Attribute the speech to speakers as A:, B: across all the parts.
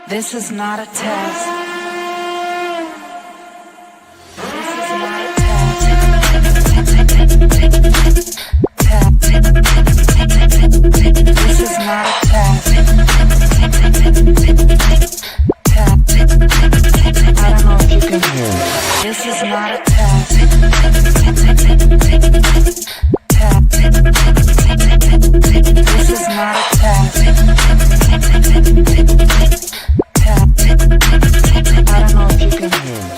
A: This is not a test. This is not a test. This is not a test. I don't know if you can hear me. This is not a test. This is not a test. I don't know if you can hear me.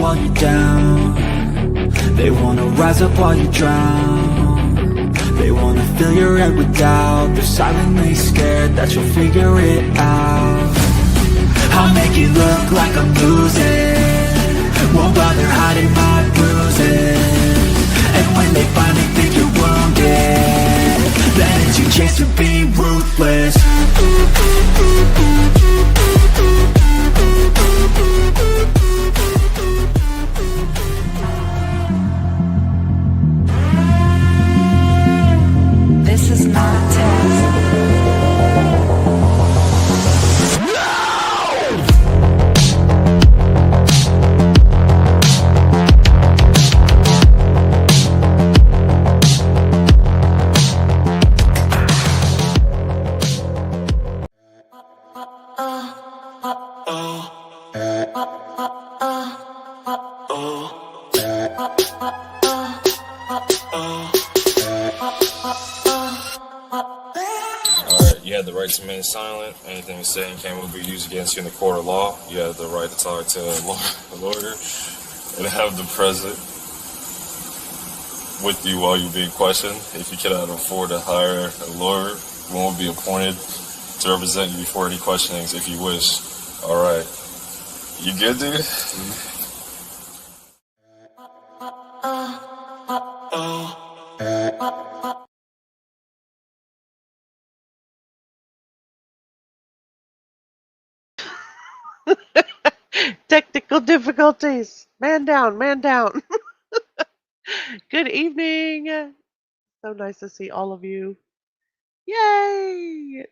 B: while you're down. They wanna rise up while you drown. They wanna fill your head with doubt. They're silently scared that you'll figure it out. I'll make it look like I'm losing, won't bother hiding my bruises. And when they finally think you're wounded, then it's your chance to be ruthless.
C: Alright, you have the right to remain silent. Anything you say and can will be used against you in the court of law. You have the right to talk to a lawyer and have the present with you while you're being questioned. If you cannot afford to hire a lawyer, one will be appointed to represent you before any questionings if you wish. Alright. You good, dude?
D: Technical difficulties. Man down, man down. Good evening. So nice to see all of you. Yay!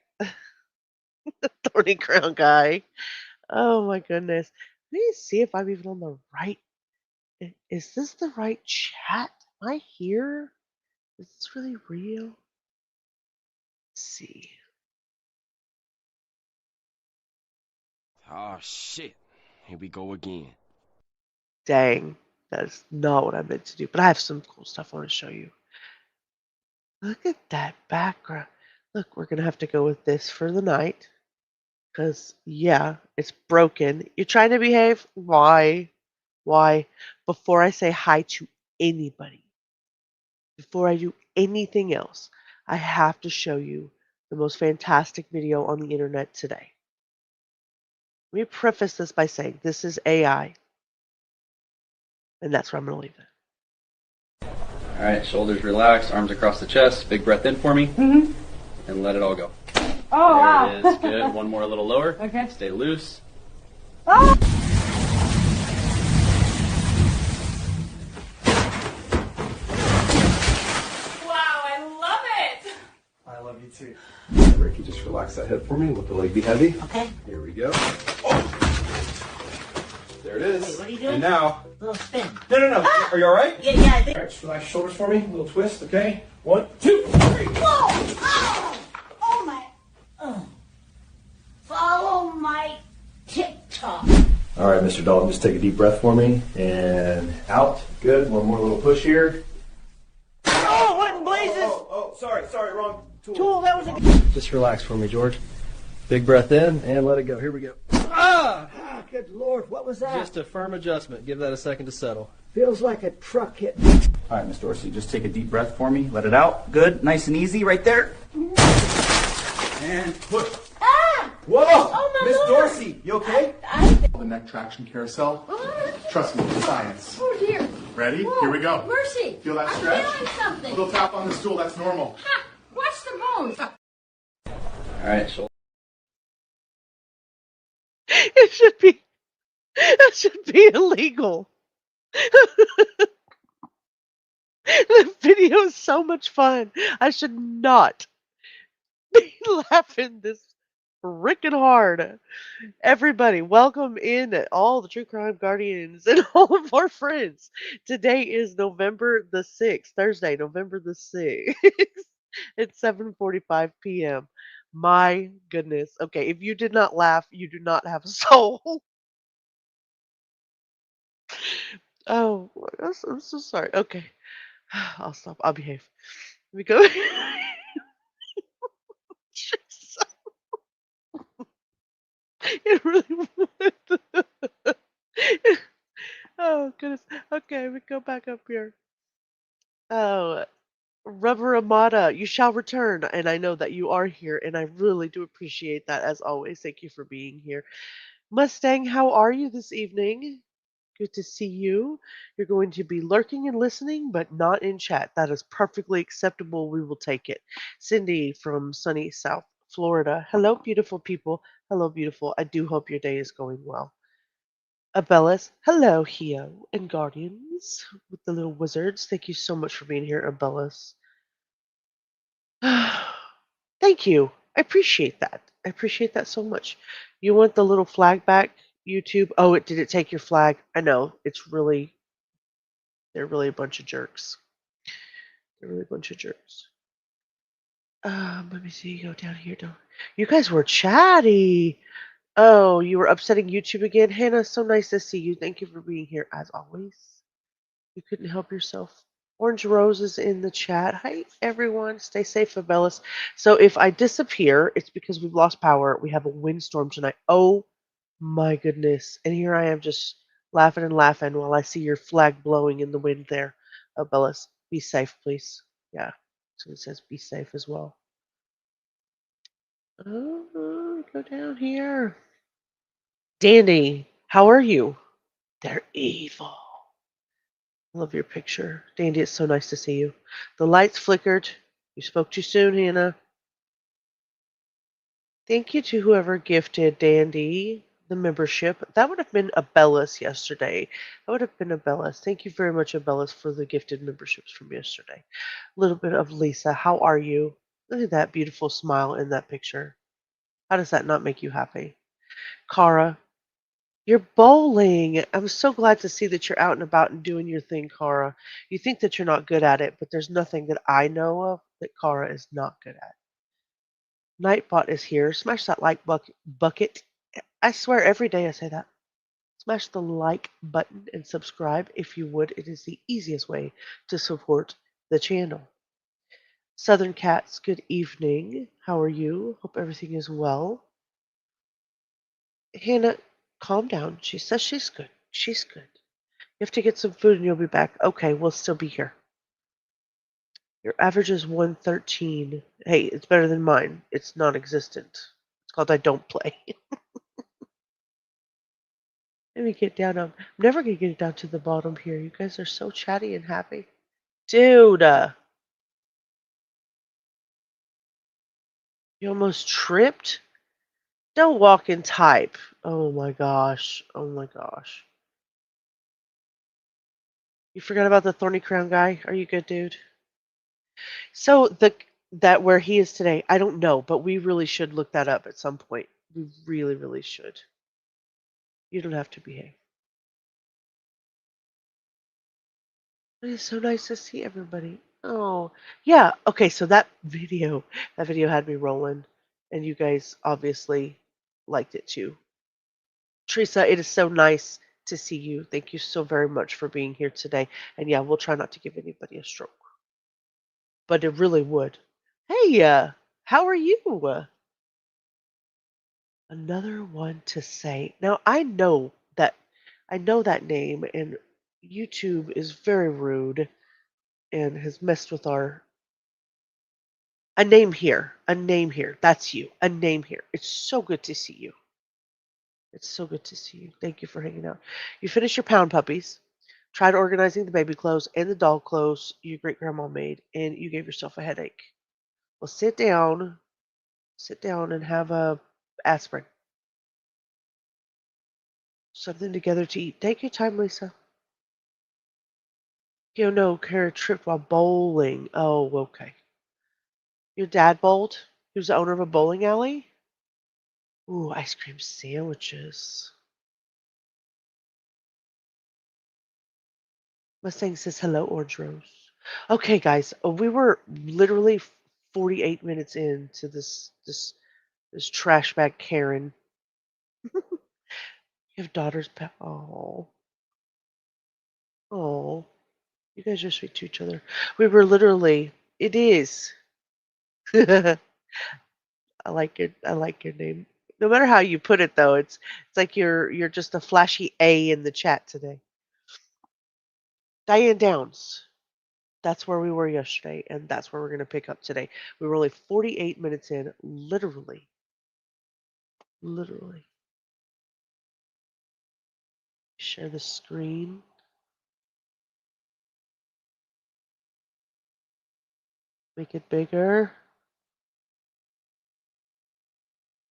D: Thorny crown guy. Oh my goodness. Let me see if I'm even on the right. Is this the right chat? Am I here? Is this really real? Let's see.
E: Oh shit. Here we go again.
D: Dang. That is not what I meant to do. But I have some cool stuff I want to show you. Look at that background. Look, we're going to have to go with this for the night. Because, yeah, it's broken. You're trying to behave? Why? Why? Before I say hi to anybody, before I do anything else, I have to show you the most fantastic video on the internet today. Let me preface this by saying this is AI. And that's where I'm going to leave it.
F: All right, shoulders relaxed, arms across the chest, big breath in for me, and let it all go.
G: Oh,
F: there
G: wow.
F: it is, good. One more a little lower.
G: Okay.
F: Stay loose.
G: Oh. Wow, I love it.
H: I love you too. Ricky, just relax that hip for me. Let the leg be heavy.
I: Okay.
H: Here we go. Oh. There it is.
I: Wait, what are you doing?
H: And now.
I: Little spin.
H: No.
I: Ah!
H: Are you all right?
I: Yeah, I think.
H: All right, just relax your shoulders for me. A little twist, okay? 1, 2, 3.
I: Whoa! Oh! Oh my. Follow my TikTok.
H: All right, Mr. Dalton, just take a deep breath for me. And out. Good. One more little push here.
I: Oh, what in blazes?
H: Oh, sorry, wrong tool.
I: Tool, that was a.
F: Just relax for me, George. Big breath in and let it go. Here we go.
I: Ah, good Lord, what was that?
F: Just a firm adjustment. Give that a second to settle.
I: Feels like a truck hit.
J: All right, Miss Dorsey, just take a deep breath for me. Let it out. Good. Nice and easy right there. And push.
I: Ah!
H: Whoa!
I: Oh, my
H: Miss
I: Lord.
H: Dorsey, you okay?
J: The neck traction carousel. Trust me, it's science.
I: Oh dear.
J: Ready?
I: Whoa,
J: Here we go.
I: Mercy.
J: Feel that
I: I'm
J: stretch?
I: feeling something.
J: Little tap on the stool, that's normal.
I: Ha! Watch the bones.
F: All right, shoulders.
D: It should be illegal. The video is so much fun. I should not be laughing this freaking hard. Everybody, welcome in all the True Crime Guardians and all of our friends. Today is November the 6th, Thursday, November the 6th. It's 7:45 p.m. My goodness. Okay, if you did not laugh, you do not have a soul. Oh, I'm so sorry. Okay, I'll stop. I'll behave. Let me go. It really would. Oh goodness. Okay, we go back up here. Oh, Rubber Amata, you shall return, and I know that you are here, and I really do appreciate that as always. Thank you for being here. Mustang, how are you this evening? Good to see you. You're going to be lurking and listening, but not in chat. That is perfectly acceptable. We will take it. Cindy from sunny South Florida. Hello, beautiful people. Hello, beautiful. I do hope your day is going well. Abellis. Hello, Hio and Guardians with the little wizards. Thank you so much for being here, Abellis. Thank you. I appreciate that. I appreciate that so much. You want the little flag back, YouTube? Oh, did it take your flag? I know. They're really a bunch of jerks. They're really a bunch of jerks. Let me see. Go down here. You guys were chatty. Oh, you were upsetting YouTube again? Hannah, so nice to see you. Thank you for being here as always. You couldn't help yourself. Orange Rose is in the chat. Hi, everyone. Stay safe, Abellis. So if I disappear, it's because we've lost power. We have a windstorm tonight. Oh my goodness. And here I am just laughing and laughing while I see your flag blowing in the wind there. Abellis, be safe, please. Yeah. So it says be safe as well. Oh, go down here. Dandy, how are you? They're evil. Love your picture. Dandy, it's so nice to see you. The lights flickered. You spoke too soon, Hannah. Thank you to whoever gifted Dandy the membership. That would have been Abellis yesterday. That would have been Abellis. Thank you very much, Abellis, for the gifted memberships from yesterday. A little bit of Lisa. How are you? Look at that beautiful smile in that picture. How does that not make you happy? Cara, you're bowling. I'm so glad to see that you're out and about and doing your thing, Cara. You think that you're not good at it, but there's nothing that I know of that Cara is not good at. Nightbot is here. Smash that like bucket. I swear every day I say that. Smash the like button and subscribe if you would. It is the easiest way to support the channel. Southern Cats, good evening. How are you? Hope everything is well. Hannah, calm down. She says she's good. She's good. You have to get some food and you'll be back. Okay, we'll still be here. Your average is 113. Hey, it's better than mine. It's non-existent. It's called I don't play. Let me get down. I'm never going to get it down to the bottom here. You guys are so chatty and happy. Dude, you almost tripped? Don't walk and type. Oh my gosh. Oh my gosh. You forgot about the thorny crown guy? Are you good, dude? So that where he is today, I don't know, but we really should look that up at some point. We really, really should. You don't have to behave. It is so nice to see everybody. Oh, yeah. Okay, so that video had me rolling, and you guys obviously liked it too. Teresa, it is so nice to see you. Thank you so very much for being here today. And yeah, we'll try not to give anybody a stroke, but it really would. Hey, how are you? Another one to say. Now I know that name, and YouTube is very rude and has messed with our a name here. A name here. That's you. A name here. It's so good to see you. It's so good to see you. Thank you for hanging out. You finished your pound puppies, tried organizing the baby clothes and the doll clothes your great grandma made, and you gave yourself a headache. Well, sit down and have a aspirin. Something together to eat. Take your time, Lisa. You know, Kara tripped while bowling. Oh, okay. Your dad bowled? He was the owner of a bowling alley? Ooh, ice cream sandwiches. Mustang says hello, Orange Rose. Okay, guys, we were literally 48 minutes into this trash bag Karen. You have daughters, oh, oh, you guys are sweet to each other. We were literally. It is. I like your name. No matter how you put it, though, it's like you're just a flashy A in the chat today. Diane Downs. That's where we were yesterday, and that's where we're going to pick up today. We were only 48 minutes in, literally. Literally. Share the screen. Make it bigger.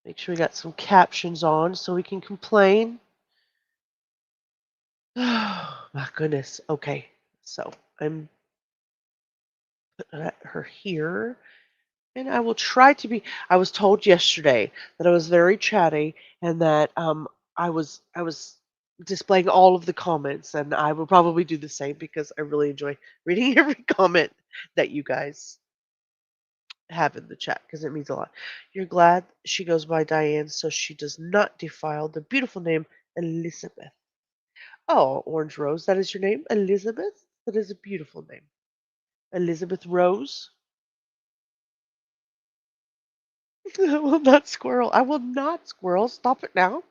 D: Make sure we got some captions on so we can complain. Oh, my goodness. Okay. So I'm putting her here. And I will try to be. I was told yesterday that I was very chatty and that I was displaying all of the comments, and I will probably do the same because I really enjoy reading every comment that you guys have in the chat because it means a lot. You're glad she goes by Diane, so she does not defile the beautiful name Elizabeth. Oh, Orange Rose, that is your name, Elizabeth. That is a beautiful name. Elizabeth Rose. I will not squirrel. I will not squirrel. Stop it now.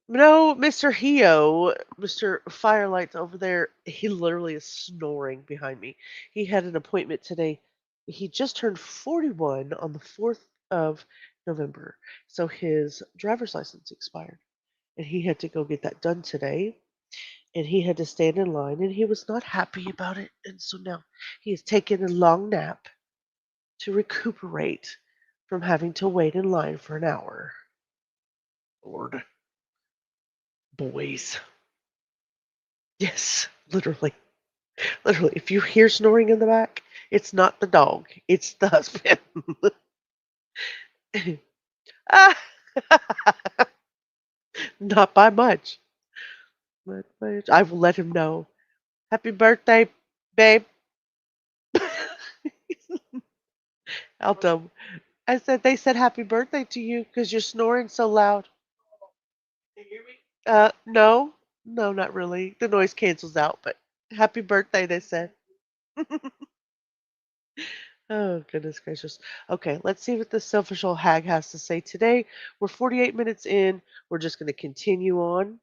D: No, Mr. Heo, Mr. Firelight's over there. He literally is snoring behind me. He had an appointment today. He just turned 41 on the 4th of November. So his driver's license expired. And he had to go get that done today. And he had to stand in line. And he was not happy about it. And so now he has taken a long nap to recuperate from having to wait in line for an hour. Lord. Boys. Yes, literally. Literally. If you hear snoring in the back, it's not the dog, it's the husband. Ah, not by much. Not by much. I will let him know. Happy birthday, babe. I'll tell him. I said they said happy birthday to you because you're snoring so loud. No, no, not really. The noise cancels out, but happy birthday, they said. Oh, goodness gracious. Okay, let's see what the self-official hag has to say today. We're 48 minutes in. We're just going to continue on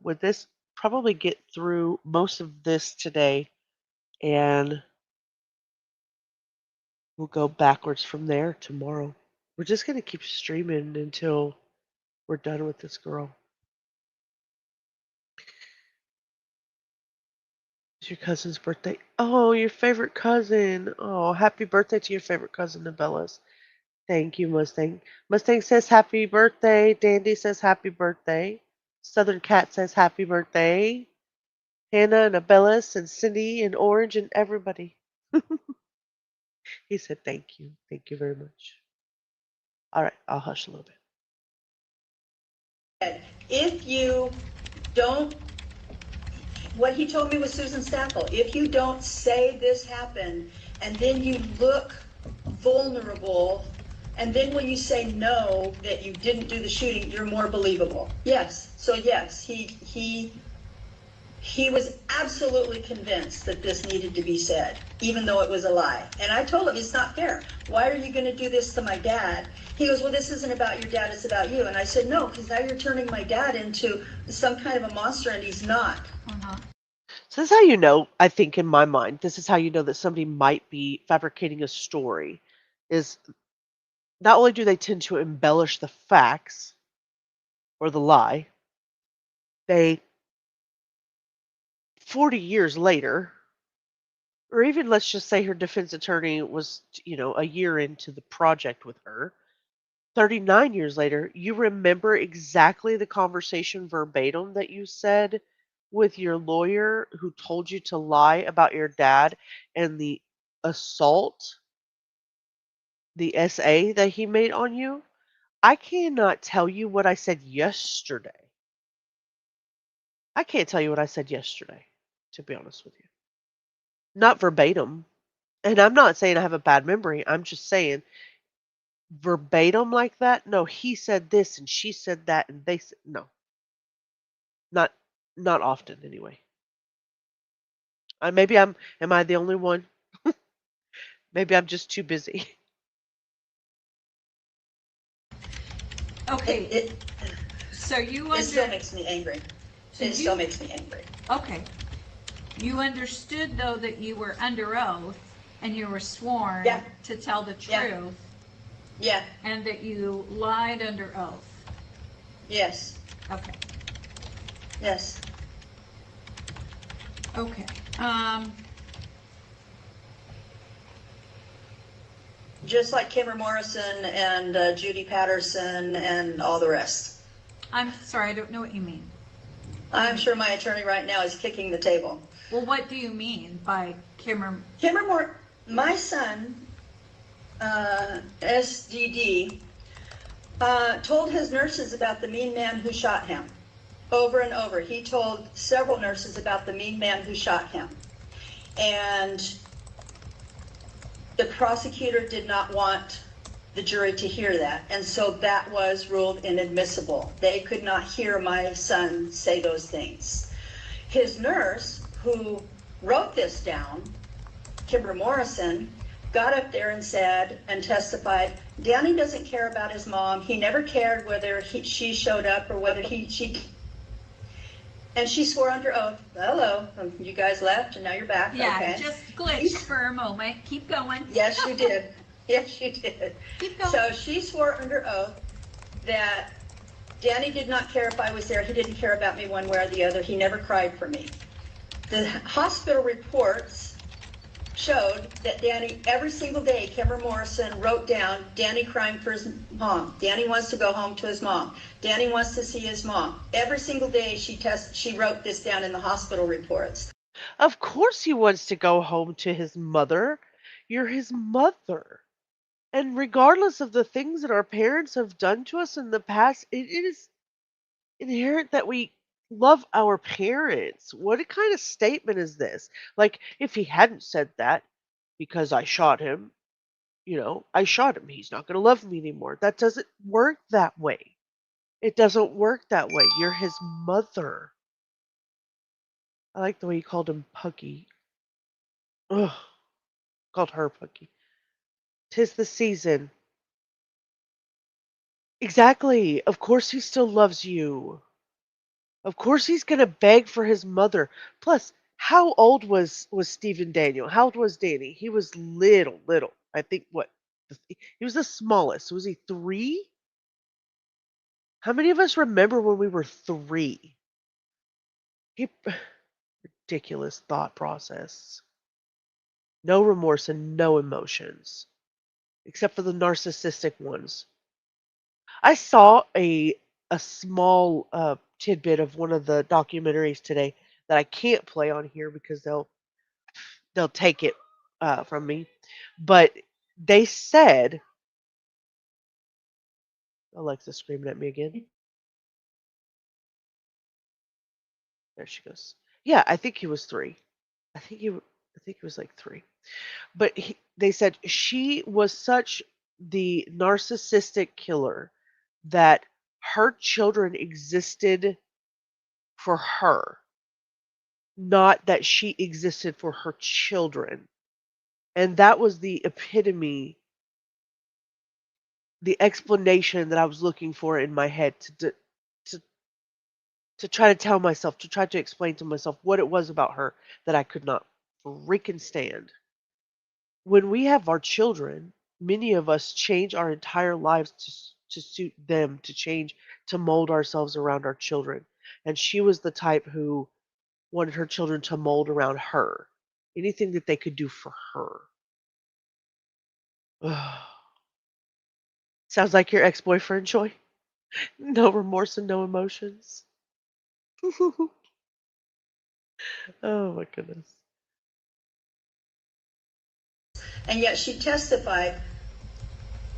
D: with this. Probably get through most of this today, and we'll go backwards from there tomorrow. We're just going to keep streaming until we're done with this girl. It's your cousin's birthday. Oh, your favorite cousin. Oh, happy birthday to your favorite cousin, Novellas. Thank you, Mustang. Mustang says happy birthday. Dandy says happy birthday. Southern Cat says happy birthday. Hannah and Abellis and Cindy and Orange and everybody. He said thank you. Thank you very much. All right, I'll hush a little bit.
K: If you don't, what he told me was Susan Staffel, if you don't say this happened and then you look vulnerable, and then when you say no, that you didn't do the shooting, you're more believable. Yes. So yes, he was absolutely convinced that this needed to be said, even though it was a lie. And I told him, it's not fair. Why are you going to do this to my dad? He goes, well, this isn't about your dad, it's about you. And I said, no, because now you're turning my dad into some kind of a monster, and he's not.
D: So this is how you know, I think in my mind, this is how you know that somebody might be fabricating a story, is not only do they tend to embellish the facts or the lie, they 40 years later, or even let's just say her defense attorney was, a year into the project with her, 39 years later, you remember exactly the conversation verbatim that you said with your lawyer who told you to lie about your dad and the assault, the SA that he made on you. I cannot tell you what I said yesterday. I can't tell you what I said yesterday, to be honest with you. Not verbatim. And I'm not saying I have a bad memory. I'm just saying verbatim like that. No, he said this and she said that and they said no. Not not often anyway. Maybe am I the only one? Maybe I'm just too busy.
K: Okay.
L: So you
K: It still makes me angry. Still makes me angry.
L: Okay. You understood though that you were under oath and you were sworn to tell the truth.
K: Yeah.
L: And that you lied under oath.
K: Yes.
L: Okay.
K: Yes.
L: Okay.
K: Just like Kimber Morrison and Judy Patterson and all the rest.
L: I'm sorry, I don't know what you mean.
K: I'm sure my attorney right now is kicking the table.
L: Well, what do you mean by Kimber?
K: My son, SDD, told his nurses about the mean man who shot him. Over and over. He told several nurses about the mean man who shot him. And the prosecutor did not want the jury to hear that. And so that was ruled inadmissible. They could not hear my son say those things. his nurse, who wrote this down, Kimber Morrison, got up there and said and testified, Danny doesn't care about his mom. He never cared whether she showed up or whether she. And she swore under oath. Hello, you guys left and now you're back.
L: Yeah,
K: okay.
L: just glitched for a moment. Keep going.
K: Yes, you did. Yes, you did.
L: Keep going.
K: So she swore under oath that Danny did not care if I was there. He didn't care about me one way or the other. He never cried for me. The hospital reports showed that Danny, every single day, Kimber Morrison wrote down Danny crying for his mom. Danny wants to go home to his mom. Danny wants to see his mom. Every single day she wrote this down in the hospital reports.
D: Of course he wants to go home to his mother. You're his mother. And regardless of the things that our parents have done to us in the past, it is inherent that we love our parents. What kind of statement is this? Like, if he hadn't said that because I shot him, I shot him, he's not going to love me anymore. That doesn't work that way. It doesn't work that way. You're his mother. I like the way you called him Puggy. Ugh, called her Puggy. 'Tis the season. Exactly. Of course he still loves you. Of course he's gonna beg for his mother. Plus, how old was Stephen Daniel? How old was Danny? He was little. I think he was the smallest. Was he 3? How many of us remember when we were 3? He ridiculous thought process. No remorse and no emotions, except for the narcissistic ones. I saw a small tidbit of one of the documentaries today that I can't play on here because they'll take it from me. But they said, Alexa screaming at me again. There she goes. Yeah, I think he was 3. I think he was like 3. But they said she was such the narcissistic killer that her children existed for her, not that she existed for her children. And that was the epitome, the explanation that I was looking for in my head to to try to tell myself, to try to explain to myself what it was about her that I could not freaking stand. When we have our children, many of us change our entire lives to suit them, to change, to mold ourselves around our children. And she was the type who wanted her children to mold around her. Anything that they could do for her. Ugh. Sounds like your ex-boyfriend, Joy. No remorse and no emotions. Oh my goodness.
K: And yet she testified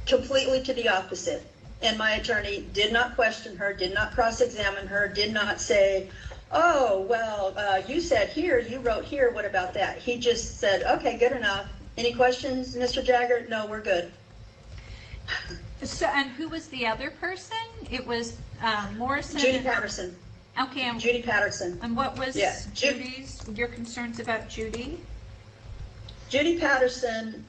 K: completely to the opposite. And my attorney did not question her, did not cross-examine her, did not say, oh, well, you said here, you wrote here, what about that? He just said, okay, good enough. Any questions, Mr. Jagger? No, we're good.
L: So, and who was the other person? It was Morrison.
K: Judy Patterson.
L: Okay.
K: Judy Patterson.
L: And what was
K: Yeah.
L: your concerns about Judy?
K: Judy Patterson,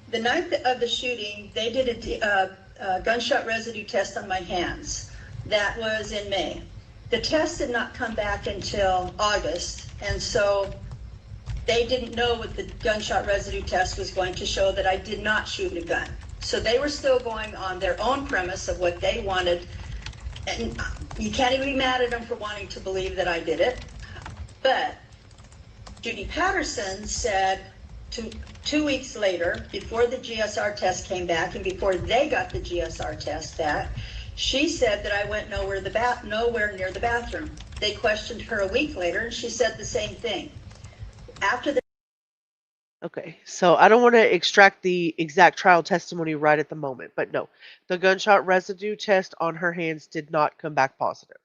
K: the night of the shooting, they did a gunshot residue test on my hands. That was in May. The test did not come back until August, and so they didn't know what the gunshot residue test was going to show, that I did not shoot a gun. So they were still going on their own premise of what they wanted, and you can't even be mad at them for wanting to believe that I did it. But Judy Patterson said 2 weeks later, before the GSR test came back and before they got the GSR test back, she said that I went nowhere near the bathroom. They questioned her a week later and she said the same thing. After the
D: Okay, so I don't want to extract the exact trial testimony right at the moment, but no, the gunshot residue test on her hands did not come back positive.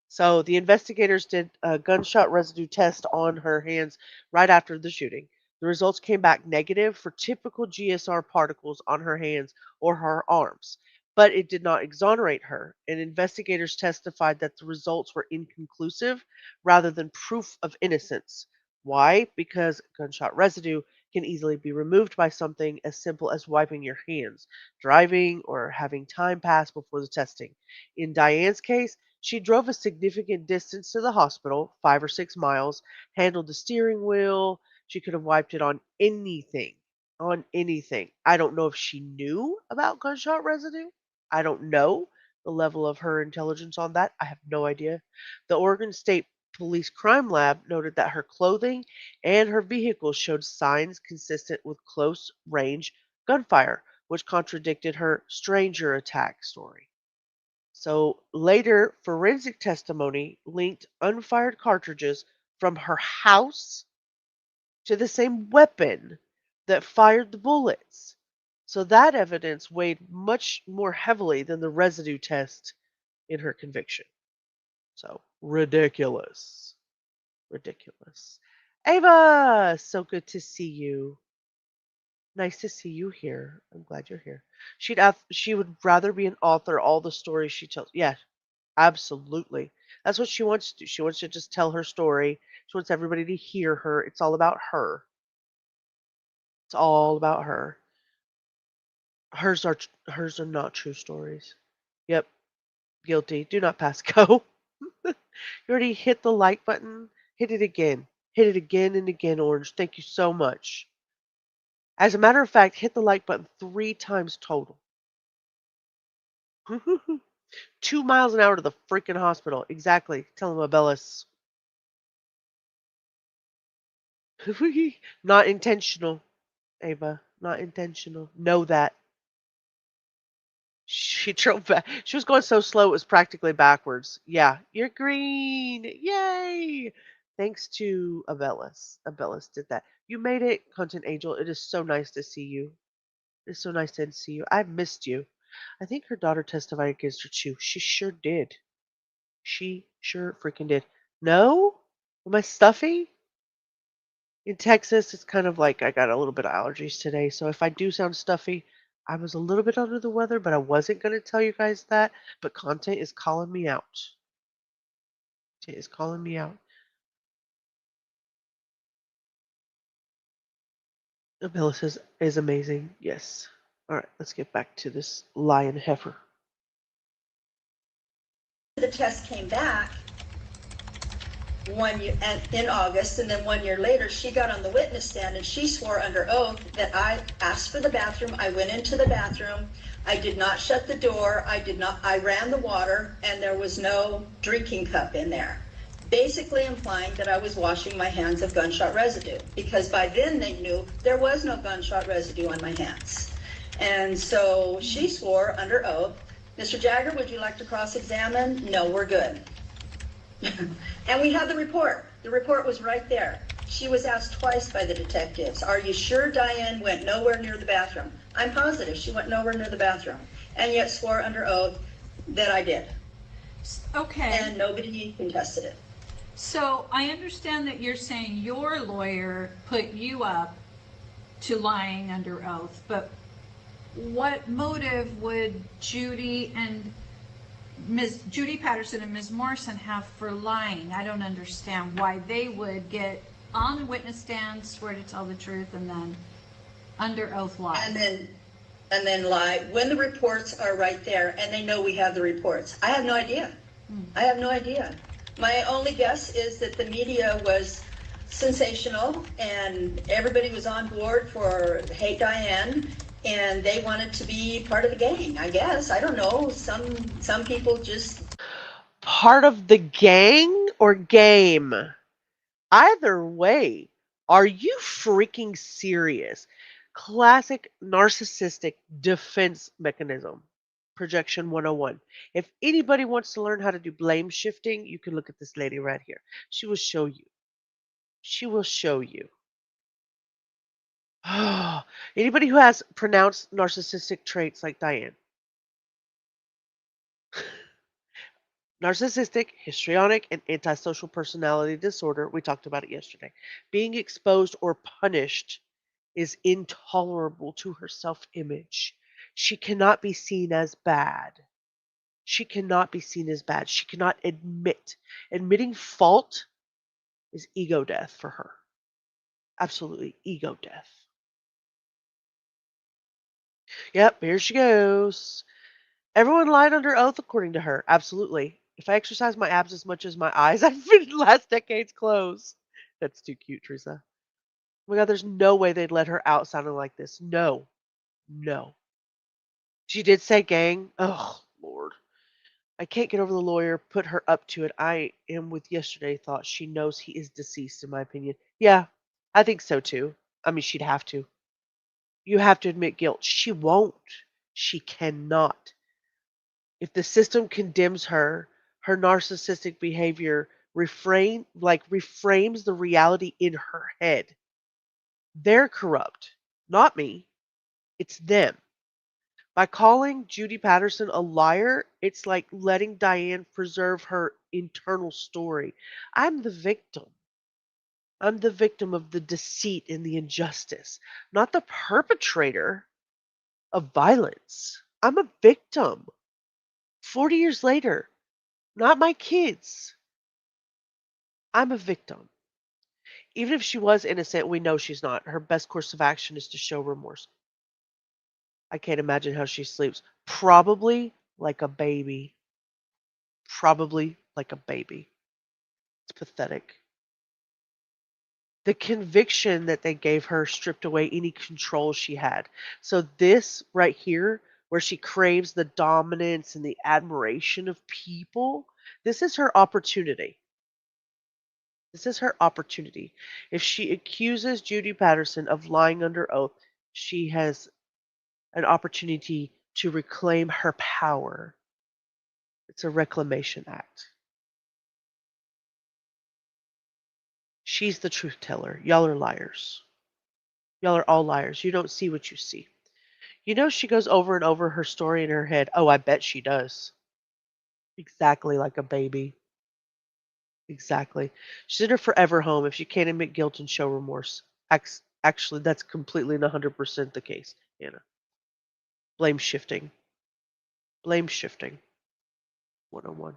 D: So the investigators did a gunshot residue test on her hands right after the shooting. The results came back negative for typical GSR particles on her hands or her arms. but it did not exonerate her, and investigators testified that the results were inconclusive rather than proof of innocence. Why? Because gunshot residue can easily be removed by something as simple as wiping your hands, driving, or having time pass before the testing. In Diane's case, she drove a significant distance to the hospital, 5 or 6 miles, handled the steering wheel. She could have wiped it on anything. On anything. I don't know if she knew about gunshot residue. I don't know the level of her intelligence on that. I have no idea. The Oregon State Police Crime Lab noted that her clothing and her vehicle showed signs consistent with close range gunfire, which contradicted her stranger attack story. So later, forensic testimony linked unfired cartridges from her house to the same weapon that fired the bullets. So that evidence weighed much more heavily than the residue test in her conviction. So ridiculous. Ridiculous. Ava, so good to see you. Nice to see you here. I'm glad you're here. She would rather be an author. All the stories she tells. Yeah, absolutely. That's what she wants to do. She wants to just tell her story. She wants everybody to hear her. It's all about her. It's all about her. Hers are not true stories. Yep, guilty. Do not pass go. You already hit the like button. Hit it again. Hit it again and again, Orange. Thank you so much. As a matter of fact, hit the like button 3 times total. 2 miles an hour to the freaking hospital. Exactly. Tell him Abellis. Not intentional, Ava. Not intentional. Know that. She drove back. She was going so slow it was practically backwards. Yeah, you're green. Yay! Thanks to Abellis. Abellis did that. You made it, Content Angel. It is so nice to see you. It's so nice to see you. I've missed you. I think her daughter testified against her too. She sure did. She sure freaking did. No? Am I stuffy? In Texas, it's kind of like I got a little bit of allergies today, so if I do sound stuffy, I was a little bit under the weather, but I wasn't going to tell you guys that. But content is calling me out. It is calling me out. Abilis is amazing. Yes. All right, let's get back to this lion heifer.
K: The test came back in August, and then 1 year later, she got on the witness stand and she swore under oath that I asked for the bathroom. I went into the bathroom. I did not shut the door. I ran the water, and there was no drinking cup in there. Basically implying that I was washing my hands of gunshot residue, because by then they knew there was no gunshot residue on my hands. And so she swore under oath. Mr. Jagger, would you like to cross-examine? No, we're good. And we have the report. The report was right there. She was asked twice by the detectives, are you sure Diane went nowhere near the bathroom? I'm positive she went nowhere near the bathroom, and yet swore under oath that I did.
L: Okay.
K: And nobody contested it.
L: So I understand that you're saying your lawyer put you up to lying under oath, but what motive would Judy Patterson and Ms. Morrison have for lying? I don't understand why they would get on the witness stand, swear to tell the truth, and then under oath lie.
K: And then lie when the reports are right there and they know we have the reports. I have no idea. I have no idea. My only guess is that the media was sensational and everybody was on board for Hate Diane, and they wanted to be part of the gang, I guess. I don't know. Some people just...
D: Part of the gang or game? Either way, are you freaking serious? Classic narcissistic defense mechanism. Projection 101. If anybody wants to learn how to do blame shifting, you can look at this lady right here. She will show you. She will show you. Anybody who has pronounced narcissistic traits like Diane. Narcissistic, histrionic, and antisocial personality disorder. We talked about it yesterday. Being exposed or punished is intolerable to her self-image. She cannot be seen as bad. She cannot be seen as bad. She cannot admit. Admitting fault is ego death for her. Absolutely ego death. Yep, here she goes. Everyone lied under oath according to her. Absolutely. If I exercise my abs as much as my eyes, I'd fit in last decade's clothes. That's too cute, Teresa. Oh my God, there's no way they'd let her out sounding like this. No. No. She did say gang. Oh, Lord. I can't get over the lawyer, put her up to it. I am with yesterday thought she knows he is deceased, in my opinion. Yeah, I think so too. I mean, she'd have to. You have to admit guilt. She won't. She cannot. If the system condemns her, her narcissistic behavior reframes the reality in her head. They're corrupt, not me. It's them. By calling Judy Patterson a liar, it's like letting Diane preserve her internal story. I'm the victim. I'm the victim of the deceit and the injustice, not the perpetrator of violence. I'm a victim. 40 years later, not my kids. I'm a victim. Even if she was innocent, we know she's not. Her best course of action is to show remorse. I can't imagine how she sleeps. Probably like a baby. Probably like a baby. It's pathetic. The conviction that they gave her stripped away any control she had. So this right here, where she craves the dominance and the admiration of people, this is her opportunity. This is her opportunity. If she accuses Judy Patterson of lying under oath, she has an opportunity to reclaim her power. It's a reclamation act. She's the truth teller. Y'all are liars. Y'all are all liars. You don't see what you see. You know, she goes over and over her story in her head. Oh, I bet she does. Exactly like a baby. Exactly. She's in her forever home if she can't admit guilt and show remorse. Actually, that's completely and 100% the case, Anna. Blame shifting. Blame shifting. 101.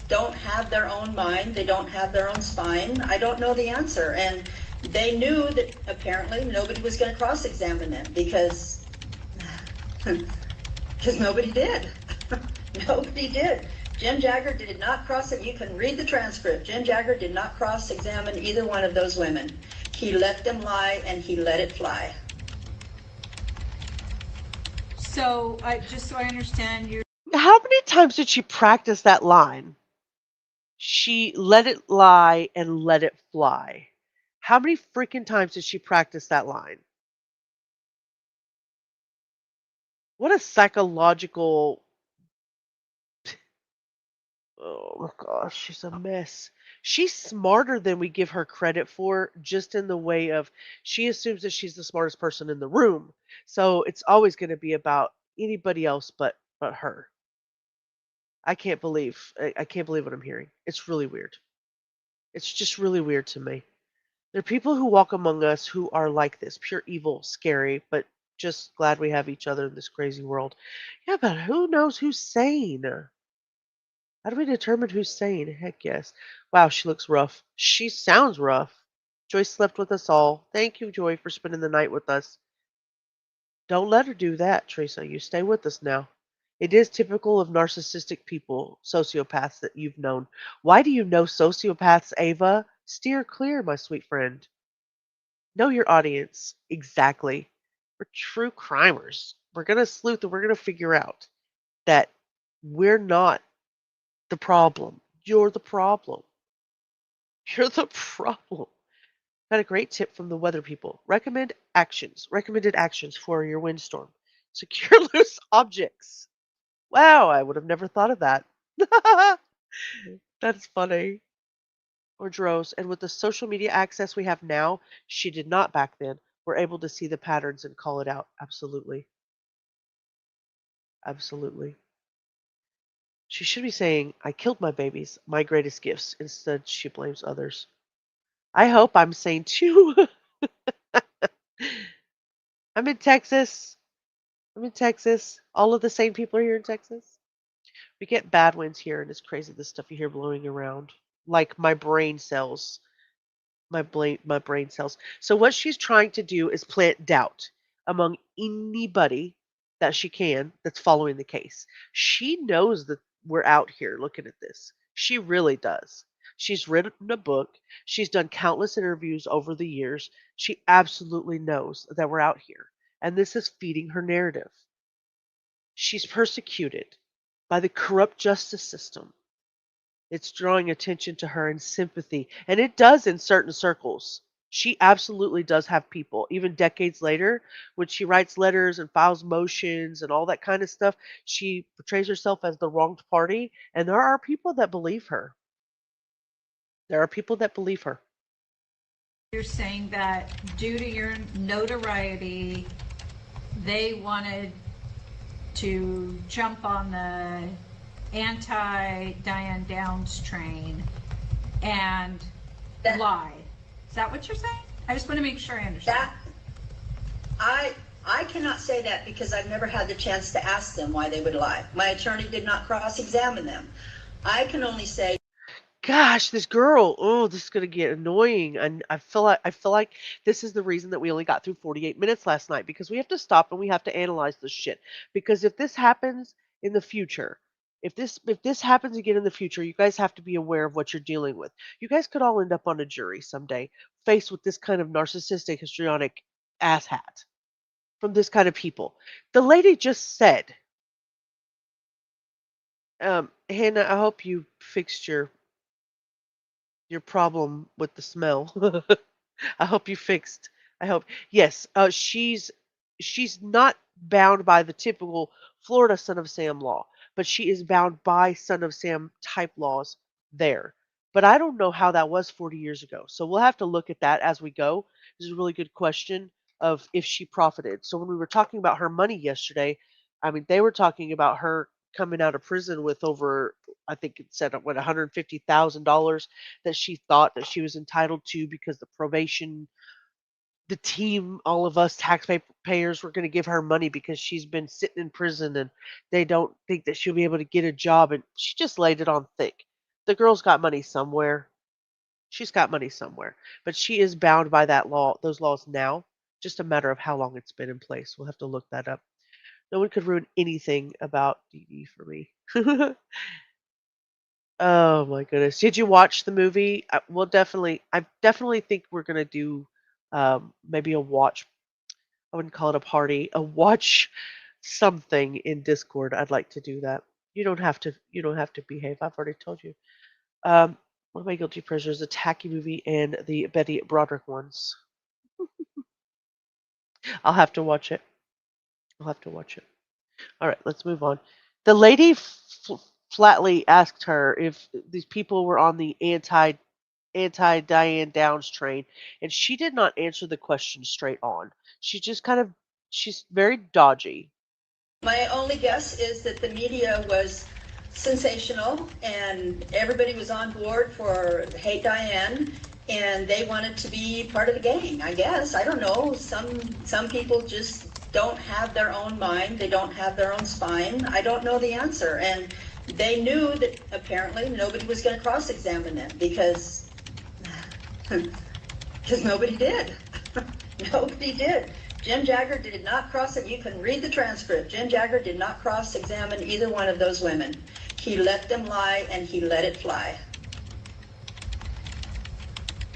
K: Don't have their own mind, they don't have their own spine. I don't know the answer. And they knew that apparently nobody was going to cross-examine them because nobody did. Nobody did. Jim Jagger did not cross-examine. You can read the transcript. Jim Jagger did not cross-examine either one of those women. He let them lie and he let it fly.
L: So, just so I understand, you're
D: How many times did she practice that line? She let it lie and let it fly. How many freaking times did she practice that line? What a psychological. Oh my gosh, she's a mess. She's smarter than we give her credit for, just in the way of she assumes that she's the smartest person in the room. So it's always going to be about anybody else but her. I can't believe what I'm hearing. It's really weird. It's just really weird to me. There are people who walk among us who are like this, pure evil, scary, but just glad we have each other in this crazy world. Yeah, but who knows who's sane? How do we determine who's sane? Heck yes. Wow, she looks rough. She sounds rough. Joy slept with us all. Thank you, Joy, for spending the night with us. Don't let her do that, Teresa. You stay with us now. It is typical of narcissistic people, sociopaths that you've known. Why do you know sociopaths, Ava? Steer clear, my sweet friend. Know your audience. Exactly. We're true crimers. We're going to sleuth and we're going to figure out that we're not the problem. You're the problem. You're the problem. Got a great tip from the weather people. Recommended actions for your windstorm. Secure loose objects. Wow, I would have never thought of that. That's funny. Or droves. And with the social media access we have now, she did not back then. We're able to see the patterns and call it out. Absolutely. Absolutely. She should be saying, I killed my babies, my greatest gifts. Instead, she blames others. I hope I'm sane too. I'm in Texas. I'm in Texas. All of the same people are here in Texas. We get bad winds here, and it's crazy the stuff you hear blowing around. Like my brain cells. So what she's trying to do is plant doubt among anybody that she can that's following the case. She knows that we're out here looking at this. She really does. She's written a book. She's done countless interviews over the years. She absolutely knows that we're out here. And this is feeding her narrative. She's persecuted by the corrupt justice system. It's drawing attention to her and sympathy, and it does in certain circles. She absolutely does have people, even decades later, when she writes letters and files motions and all that kind of stuff, she portrays herself as the wronged party, and there are people that believe her. There are people that believe her.
L: You're saying that due to your notoriety, they wanted to jump on the anti-Diane Downs train and lie. Is that what you're saying? I just want to make sure I understand.
K: I cannot say that because I've never had the chance to ask them why they would lie. My attorney did not cross-examine them. I can only say,
D: Gosh, this girl, oh, this is gonna get annoying. And I feel like this is the reason that we only got through 48 minutes last night because we have to stop and we have to analyze this shit. Because if this happens in the future, if this happens again in the future, you guys have to be aware of what you're dealing with. You guys could all end up on a jury someday, faced with this kind of narcissistic, histrionic asshat from this kind of people. The lady just said, Hannah, I hope you fixed your problem with the smell. I hope you fixed. I hope yes. She's not bound by the typical Florida Son of Sam law, but she is bound by Son of Sam type laws there. But I don't know how that was 40 years ago. So we'll have to look at that as we go. This is a really good question of if she profited. So when we were talking about her money yesterday, I mean they were talking about her coming out of prison with over I think it said what $150,000 that she thought that she was entitled to because the probation, the team, all of us taxpayers were going to give her money because she's been sitting in prison and they don't think that she'll be able to get a job. And she just laid it on thick. The girl's got money somewhere. She's got money somewhere, but she is bound by that law, those laws now. Just a matter of how long it's been in place. We'll have to look that up. No one could ruin anything about Dee Dee for me. Oh my goodness. Did you watch the movie? Well, definitely. I definitely think we're gonna do maybe a watch. I wouldn't call it a party. A watch something in Discord. I'd like to do that. You don't have to. You don't have to behave. I've already told you. One of my guilty pleasures: the Tacky movie and the Betty Broderick ones. I'll have to watch it. I'll have to watch it. All right, let's move on. The lady flatly asked her if these people were on the anti Diane Downs train, and she did not answer the question straight on. She just kind of she's very dodgy.
K: my only guess is that the media was sensational and everybody was on board for Hate Diane and they wanted to be part of the gang, I guess. I don't know. Some people just don't have their own mind. They don't have their own spine. I don't know the answer. And they knew that apparently nobody was going to cross-examine them because nobody did. Nobody did. Jim Jagger did not cross it. You can read the transcript. Jim Jagger did not cross-examine either one of those women. He let them lie and he let it fly.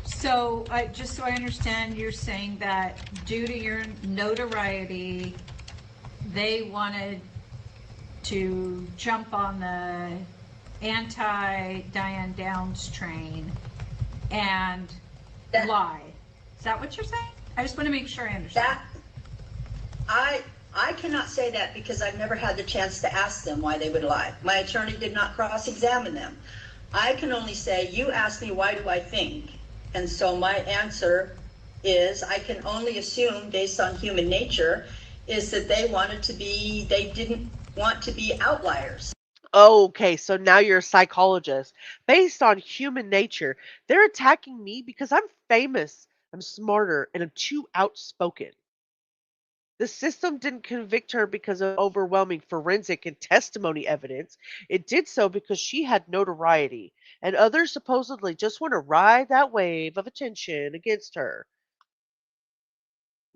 L: So, just so I understand, you're saying that due to your notoriety, they wanted to jump on the anti-Diane Downs train and lie. Is that what you're saying? I just want to make sure I understand.
K: I cannot say that because I've never had the chance to ask them why they would lie. My attorney did not cross-examine them. I can only say, you asked me why do I think, and so my answer is I can only assume based on human nature is that they didn't want to be outliers.
D: Okay, so now you're a psychologist. Based on human nature, they're attacking me because I'm famous, I'm smarter, and I'm too outspoken. The system didn't convict her because of overwhelming forensic and testimony evidence. It did so because she had notoriety, and others supposedly just want to ride that wave of attention against her.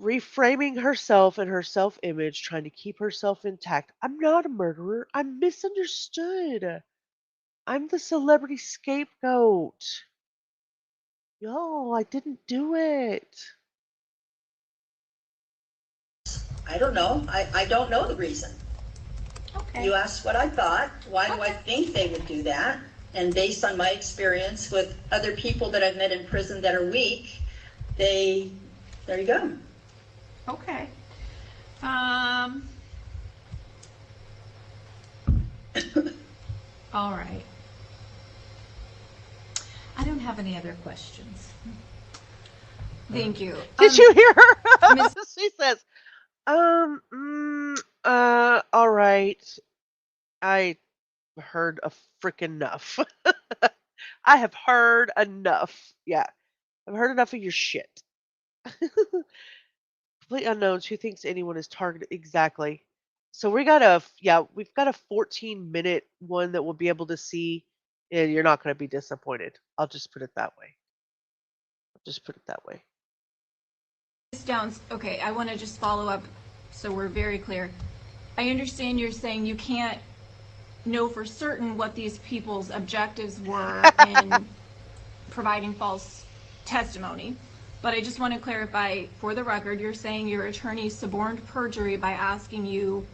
D: Reframing herself and her self image, trying to keep herself intact. I'm not a murderer. I'm misunderstood. I'm the celebrity scapegoat. Yo, I didn't do it.
K: I don't know. I don't know the reason.
L: Okay.
K: You asked what I thought. Why do I think they would do that? And based on my experience with other people that I've met in prison that are weak, there you go.
L: Okay. All right. I don't have any other questions. Thank you.
D: Did you hear her?
L: Miss-
D: She says, all right. I heard a frickin' enough. I have heard enough. Yeah, I've heard enough of your shit. Complete unknowns. Who thinks anyone is targeted? Exactly. So we've got a 14-minute one that we'll be able to see, and you're not going to be disappointed. I'll just put it that way.
L: Miss Downs, okay, I want to just follow up so we're very clear. I understand you're saying you can't know for certain what these people's objectives were in providing false testimony, but I just want to clarify for the record, you're saying your attorney suborned perjury by asking you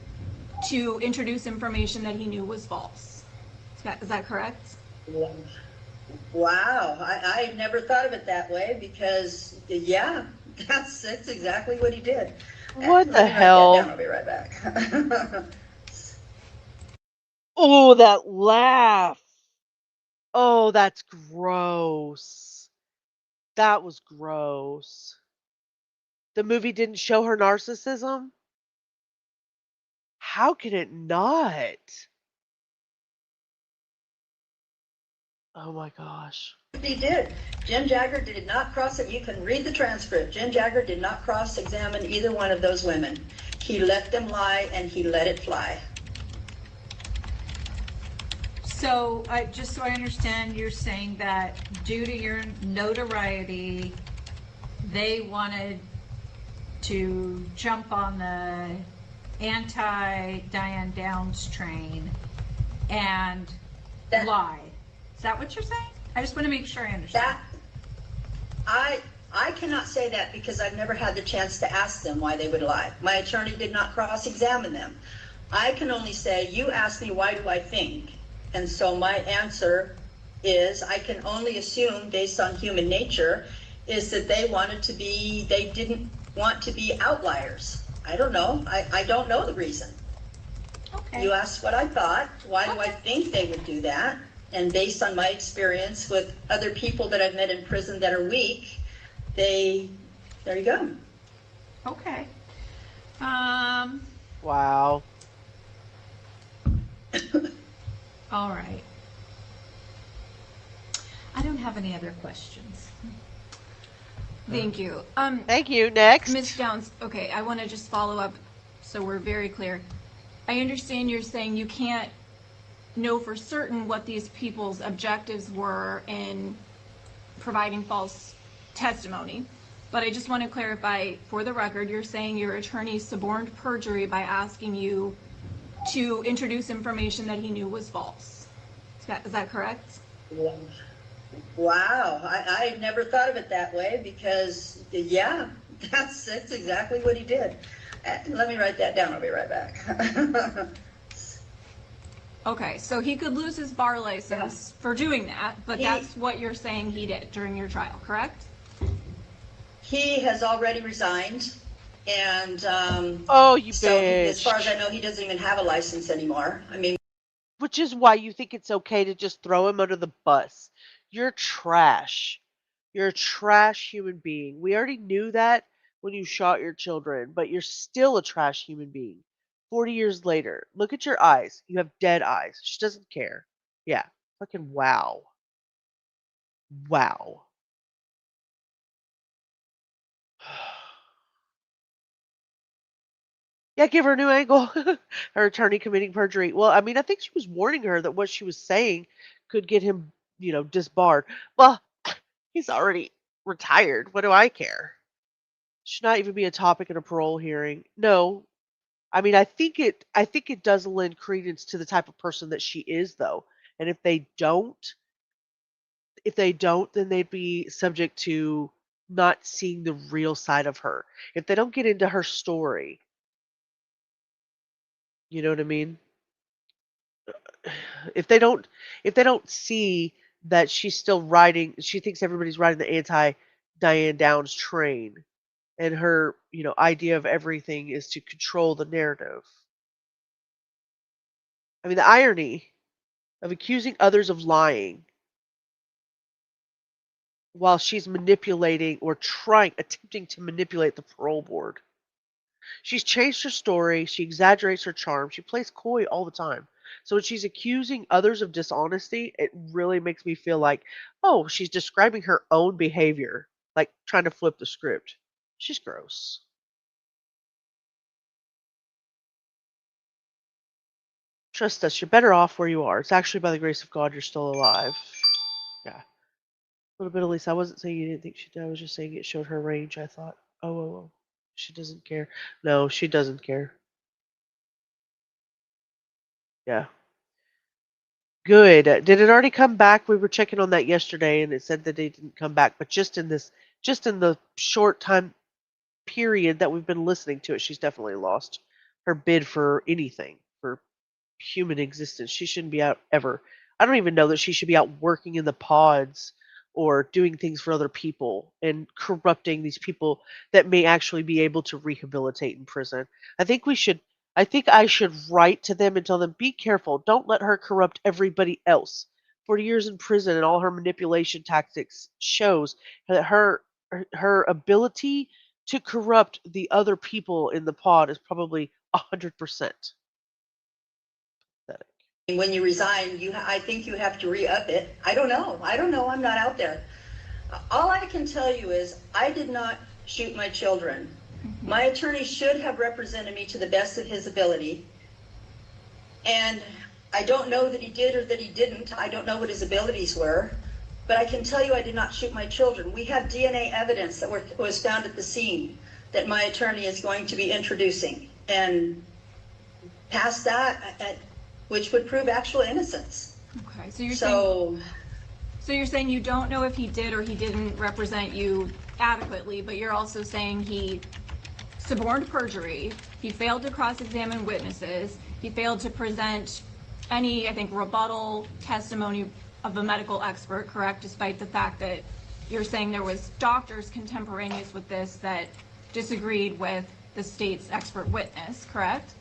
L: to introduce information that he knew was false. Is that correct?
K: Wow, I never thought of it that way because, yeah, that's exactly what he did.
D: What
K: Let
D: the
K: me
D: hell?
K: write that down. I'll be right back.
D: Oh, that laugh. Oh, that's gross. That was gross. The movie didn't show her narcissism? How can it not? Oh my gosh.
K: He did. Jim Jagger did not cross it. You can read the transcript. Jim Jagger did not cross-examine either one of those women. He let them lie and he let it fly.
L: So, just so I understand, you're saying that due to your notoriety, they wanted to jump on the anti-Diane Downs train and lie. Is that what you're saying? I just want to make sure I understand.
K: I cannot say that because I've never had the chance to ask them why they would lie. My attorney did not cross-examine them. I can only say, you asked me, why do I think? And so my answer is, I can only assume, based on human nature, is that they didn't want to be outliers. I don't know. I don't know the reason.
L: Okay.
K: You asked what I thought. Why do I think they would do that? And based on my experience with other people that I've met in prison that are weak, there you go.
L: Okay.
D: Wow.
L: All right. I don't have any other questions. Thank you.
D: Thank you. Next.
L: Ms. Downs, okay, I want to just follow up so we're very clear. I understand you're saying you can't know for certain what these people's objectives were in providing false testimony, but I just want to clarify for the record, you're saying your attorney suborned perjury by asking you to introduce information that he knew was false. Is that correct?
K: Wow, I never thought of it that way because, yeah, that's exactly what he did. Let me write that down. I'll be right back.
L: Okay, so he could lose his bar license for doing that, but that's what you're saying he did during your trial, correct?
K: He has already resigned, and
D: Oh, you
K: so
D: bitch.
K: as far as I know, he doesn't even have a license anymore. I mean,
D: Which is why you think it's okay to just throw him under the bus. You're trash. You're a trash human being. We already knew that when you shot your children, but you're still a trash human being. 40 years later, look at your eyes. You have dead eyes. She doesn't care. Yeah. Fucking wow. Wow. Yeah, give her a new angle. Her attorney committing perjury. Well, I mean, I think she was warning her that what she was saying could get him, disbarred. Well, he's already retired. What do I care? Should not even be a topic in a parole hearing. No. I mean, I think it does lend credence to the type of person that she is though. And if they don't, then they'd be subject to not seeing the real side of her. If they don't get into her story, you know what I mean? if they don't if they don't see that she's still riding, she thinks everybody's riding the anti Diane Downs train, and her idea of everything is to control the narrative. I mean, the irony of accusing others of lying while she's manipulating or attempting to manipulate the parole board. She's changed her story, she exaggerates her charm, she plays coy all the time. So when she's accusing others of dishonesty, it really makes me feel like, oh, she's describing her own behavior, like trying to flip the script. She's gross. Trust us, you're better off where you are. It's actually by the grace of God you're still alive. Yeah. A little bit, at least. I wasn't saying you didn't think she did. I was just saying it showed her range, I thought. Oh. She doesn't care. No, she doesn't care. Yeah. Good. Did it already come back? We were checking on that yesterday, and it said that it didn't come back. But just in the short time period that we've been listening to it, she's definitely lost her bid for anything, for human existence. She shouldn't be out ever. I don't even know that she should be out working in the pods or doing things for other people and corrupting these people that may actually be able to rehabilitate in prison. I think we should I think I should write to them and tell them, be careful, don't let her corrupt everybody else. 40 years in prison and all her manipulation tactics shows that her ability to corrupt the other people in the pod is probably 100%.
K: When you resign, I think you have to re-up it. I don't know. I'm not out there. All I can tell you is I did not shoot my children. My attorney should have represented me to the best of his ability. And I don't know that he did or that he didn't. I don't know what his abilities were. But I can tell you I did not shoot my children. We have DNA evidence that was found at the scene that my attorney is going to be introducing. And past that, which would prove actual innocence.
L: Okay, so you're saying you don't know if he did or he didn't represent you adequately, but you're also saying he suborned perjury, he failed to cross-examine witnesses, he failed to present any, I think, rebuttal testimony of a medical expert, correct, despite the fact that you're saying there was doctors contemporaneous with this that disagreed with the state's expert witness, correct?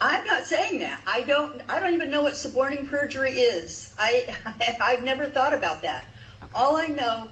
K: I'm not saying that. I don't even know what suborning perjury is. I've never thought about that. All I know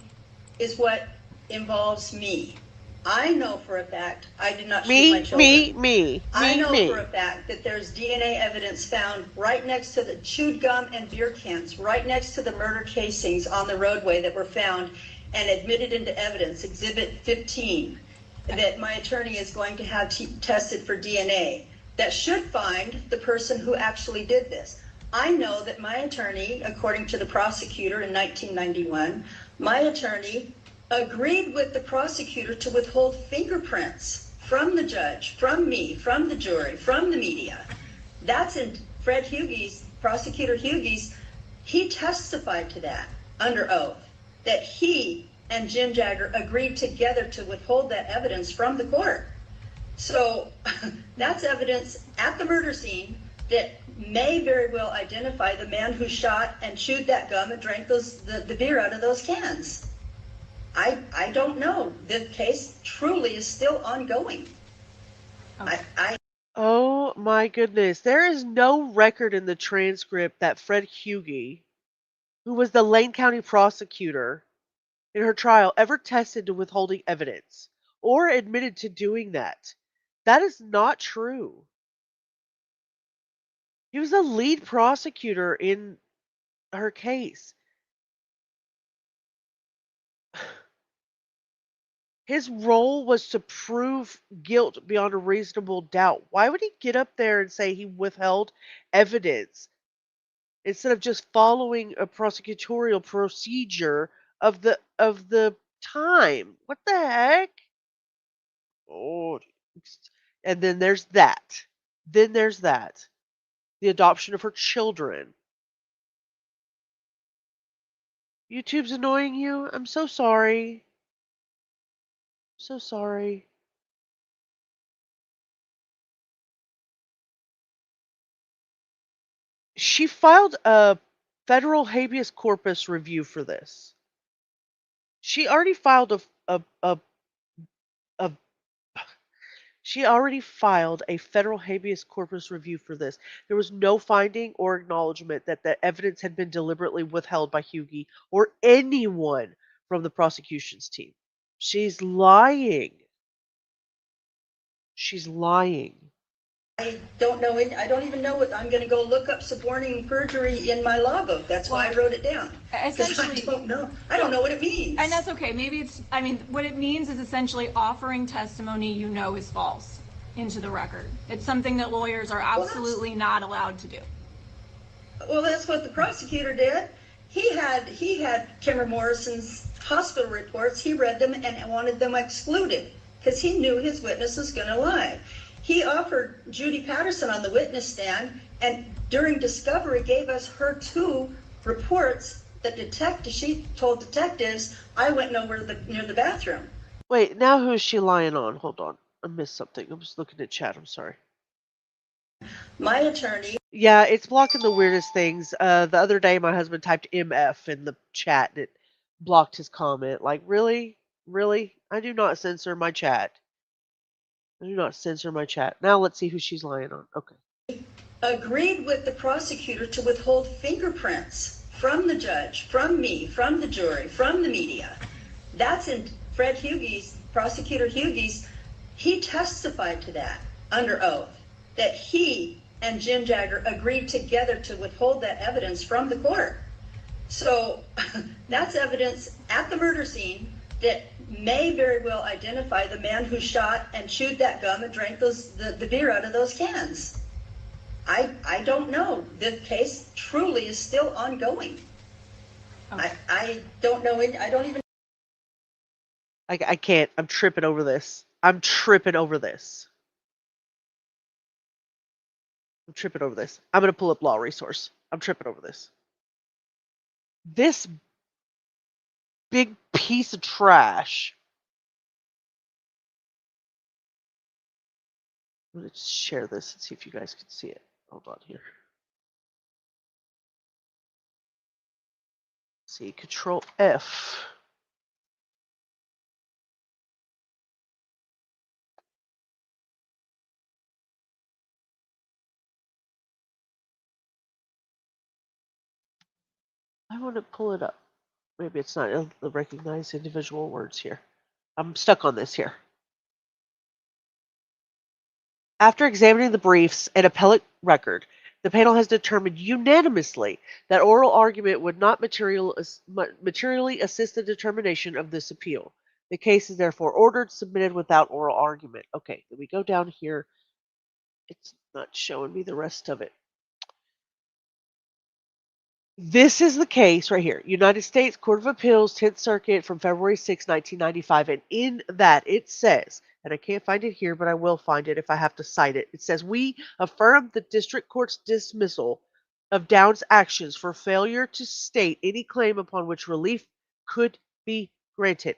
K: is what involves me. I know for a fact I did not shoot my children. I know for a fact that there's DNA evidence found right next to the chewed gum and beer cans, right next to the murder casings on the roadway that were found and admitted into evidence, Exhibit 15, that my attorney is going to have tested for DNA. That should find the person who actually did this. I know that my attorney, according to the prosecutor in 1991, my attorney agreed with the prosecutor to withhold fingerprints from the judge, from me, from the jury, from the media. That's in Fred Hughey's, Prosecutor Hughey's, he testified to that under oath, that he and Jim Jagger agreed together to withhold that evidence from the court. So that's evidence at the murder scene that may very well identify the man who shot and chewed that gum and drank the beer out of those cans. I don't know. The case truly is still ongoing.
L: Okay.
D: Oh my goodness. There is no record in the transcript that Fred Hughey, who was the Lane County prosecutor in her trial, ever tested to withholding evidence or admitted to doing that. That is not true. He was the lead prosecutor in her case. His role was to prove guilt beyond a reasonable doubt. Why would he get up there and say he withheld evidence instead of just following a prosecutorial procedure of the time? What the heck? Oh, and then there's that. Then there's that. The adoption of her children. YouTube's annoying you? I'm so sorry. So sorry. She filed a federal habeas corpus review for this. She already filed a she already filed a federal habeas corpus review for this. There was no finding or acknowledgement that the evidence had been deliberately withheld by Hughie or anyone from the prosecution's team. She's lying. She's lying.
K: I don't know. I don't even know what I'm going to go look up suborning perjury in my logbook. That's why I wrote it down. 'Cause
L: Essentially,
K: I don't know. I don't know what it means.
L: and that's okay. Maybe it's, I mean, what it means is essentially offering testimony you know is false into the record. It's something that lawyers are absolutely not allowed to do.
K: Well, that's what the prosecutor did. He had Kimmer Morrison's hospital reports. He read them and wanted them excluded because he knew his witness was going to lie. He offered Judy Patterson on the witness stand, and during discovery gave us her 2 reports that she told detectives, I went nowhere near the bathroom.
D: Wait, now who is she lying on? Hold on. I missed something. I'm just looking at chat. I'm sorry.
K: My attorney.
D: Yeah, it's blocking the weirdest things. The other day, my husband typed MF in the chat and it blocked his comment. Like, really? Really? I do not censor my chat. I do not censor my chat. Now let's see who she's lying on. Okay.
K: Agreed with the prosecutor to withhold fingerprints from the judge, from me, from the jury, from the media. That's in Fred Hughie's, Prosecutor Hughie's, he testified to that under oath, that he and Jim Jagger agreed together to withhold that evidence from the court. So that's evidence at the murder scene that may very well identify the man who shot and chewed that gum and drank the beer out of those cans. I don't know. The case truly is still ongoing. Okay. I don't know. I don't even.
D: I can't. I'm tripping over this. I'm tripping over this. I'm tripping over this. I'm going to pull up law resource. I'm tripping over this. This big piece of trash. I'm going to share this and see if you guys can see it. Hold on here. See, Control F. I want to pull it up. Maybe it's not. It'll recognize individual words here. I'm stuck on this here. After examining the briefs and appellate record, the panel has determined unanimously that oral argument would not materially assist the determination of this appeal. The case is therefore ordered submitted without oral argument. Okay, then we go down here. It's not showing me the rest of it. This is the case right here. United States Court of Appeals, 10th Circuit from February 6, 1995. And in that it says, and I can't find it here, but I will find it if I have to cite it. It says, we affirm the district court's dismissal of Downs' actions for failure to state any claim upon which relief could be granted.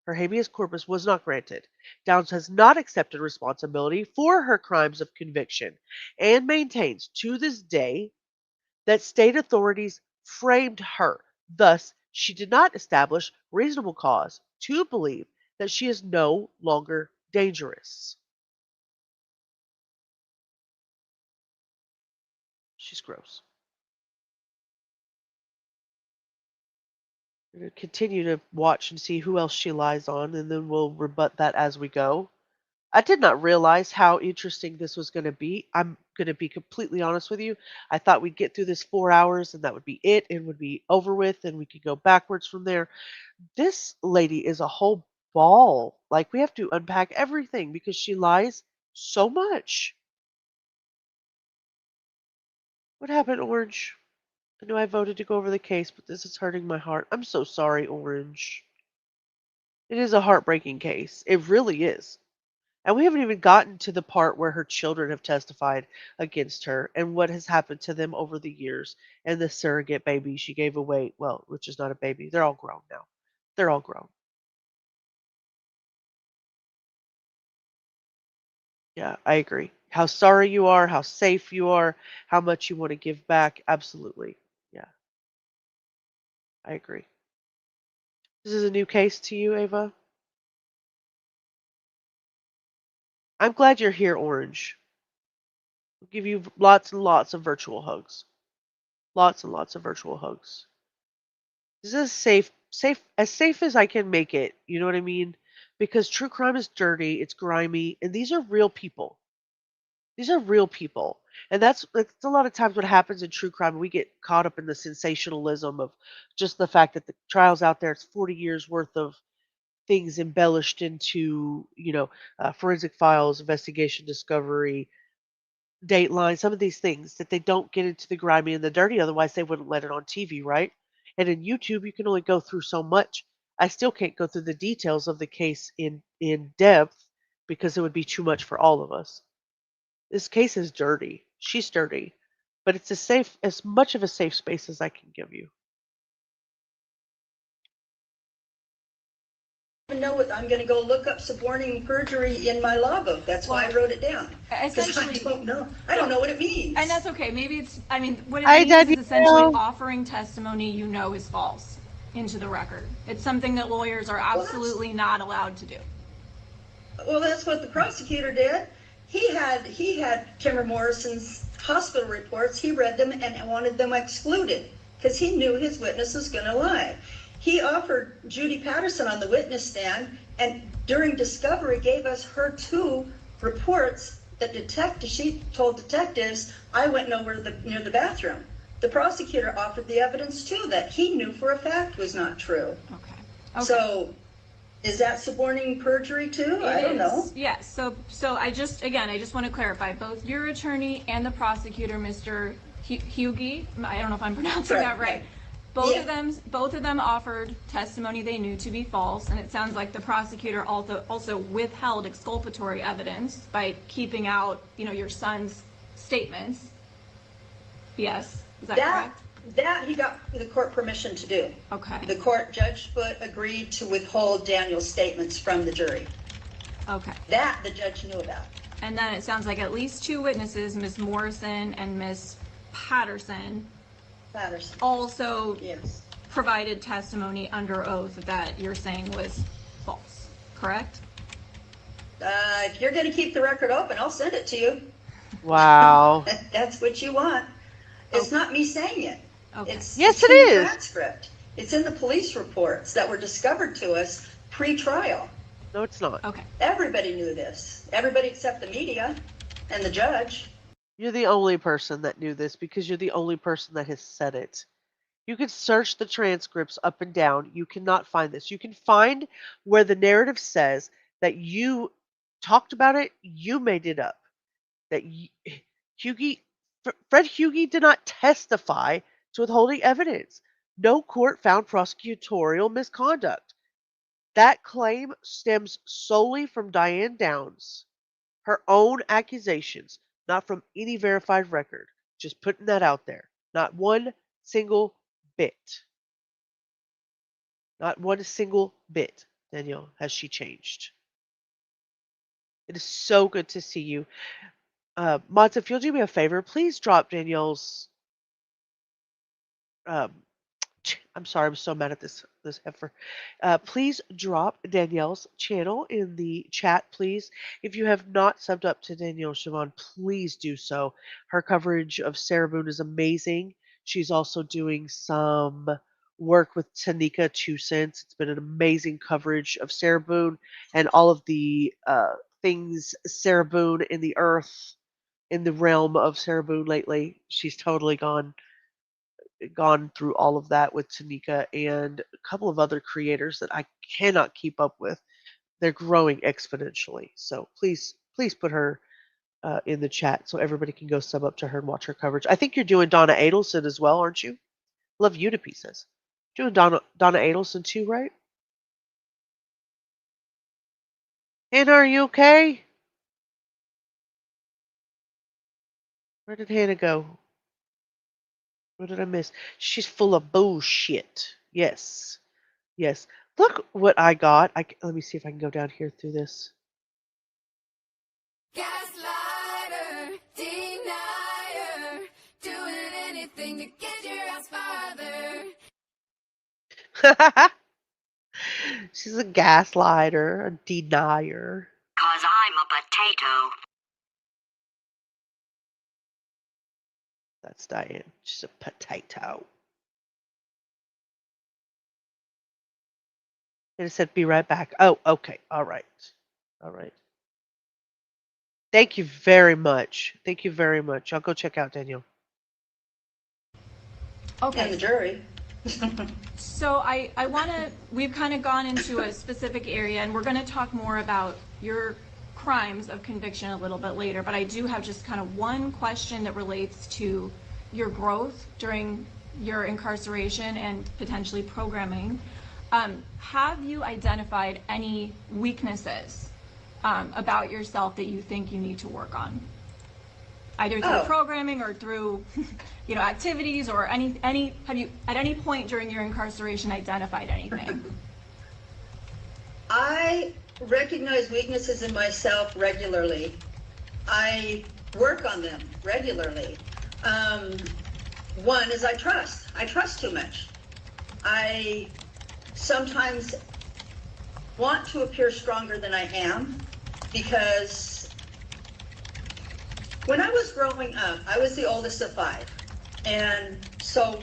D: Her habeas corpus was not granted. Downs has not accepted responsibility for her crimes of conviction and maintains to this day that state authorities framed her. Thus, she did not establish reasonable cause to believe that she is no longer dangerous. She's gross. We're going to continue to watch and see who else she lies on, and then we'll rebut that as we go. I did not realize how interesting this was going to be. I'm going to be completely honest with you. I thought we'd get through this 4 hours and that would be it and would be over with and we could go backwards from there. This lady is a whole ball. Like, we have to unpack everything because she lies so much. What happened, Orange? I know I voted to go over the case, but this is hurting my heart. I'm so sorry, Orange. It is a heartbreaking case. It really is. And we haven't even gotten to the part where her children have testified against her and what has happened to them over the years and the surrogate baby she gave away. Well, which is not a baby. They're all grown now. They're all grown. Yeah, I agree. How sorry you are, how safe you are, how much you want to give back. Absolutely. Yeah, I agree. This is a new case to you, Ava? I'm glad you're here, Orange. I'll give you lots and lots of virtual hugs. Lots and lots of virtual hugs. This is safe as I can make it. You know what I mean? Because true crime is dirty, it's grimy, and these are real people. These are real people. And that's a lot of times what happens in true crime. We get caught up in the sensationalism of just the fact that the trial's out there. It's 40 years worth of things embellished into, forensic files, investigation, discovery, Dateline, some of these things that they don't get into the grimy and the dirty, otherwise they wouldn't let it on TV, right? And in YouTube, you can only go through so much. I still can't go through the details of the case in depth because it would be too much for all of us. This case is dirty. She's dirty, but it's as much of a safe space as I can give you.
K: Know what I'm going to go look up suborning perjury in my law book. That's why I wrote it down. 'Cause
L: Essentially,
K: I don't know. I don't know what it means.
L: And that's okay. Maybe what it
D: Hi,
L: means is essentially
D: Danielle.
L: offering testimony you know is false into the record. It's something that lawyers are absolutely not allowed to do.
K: Well, that's what the prosecutor did. He had Timber Morrison's hospital reports. He read them and wanted them excluded because he knew his witness was going to lie. He offered Judy Patterson on the witness stand, and during discovery gave us her 2 reports that she told detectives, I went near the bathroom. The prosecutor offered the evidence too that he knew for a fact was not true.
L: Okay.
K: So is that suborning perjury too? I don't know.
L: Yes. So I just want to clarify, both your attorney and the prosecutor, Mr. Hughie, I don't know if I'm pronouncing that right. Both of them offered testimony they knew to be false, and it sounds like the prosecutor also withheld exculpatory evidence by keeping out, your son's statements. Yes, is that correct?
K: That he got the court permission to do.
L: Okay.
K: The court, Judge Foote, agreed to withhold Daniel's statements from the jury.
L: Okay.
K: That the judge knew about.
L: And then it sounds like at least 2 witnesses, Ms. Morrison and Ms. Patterson, also provided testimony under oath that you're saying was false, correct?
K: If you're going to keep the record open, I'll send it to you.
D: Wow.
K: That's what you want. It's not me saying it.
L: Okay.
D: Yes, it
K: in the
D: is.
K: transcript. It's in the police reports that were discovered to us pre-trial.
D: No, it's not.
L: Okay.
K: Everybody knew this. Everybody except the media and the judge.
D: You're the only person that knew this because you're the only person that has said it. You can search the transcripts up and down. You cannot find this. You can find where the narrative says that you talked about it, you made it up. That Fred Hughie did not testify to withholding evidence. No court found prosecutorial misconduct. That claim stems solely from Diane Downs, her own accusations, not from any verified record. Just putting that out there. Not one single bit. Not one single bit, Danielle, has she changed. It is so good to see you. Mods, if you'll do me a favor, please drop Danielle's. Um, I'm sorry, I'm so mad at this heifer. Please drop Danielle's channel in the chat, please. If you have not subbed up to Danielle Siobhan, please do so. Her coverage of Sarah Boone is amazing. She's also doing some work with Tanika 2 Cents. It's been an amazing coverage of Sarah Boone and all of the things Sarah Boone in the earth, in the realm of Sarah Boone lately. She's totally gone through all of that with Tanika and a couple of other creators that I cannot keep up with. They're growing exponentially. So please put her in the chat so everybody can go sub up to her and watch her coverage. I think you're doing Donna Adelson as well, aren't you? Love you to pieces. Doing Donna Adelson too, right? Hannah, are you okay? Where did Hannah go? What did I miss? She's full of bullshit. Yes. Yes. Look what I got. Let me see if I can go down here through this.
M: Gaslighter, denier, doing anything to get your ass farther.
D: She's a gaslighter, a denier.
A: 'Cause I'm a potato.
D: That's Diane. She's a potato. And it said be right back. Oh, okay. All right. All right. Thank you very much. Thank you very much. I'll go check out Danielle.
L: Okay.
K: And the jury.
L: So I want to, we've kind of gone into a specific area, and we're going to talk more about your crimes of conviction a little bit later, but I do have just kind of one question that relates to your growth during your incarceration and potentially programming. Have you identified any weaknesses about yourself that you think you need to work on? Either through programming or through, activities or any, have you at any point during your incarceration identified anything?
K: I recognize weaknesses in myself regularly. I work on them regularly. One is I trust. I trust too much. I sometimes want to appear stronger than I am because when I was growing up, I was the oldest of 5. And so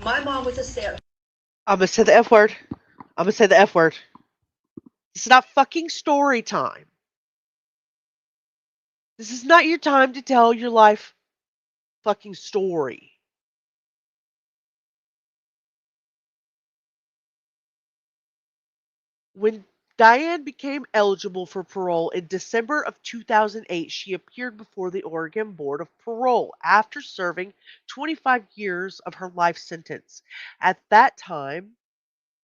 K: my mom was a stay.
D: I'm going to say the F word. I'm going to say the F word. This is not fucking story time. This is not your time to tell your life fucking story. When Diane became eligible for parole in December of 2008, she appeared before the Oregon Board of Parole after serving 25 years of her life sentence. At that time,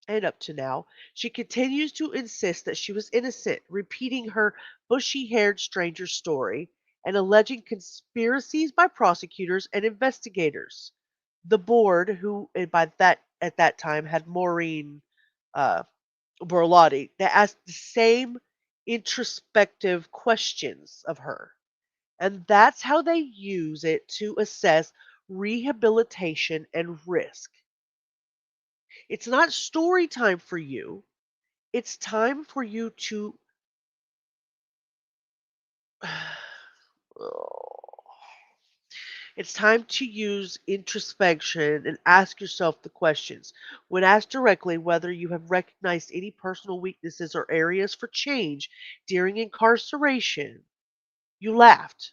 D: and up to now, she continues to insist that she was innocent, repeating her bushy-haired stranger story and alleging conspiracies by prosecutors and investigators. The board, who at that time had Maureen Borlotti, they asked the same introspective questions of her. And that's how they use it to assess rehabilitation and risk. It's not story time for you. It's time for you to it's time to use introspection and ask yourself the questions. When asked directly whether you have recognized any personal weaknesses or areas for change during incarceration, you laughed.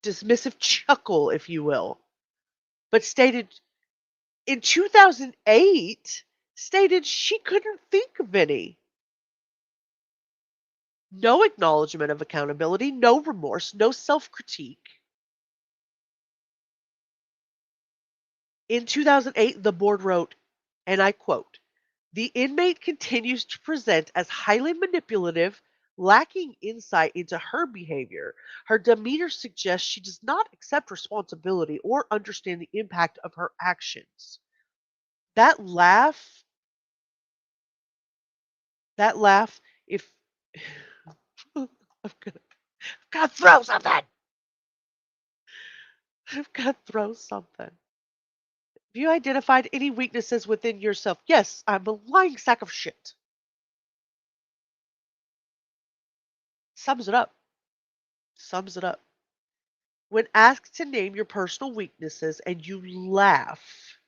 D: Dismissive chuckle, if you will, but stated in 2008 stated she couldn't think of any. No acknowledgement of accountability, no remorse, no self-critique. In 2008, the board wrote, and I quote, "The inmate continues to present as highly manipulative, lacking insight into her behavior. Her demeanor suggests she does not accept responsibility or understand the impact of her actions." That laugh, if I've got to throw something. I've got to throw something. Have you identified any weaknesses within yourself? Yes, I'm a lying sack of shit. Sums it up. Sums it up. When asked to name your personal weaknesses and you laugh,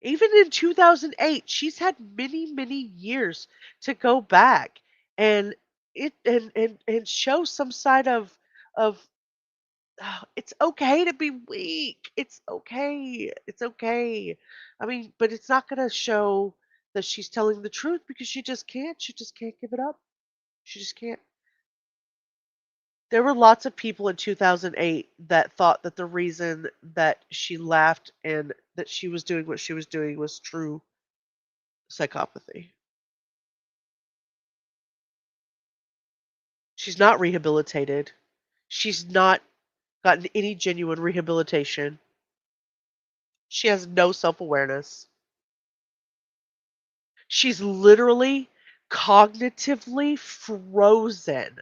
D: even in 2008, she's had many years to go back and and show some side of it's okay to be weak. It's okay. It's okay. I mean, but it's not going to show that she's telling the truth because she just can't. She just can't give it up. She just can't. There were lots of people in 2008 that thought that the reason that she laughed and that she was doing what she was doing was true psychopathy. She's not rehabilitated. She's not gotten any genuine rehabilitation. She has no self-awareness. She's literally cognitively frozen.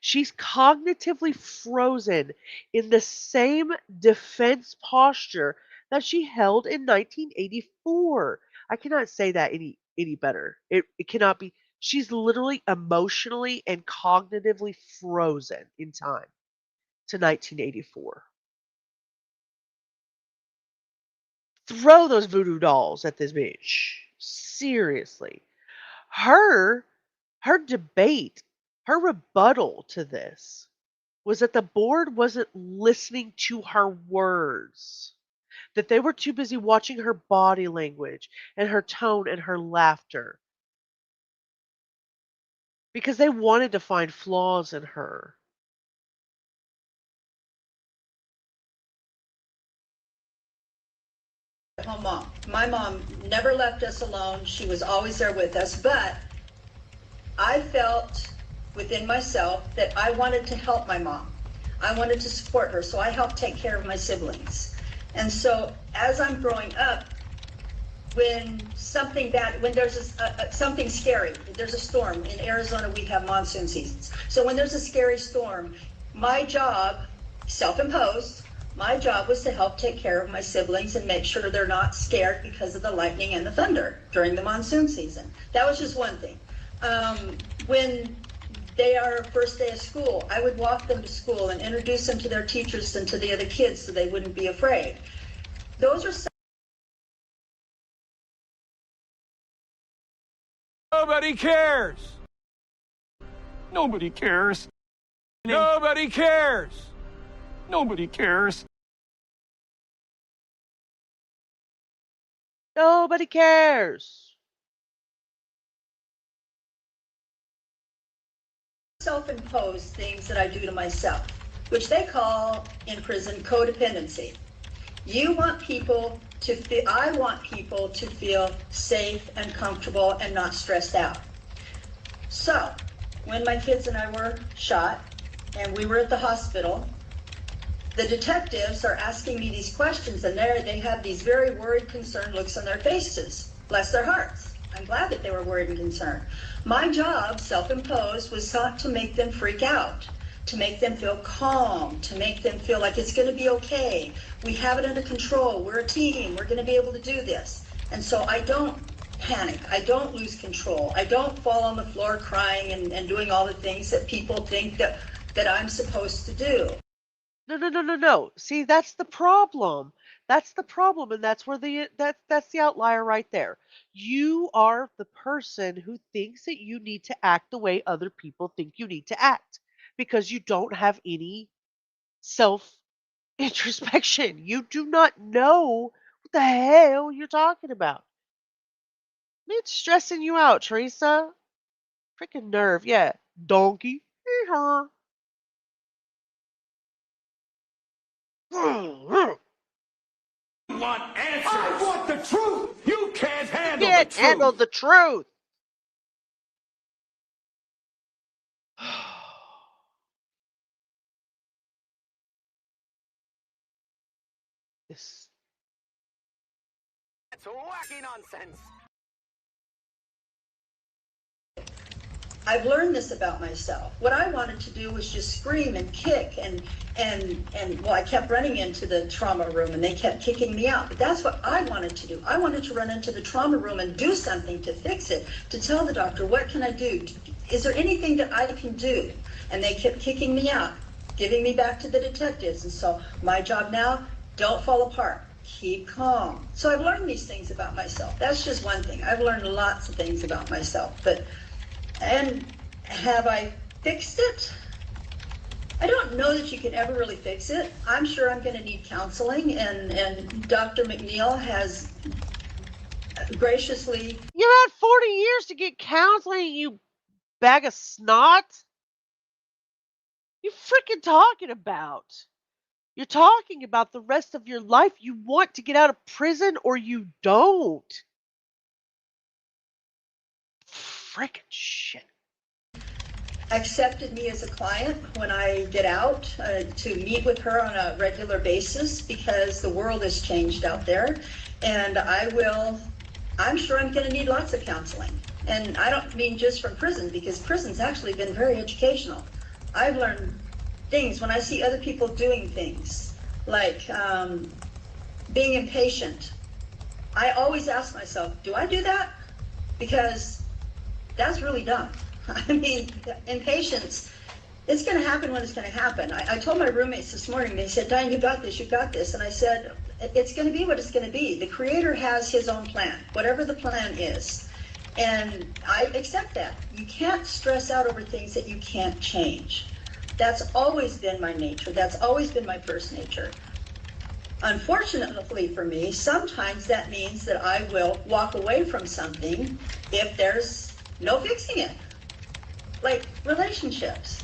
D: She's cognitively frozen in the same defense posture that she held in 1984. I cannot say that any better. It cannot be. She's literally emotionally and cognitively frozen in time to 1984. Throw those voodoo dolls at this bitch. Seriously. Her her debate, her rebuttal to this was that the board wasn't listening to her words, that they were too busy watching her body language and her tone and her laughter because they wanted to find flaws in her.
K: Home mom. My mom never left us alone. She was always there with us, but I felt within myself that I wanted to help my mom. I wanted to support her, so I helped take care of my siblings. And so as I'm growing up, when something bad, when there's something scary, there's a storm. In Arizona, we have monsoon seasons. So when there's a scary storm, my job, self-imposed, my job was to help take care of my siblings and make sure they're not scared because of the lightning and the thunder during the monsoon season. That was just one thing. When they are first day of school, I would walk them to school and introduce them to their teachers and to the other kids so they wouldn't be afraid. Those are some.
N: Nobody cares. Nobody cares. Nobody cares. Nobody cares.
D: Nobody cares.
K: Self-imposed things that I do to myself, which they call in prison codependency. You want people to feel, I want people to feel safe and comfortable and not stressed out. So, when my kids and I were shot and we were at the hospital, the detectives are asking me these questions and they have these very worried, concerned looks on their faces. Bless their hearts. I'm glad that they were worried and concerned. My job, self-imposed, was not to make them freak out, to make them feel calm, to make them feel like it's going to be okay. We have it under control. We're a team. We're going to be able to do this. And so I don't panic. I don't lose control. I don't fall on the floor crying and doing all the things that people think that I'm supposed to do.
D: No. See, that's the problem. That's the problem, and that's where that's the outlier right there. You are the person who thinks that you need to act the way other people think you need to act because you don't have any self introspection. You do not know what the hell you're talking about. It's stressing you out, Teresa. Freaking nerve, yeah. Donkey. Hee-haw.
N: Want answers. I want the truth. You can't handle
D: Can't
N: the truth.
D: handle the truth. This.
N: It's wacky nonsense.
K: I've learned this about myself. What I wanted to do was just scream and kick and well, I kept running into the trauma room and they kept kicking me out. But that's what I wanted to do. I wanted to run into the trauma room and do something to fix it, to tell the doctor, what can I do? Is there anything that I can do? And they kept kicking me out, giving me back to the detectives. And so my job now, don't fall apart. Keep calm. So I've learned these things about myself. That's just one thing. I've learned lots of things about myself. And have I fixed it? I don't know that you can ever really fix it. I'm sure I'm going to need counseling, and Dr. McNeil has graciously.
D: You had 40 years to get counseling, you bag of snot. You freaking talking about? You're talking about the rest of your life. You want to get out of prison or you don't. Freaking shit.
K: Accepted me as a client when I get out to meet with her on a regular basis because the world has changed out there. And I'm sure I'm going to need lots of counseling. And I don't mean just from prison, because prison's actually been very educational. I've learned things when I see other people doing things, like being impatient. I always ask myself, do I do that? Because that's really dumb. I mean, impatience, it's going to happen when it's going to happen. I told my roommates this morning, they said, Diane, you got this, you got this. And I said, it's going to be what it's going to be. The Creator has his own plan, whatever the plan is. And I accept that. You can't stress out over things that you can't change. That's always been my nature. That's always been my first nature. Unfortunately for me, sometimes that means that I will walk away from something if there's no fixing it. Like relationships.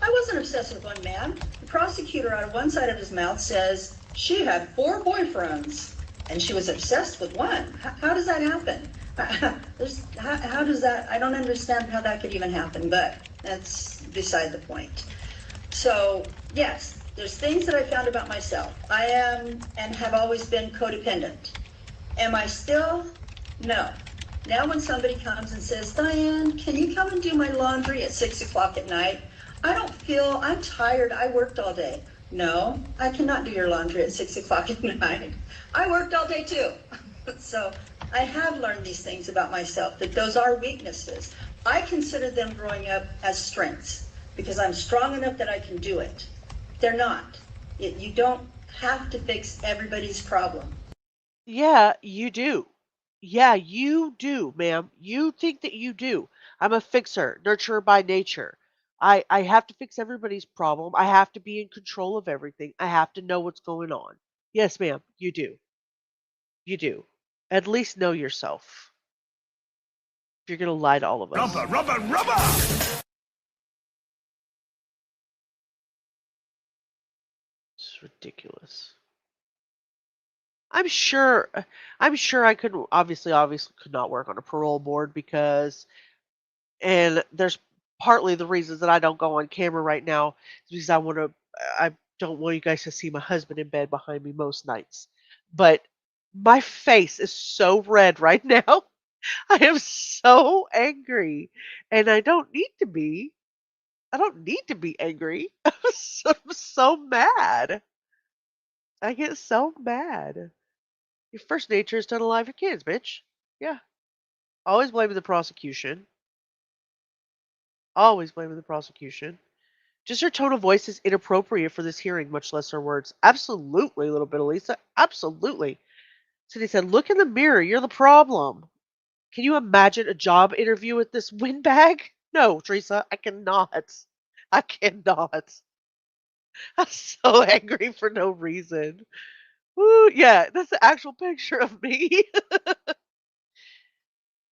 K: I wasn't obsessed with one man. The prosecutor out of one side of his mouth says she had 4 boyfriends and she was obsessed with one. How does that happen? How does that, I don't understand how that could even happen, but that's beside the point. So yes, there's things that I found about myself. I am and have always been codependent. Am I still? No. Now when somebody comes and says, Diane, can you come and do my laundry at 6 o'clock at night? I don't feel, I'm tired, I worked all day. No, I cannot do your laundry at 6 o'clock at night. I worked all day too. So I have learned these things about myself, that those are weaknesses. I consider them growing up as strengths because I'm strong enough that I can do it. They're not. You don't have to fix everybody's problem.
D: Yeah, you do. Yeah, you do, ma'am. You think that you do. I'm a fixer, nurturer by nature. I have to fix everybody's problem. I have to be in control of everything. I have to know what's going on. Yes, ma'am, you do. You do. At least know yourself. If you're going to lie to all of us.
N: Rubber!
D: It's ridiculous. I'm sure I could obviously could not work on a parole board and there's partly the reasons that I don't go on camera right now is because I don't want you guys to see my husband in bed behind me most nights. But my face is so red right now. I am so angry and I don't need to be. I don't need to be angry. I'm so mad. I get so mad. Your first nature is to unalive your kids, bitch. Yeah. Always blaming the prosecution. Always blaming the prosecution. Just her tone of voice is inappropriate for this hearing, much less her words. Absolutely, little bit of Lisa. Absolutely. Cindy said, look in the mirror. You're the problem. Can you imagine a job interview with this windbag? No, Teresa, I cannot. I cannot. I'm so angry for no reason. Woo, yeah, that's the actual picture of me.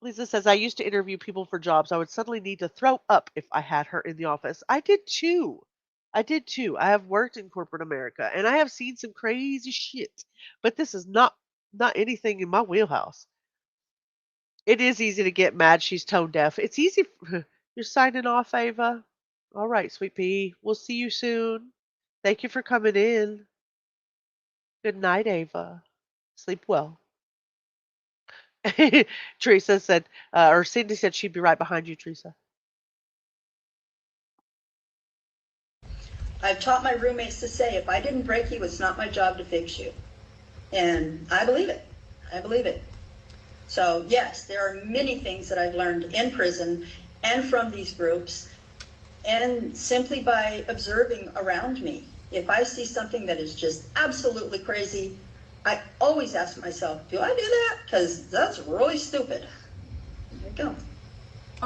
D: Lisa says, I used to interview people for jobs. I would suddenly need to throw up if I had her in the office. I did too. I did too. I have worked in corporate America and I have seen some crazy shit. But this is not anything in my wheelhouse. It is easy to get mad she's tone deaf. It's easy. You're signing off, Ava. All right, sweet pea. We'll see you soon. Thank you for coming in. Good night, Ava. Sleep well. Teresa said, or Cindy said she'd be right behind you, Teresa.
K: I've taught my roommates to say, if I didn't break you, it's not my job to fix you. And I believe it. I believe it. So yes, there are many things that I've learned in prison and from these groups, and simply by observing around me. If I see something that is just absolutely crazy, I always ask myself, do I do that? Because that's really stupid. There you go.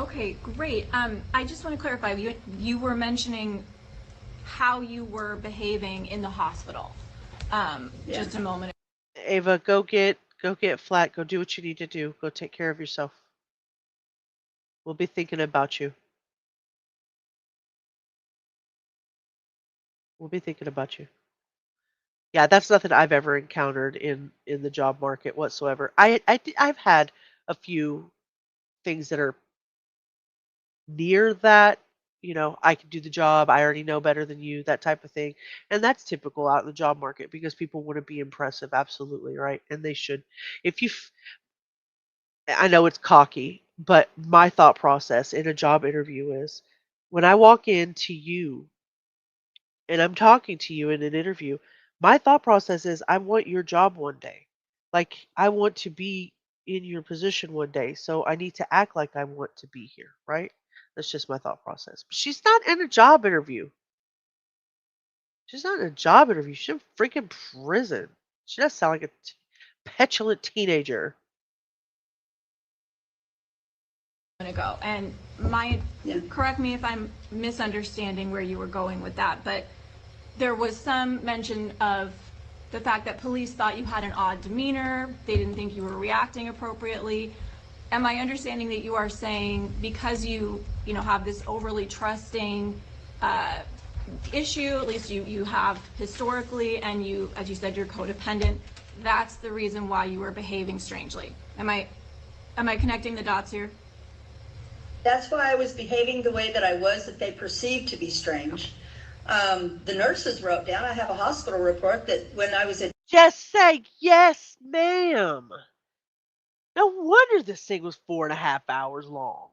L: Okay, great. I just want to clarify, you were mentioning how you were behaving in the hospital just a moment ago.
D: Ava, Go get flat. Go do what you need to do. Go take care of yourself. We'll be thinking about you. We'll be thinking about you. Yeah, that's nothing I've ever encountered in the job market whatsoever. I've had a few things that are near that. I can do the job. I already know better than you, that type of thing. And that's typical out in the job market because people want to be impressive. Absolutely, right? And they should. If you, I know it's cocky, but my thought process in a job interview is when I walk into you and I'm talking to you in an interview, my thought process is I want your job one day. Like I want to be in your position one day. So I need to act like I want to be here, right? That's just my thought process. But she's not in a job interview. She's not in a job interview. She's in freaking prison. She does sound like a petulant teenager.
L: To go. And correct me if I'm misunderstanding where you were going with that, but there was some mention of the fact that police thought you had an odd demeanor. They didn't think you were reacting appropriately. Am I understanding that you are saying because you have this overly trusting issue, at least you have historically, and you, as you said, you're codependent, that's the reason why you were behaving strangely? Am I connecting the dots here?
K: That's why I was behaving the way that I was, that they perceived to be strange. The nurses wrote down, I have a hospital report that when I was in...
D: Just say, yes, ma'am. No wonder this thing was 4.5 hours long.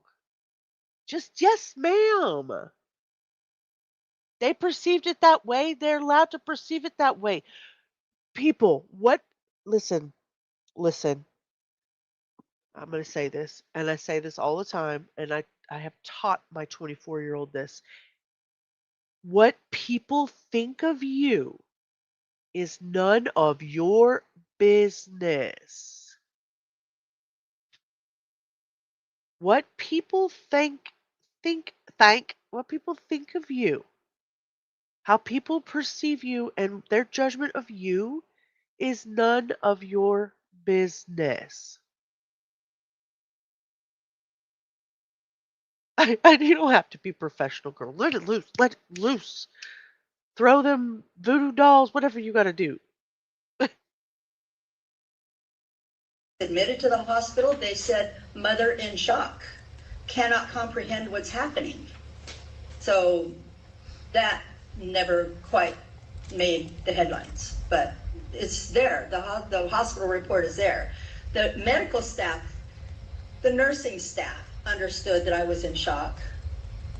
D: Just, yes, ma'am. They perceived it that way. They're allowed to perceive it that way. People, listen. I'm going to say this, and I say this all the time, and I have taught my 24-year-old this. What people think of you is none of your business. What people think what people think of you, how people perceive you, and their judgment of you is none of your business. You don't have to be professional, girl. Let it loose. Let it loose. Throw them voodoo dolls, whatever you got to do.
K: Admitted to the hospital, they said, mother in shock, cannot comprehend what's happening. So that never quite made the headlines, but it's there. The hospital report is there. The medical staff, the nursing staff understood that I was in shock,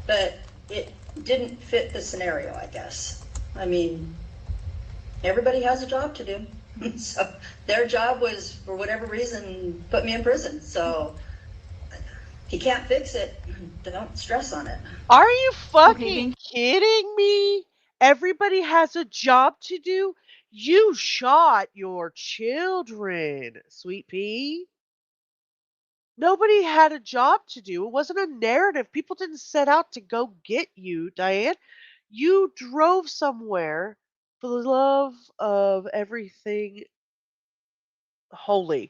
K: but it didn't fit the scenario, I guess. I mean, everybody has a job to do. So their job was, for whatever reason, put me in prison. So if you can't fix it, don't stress on it.
D: Are you fucking kidding me? Everybody has a job to do. You shot your children, sweet pea. Nobody had a job to do. It wasn't a narrative. People didn't set out to go get you, Diane. You drove somewhere for the love of everything holy.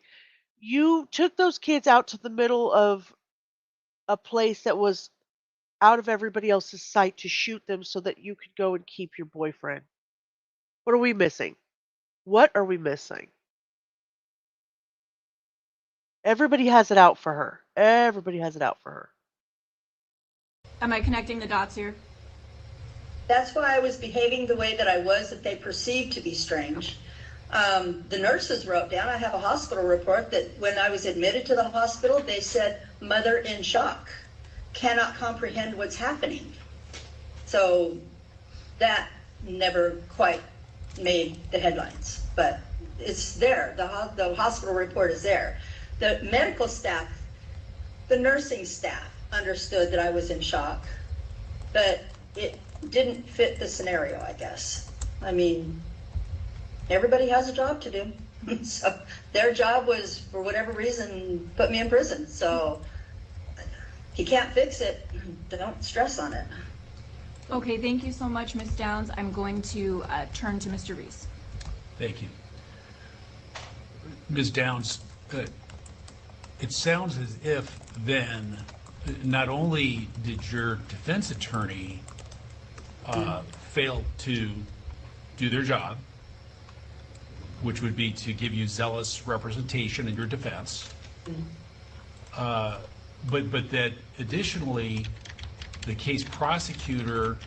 D: You took those kids out to the middle of a place that was out of everybody else's sight to shoot them so that you could go and keep your boyfriend. What are we missing? What are we missing? Everybody has it out for her. Everybody has it out for her.
L: Am I connecting the dots here?
K: That's why I was behaving the way that I was, that they perceived to be strange. The nurses wrote down, I have a hospital report that when I was admitted to the hospital, they said, mother in shock, cannot comprehend what's happening. So that never quite made the headlines, but it's there. The hospital report is there. The medical staff, the nursing staff understood that I was in shock, but it didn't fit the scenario, I guess. I mean, everybody has a job to do. So their job was, for whatever reason, put me in prison. So if you can't fix it, don't stress on it.
L: Okay, thank you so much, Ms. Downs. I'm going to turn to Mr. Reese.
H: Thank you.
O: Ms. Downs, it sounds as if then not only did your defense attorney fail to do their job, which would be to give you zealous representation in your defense, but that additionally the case prosecutor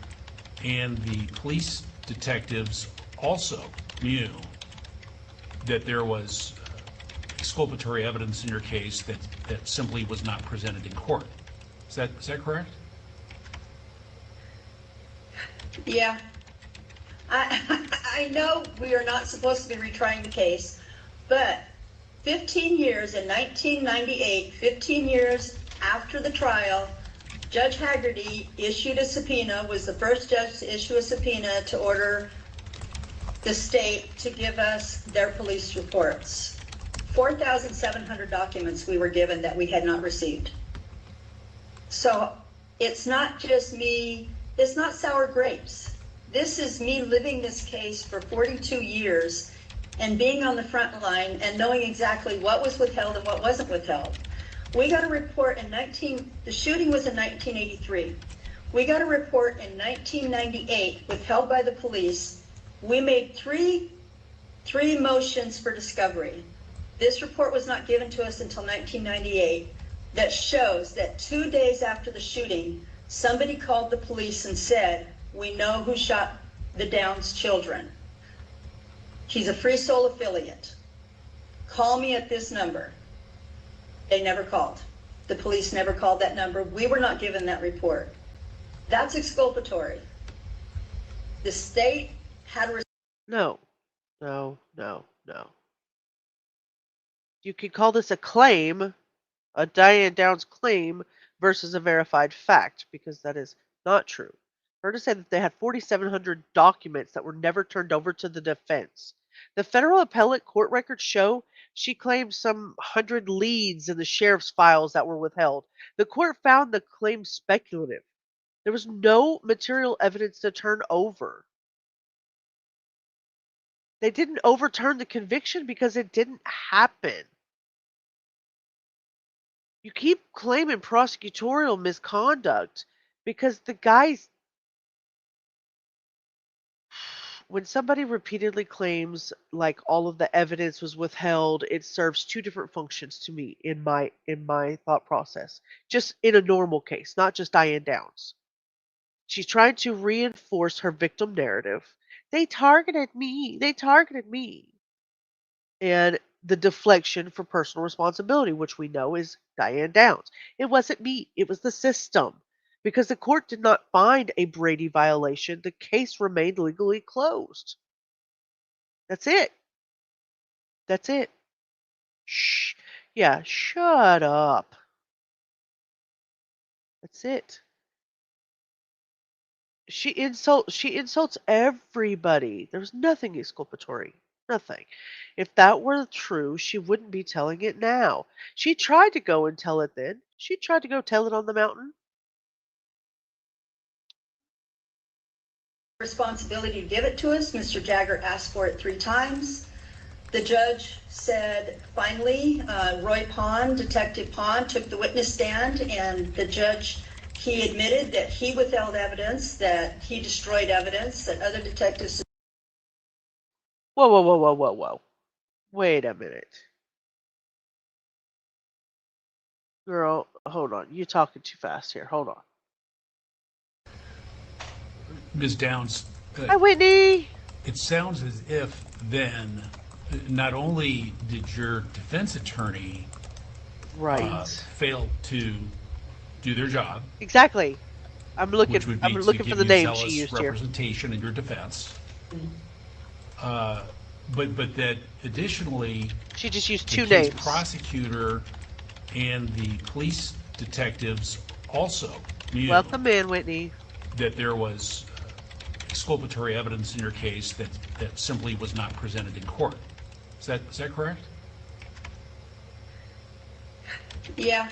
O: and the police detectives also knew that there was exculpatory evidence in your case that simply was not presented in court. Is that correct?
K: Yeah. I know we are not supposed to be retrying the case, but 15 years in 1998, 15 years after the trial, Judge Haggerty issued a subpoena, was the first judge to issue a subpoena to order the state to give us their police reports. 4,700 documents we were given that we had not received. So it's not just me, it's not sour grapes. This is me living this case for 42 years and being on the front line and knowing exactly what was withheld and what wasn't withheld. We got a report in the shooting was in 1983. We got a report in 1998 withheld by the police. We made three motions for discovery. This report was not given to us until 1998 that shows that 2 days after the shooting, somebody called the police and said, "We know who shot the Downs children. He's a Free Soul affiliate. Call me at this number." They never called. The police never called that number. We were not given that report. That's exculpatory. The state had a...
D: No. You could call this a claim, a Diane Downs claim versus a verified fact, because that is not true. For her to say that they had 4,700 documents that were never turned over to the defense. The federal appellate court records show she claimed some 100 leads in the sheriff's files that were withheld. The court found the claim speculative. There was no material evidence to turn over. They didn't overturn the conviction because it didn't happen. You keep claiming prosecutorial misconduct because the guys... When somebody repeatedly claims like all of the evidence was withheld, it serves two different functions to me in my thought process. Just in a normal case, not just Diane Downs. She's trying to reinforce her victim narrative. They targeted me. And the deflection for personal responsibility, which we know is Diane Downs. It wasn't me. It was the system. Because the court did not find a Brady violation, the case remained legally closed. That's it. Shh. Yeah, shut up. That's it. She insults everybody. There's nothing exculpatory. Nothing. If that were true, she wouldn't be telling it now. She tried to go and tell it then. She tried to go tell it on the mountain.
K: Responsibility to give it to us. Mr. Jagger asked for it 3 times. The judge said, finally, Roy Pond, Detective Pond, took the witness stand, and the judge, he admitted that he withheld evidence, that he destroyed evidence, that other detectives...
D: Whoa. Wait a minute. Girl, hold on. You're talking too fast here. Hold on.
O: Ms. Downs.
D: Hi, Whitney.
O: It sounds as if then not only did your defense attorney fail to do their job.
D: Exactly. I'm looking for the name she used here.
O: Representation in your defense. But that additionally,
D: she just used 2 names.
O: The prosecutor and the police detectives also knew.
D: Welcome in, Whitney.
O: That there was exculpatory evidence in your case that simply was not presented in court. Is that correct?
K: Yeah.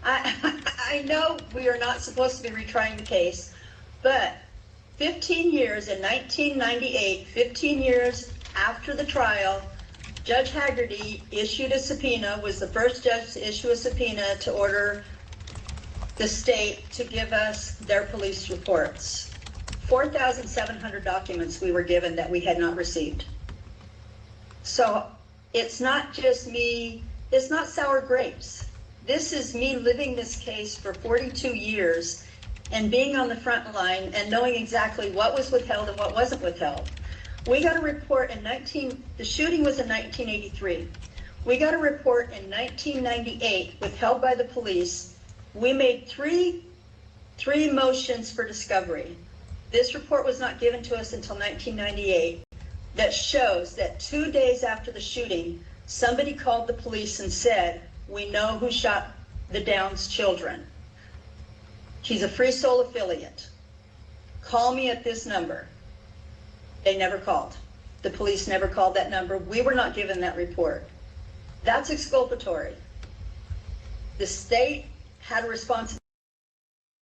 K: I know we are not supposed to be retrying the case, but 15 years in 1998, 15 years after the trial, Judge Haggerty issued a subpoena, was the first judge to issue a subpoena to order the state to give us their police reports. 4,700 documents we were given that we had not received. So it's not just me, it's not sour grapes. This is me living this case for 42 years and being on the front line and knowing exactly what was withheld and what wasn't withheld. We got a report the shooting was in 1983. We got a report in 1998 withheld by the police. We made three motions for discovery. This report was not given to us until 1998 that shows that 2 days after the shooting, somebody called the police and said, "We know who shot the Downs children. He's a Free Soul affiliate. Call me at this number." They never called. The police never called that number. We were not given that report. That's exculpatory. The state had a responsibility.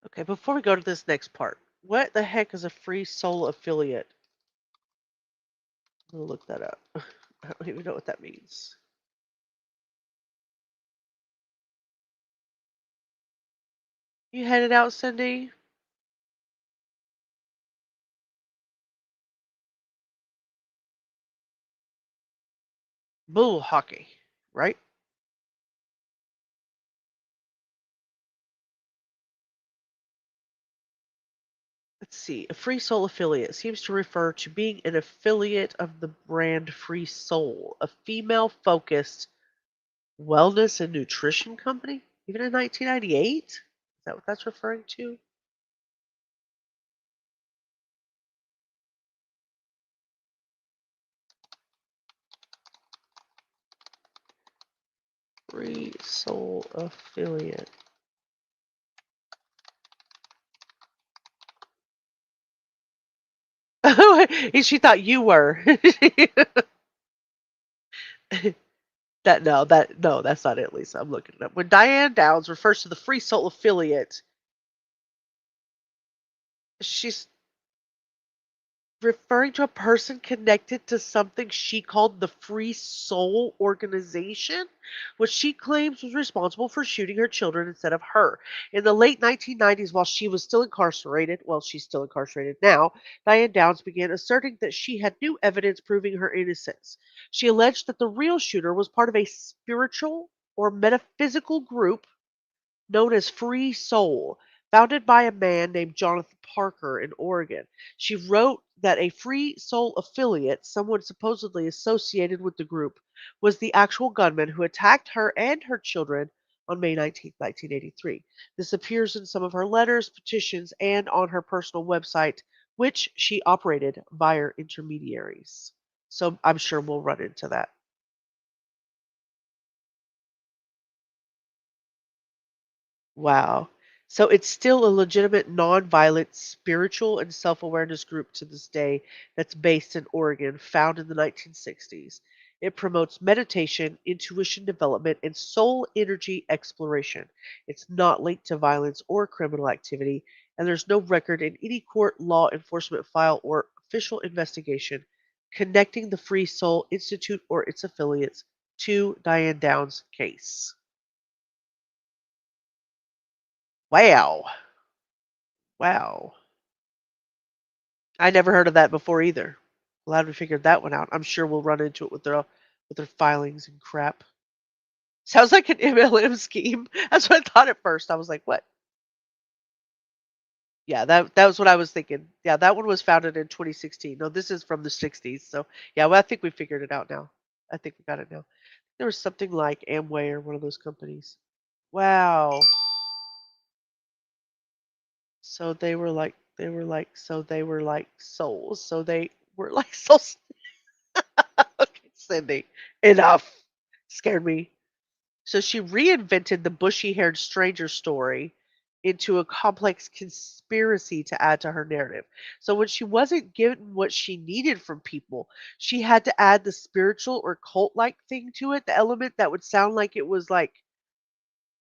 D: Okay, before we go to this next part, what the heck is a Free Soul affiliate? I'm gonna look that up. I don't even know what that means. You headed out, Cindy? Bull hockey, right? Let's see. A Free Soul affiliate seems to refer to being an affiliate of the brand Free Soul, a female-focused wellness and nutrition company, even in 1998? Is that what that's referring to? Free Soul affiliate. She thought you were. No, that's not it, Lisa. I'm looking it up. When Diane Downs refers to the Free Soul affiliate, she's referring to a person connected to something she called the Free Soul Organization, which she claims was responsible for shooting her children instead of her. In the late 1990s, while she was still incarcerated, well, she's still incarcerated now, Diane Downs began asserting that she had new evidence proving her innocence. She alleged that the real shooter was part of a spiritual or metaphysical group known as Free Soul, founded by a man named Jonathan Parker in Oregon. She wrote that a Free Soul affiliate, someone supposedly associated with the group, was the actual gunman who attacked her and her children on May 19th, 1983. This appears in some of her letters, petitions, and on her personal website, which she operated via intermediaries. So I'm sure we'll run into that. Wow. So it's still a legitimate nonviolent spiritual and self-awareness group to this day that's based in Oregon, found in the 1960s. It promotes meditation, intuition development, and soul energy exploration. It's not linked to violence or criminal activity, and there's no record in any court law enforcement file or official investigation connecting the Free Soul Institute or its affiliates to Diane Downs' case. Wow. Wow. I never heard of that before either. Glad we figured that one out. I'm sure we'll run into it with their filings and crap. Sounds like an MLM scheme. That's what I thought at first. I was like, what? Yeah, that was what I was thinking. Yeah, that one was founded in 2016. No, this is from the 60s. So yeah, well, I think we figured it out now. I think we got it now. There was something like Amway or one of those companies. Wow. So they were like souls. So they were like souls. Okay, Cindy, enough. Scared me. So she reinvented the bushy haired stranger story into a complex conspiracy to add to her narrative. So when she wasn't given what she needed from people, she had to add the spiritual or cult like thing to it, the element that would sound like it was like,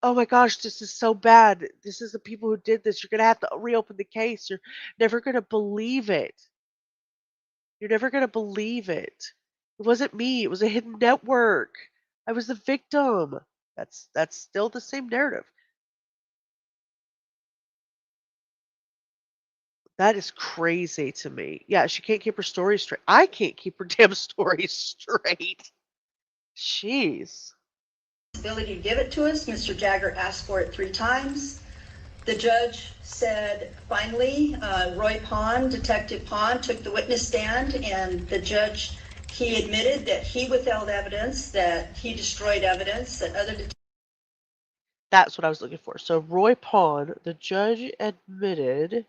D: oh my gosh, this is so bad. This is the people who did this. You're going to have to reopen the case. You're never going to believe it. You're never going to believe it. It wasn't me. It was a hidden network. I was the victim. That's still the same narrative. That is crazy to me. Yeah, she can't keep her story straight. I can't keep her damn story straight. Jeez.
K: Ability to give it to us. Mr. Jagger asked for it 3 times. The judge said, finally, Roy Pond, Detective Pond, took the witness stand, and the judge, he admitted that he withheld evidence, that he destroyed evidence, that other
D: That's what I was looking for. So Roy Pond, the judge admitted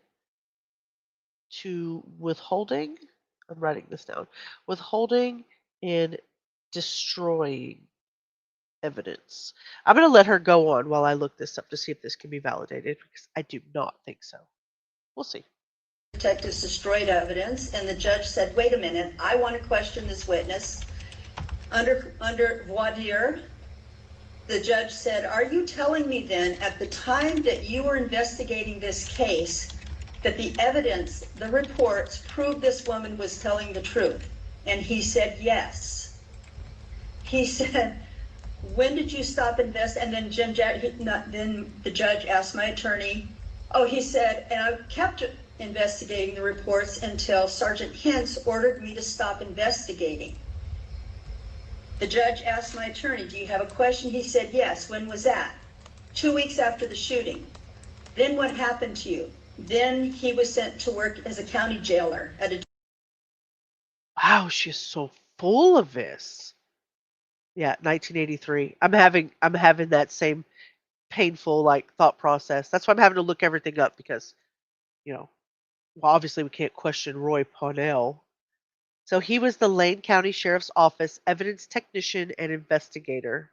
D: to withholding. I'm writing this down. Withholding and destroying evidence. I'm going to let her go on while I look this up to see if this can be validated because I do not think so. We'll see.
K: detectives destroyed evidence, and the judge said, wait a minute, I want to question this witness. Under voir dire, the judge said, are you telling me then at the time that you were investigating this case that the evidence, the reports, proved this woman was telling the truth? And he said, yes. He said, when did you stop investigating? And then then the judge asked my attorney, oh, he said, and I kept investigating the reports until Sergeant Hintz ordered me to stop investigating. The judge asked my attorney, do you have a question? He said, yes. When was that? 2 weeks after the shooting. Then what happened to you? Then he was sent to work as a county jailer at a...
D: Wow, she's so full of this. Yeah, 1983. I'm having that same painful like thought process. That's why I'm having to look everything up because, well, obviously we can't question Roy Parnell. So he was the Lane County Sheriff's Office evidence technician and investigator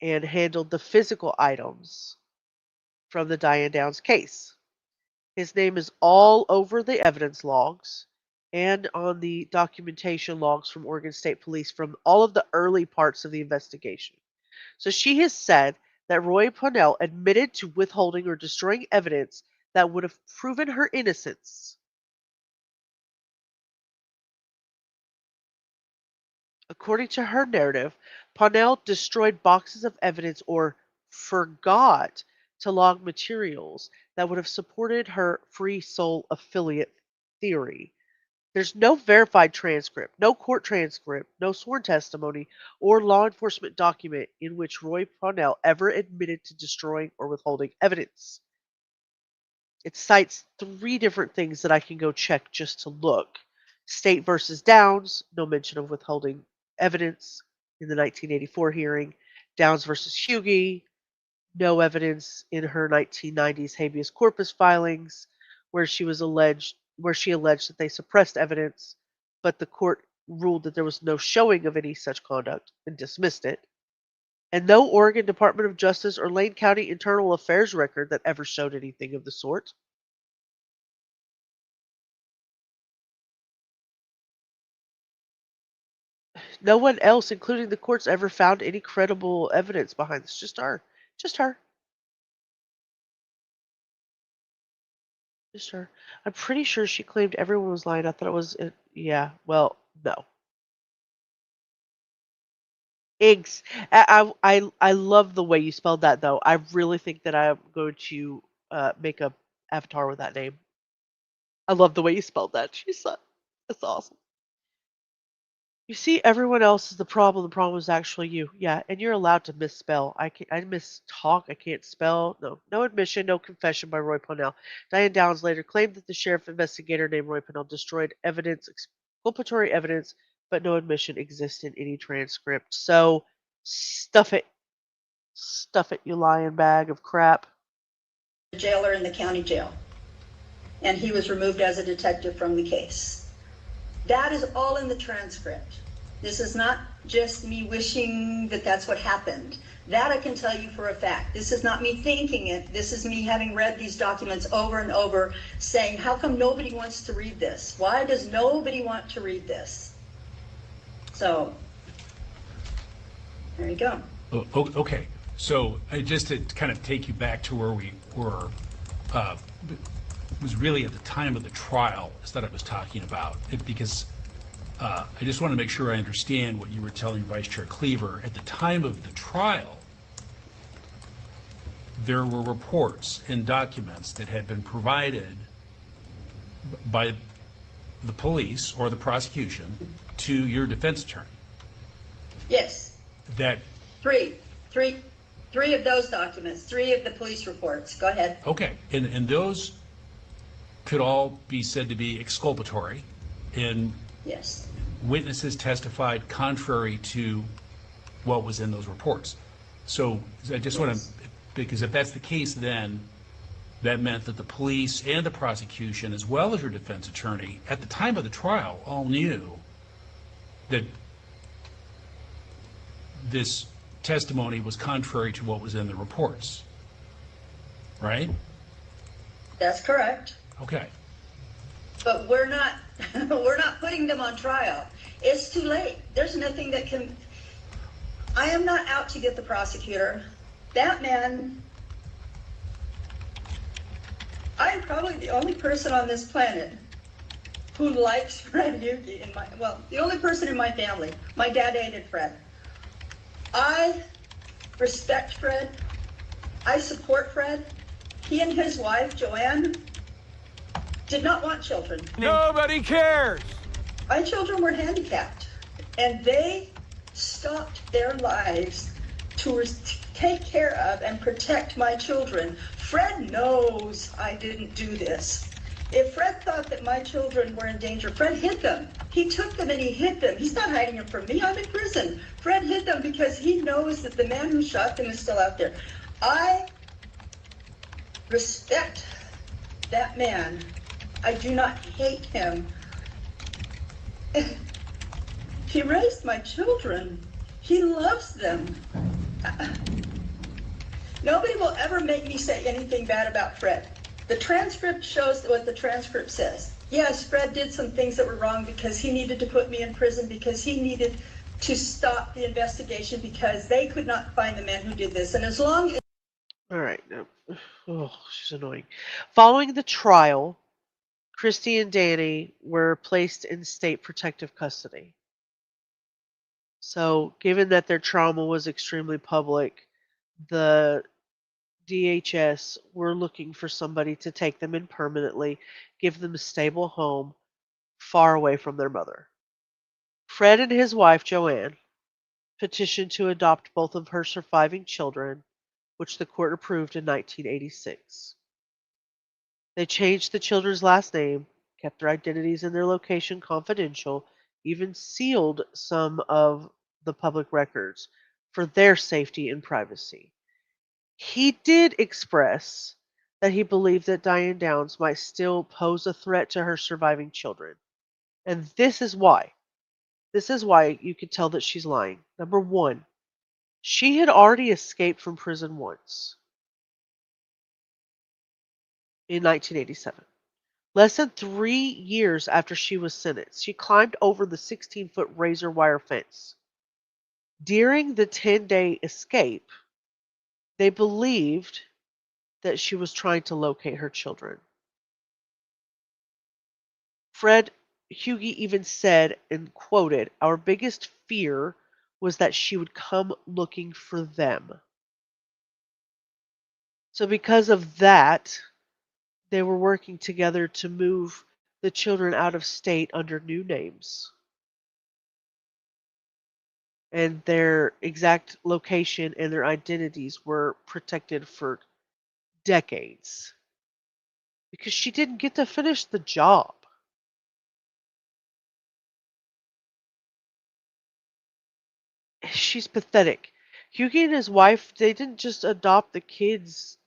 D: and handled the physical items from the Diane Downs case. His name is all over the evidence logs and on the documentation logs from Oregon State Police from all of the early parts of the investigation. So she has said that Roy Parnell admitted to withholding or destroying evidence that would have proven her innocence. According to her narrative, Parnell destroyed boxes of evidence or forgot to log materials that would have supported her free soul affiliate theory. There's no verified transcript, no court transcript, no sworn testimony, or law enforcement document in which Roy Parnell ever admitted to destroying or withholding evidence. It cites 3 different things that I can go check just to look. State versus Downs, no mention of withholding evidence in the 1984 hearing. Downs versus Hughey, no evidence in her 1990s habeas corpus filings where she alleged that they suppressed evidence, but the court ruled that there was no showing of any such conduct and dismissed it. And no Oregon Department of Justice or Lane County Internal Affairs record that ever showed anything of the sort. No one else, including the courts, ever found any credible evidence behind this. Just her. Just her. Just her. I'm pretty sure she claimed everyone was lying. I thought it was, yeah, well, no. Eggs. I love the way you spelled that, though. I really think that I'm going to make a avatar with that name. I love the way you spelled that. That's awesome. You see, everyone else is the problem. The problem is actually you. Yeah, and you're allowed to misspell. I mistalk. I can't spell. No admission, no confession by Roy Parnell. Diane Downs later claimed that the sheriff investigator named Roy Parnell destroyed evidence, exculpatory evidence, but no admission exists in any transcript. So, stuff it. Stuff it, you lying bag of crap.
K: jailer in the county jail. And he was removed as a detective from the case. That is all in the transcript. This is not just me wishing that that's what happened. That I can tell you for a fact. This is not me thinking it. This is me having read these documents over and over saying, how come nobody wants to read this? Why does nobody want to read this? So, there you go.
O: Okay, so just to kind of take you back to where we were, was really at the time of the trial is that I was talking about, because I just want to make sure I understand what you were telling Vice Chair Cleaver. At the time of the trial, there were reports and documents that had been provided by the police or the prosecution to your defense attorney.
K: Yes.
O: That,
K: Three of those documents, 3 of the police reports. Go ahead.
O: okay, and those could all be said to be exculpatory, and
K: Yes.
O: witnesses testified contrary to what was in those reports. So I just want to, because if that's the case, then that meant that the police and the prosecution, as well as your defense attorney, at the time of the trial, all knew that this testimony was contrary to what was in the reports, right?
K: That's correct.
O: Okay.
K: But we're not we're not putting them on trial. It's too late. There's nothing that can. I am not out to get the prosecutor. That man. I am probably the only person on this planet who likes Fred Yugi the only person in my family. My dad hated Fred. I respect Fred. I support Fred. He and his wife, Joanne, did not want children.
N: Nobody cares.
K: My children were handicapped, and they stopped their lives to take care of and protect my children. Fred knows I didn't do this. If Fred thought that my children were in danger, Fred hid them. He took them and he hid them. He's not hiding them from me. I'm in prison. Fred hid them because he knows that the man who shot them is still out there. I respect that man. I do not hate him. He raised my children. He loves them. Nobody will ever make me say anything bad about Fred. The transcript shows what the transcript says. Yes, Fred did some things that were wrong because he needed to put me in prison, because he needed to stop the investigation, because they could not find the man who did this. And as long as...
D: All right. No. Oh, she's annoying. Following the trial, Christy and Danny were placed in state protective custody. So, given that their trauma was extremely public, the DHS were looking for somebody to take them in permanently, give them a stable home far away from their mother. Fred and his wife, Joanne, petitioned to adopt both of her surviving children, which the court approved in 1986. They changed the children's last name, kept their identities and their location confidential, even sealed some of the public records for their safety and privacy. He did express that he believed that Diane Downs might still pose a threat to her surviving children. And this is why. This is why you could tell that she's lying. Number one, she had already escaped from prison once in 1987. Less than 3 years after she was sentenced, she climbed over the 16-foot razor wire fence. During the 10-day escape, they believed that she was trying to locate her children. Fred Hughie even said and quoted, "Our biggest fear was that she would come looking for them." So because of that, they were working together to move the children out of state under new names. And their exact location and their identities were protected for decades. Because she didn't get to finish the job. She's pathetic. Hughie and his wife, they didn't just adopt the kids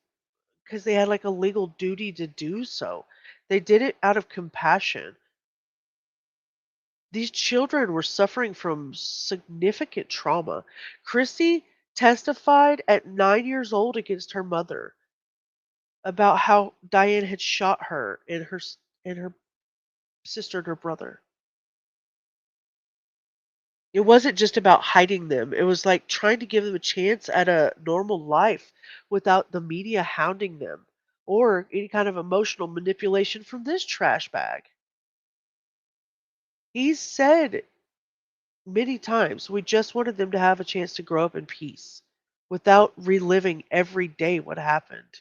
D: because they had like a legal duty to do so. They did it out of compassion. These children were suffering from significant trauma. Christy testified at 9 years old against her mother about how Diane had shot her and her sister and her brother. It wasn't just about hiding them. It was like trying to give them a chance at a normal life without the media hounding them or any kind of emotional manipulation from this trash bag. He said many times we just wanted them to have a chance to grow up in peace without reliving every day what happened.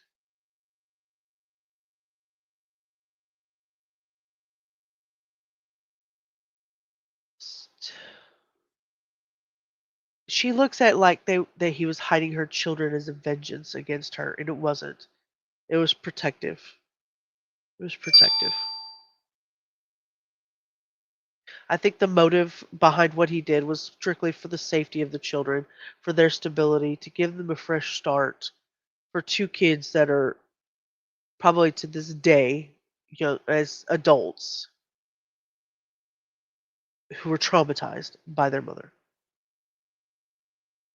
D: She looks at like that he was hiding her children as a vengeance against her, and it wasn't. It was protective. It was protective. I think the motive behind what he did was strictly for the safety of the children, for their stability, to give them a fresh start for two kids that are probably to this day, as adults who were traumatized by their mother.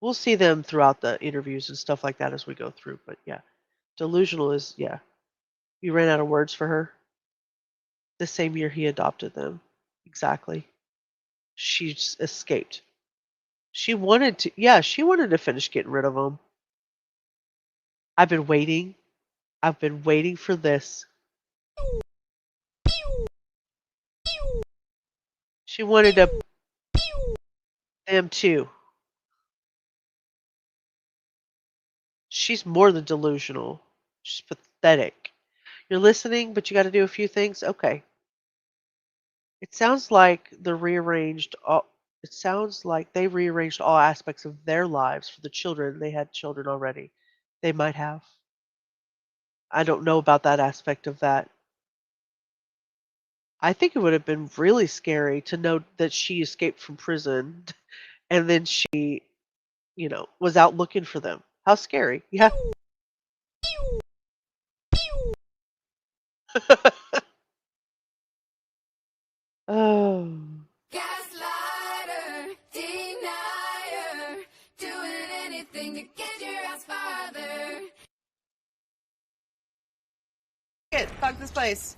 D: We'll see them throughout the interviews and stuff like that as we go through, but yeah. Delusional is, yeah. You ran out of words for her the same year he adopted them. Exactly. She just escaped. She wanted to finish getting rid of them. I've been waiting. I've been waiting for this. She wanted them too. She's more than delusional. She's pathetic. You're listening, but you got to do a few things. Okay. It sounds like it sounds like they rearranged all aspects of their lives for the children. They had children already. They might have. I don't know about that aspect of that. I think it would have been really scary to know that she escaped from prison and then she, was out looking for them. How scary. Yeah. Oh.
M: Gaslighter, denier, doing anything to get your ass farther.
P: Fuck this place.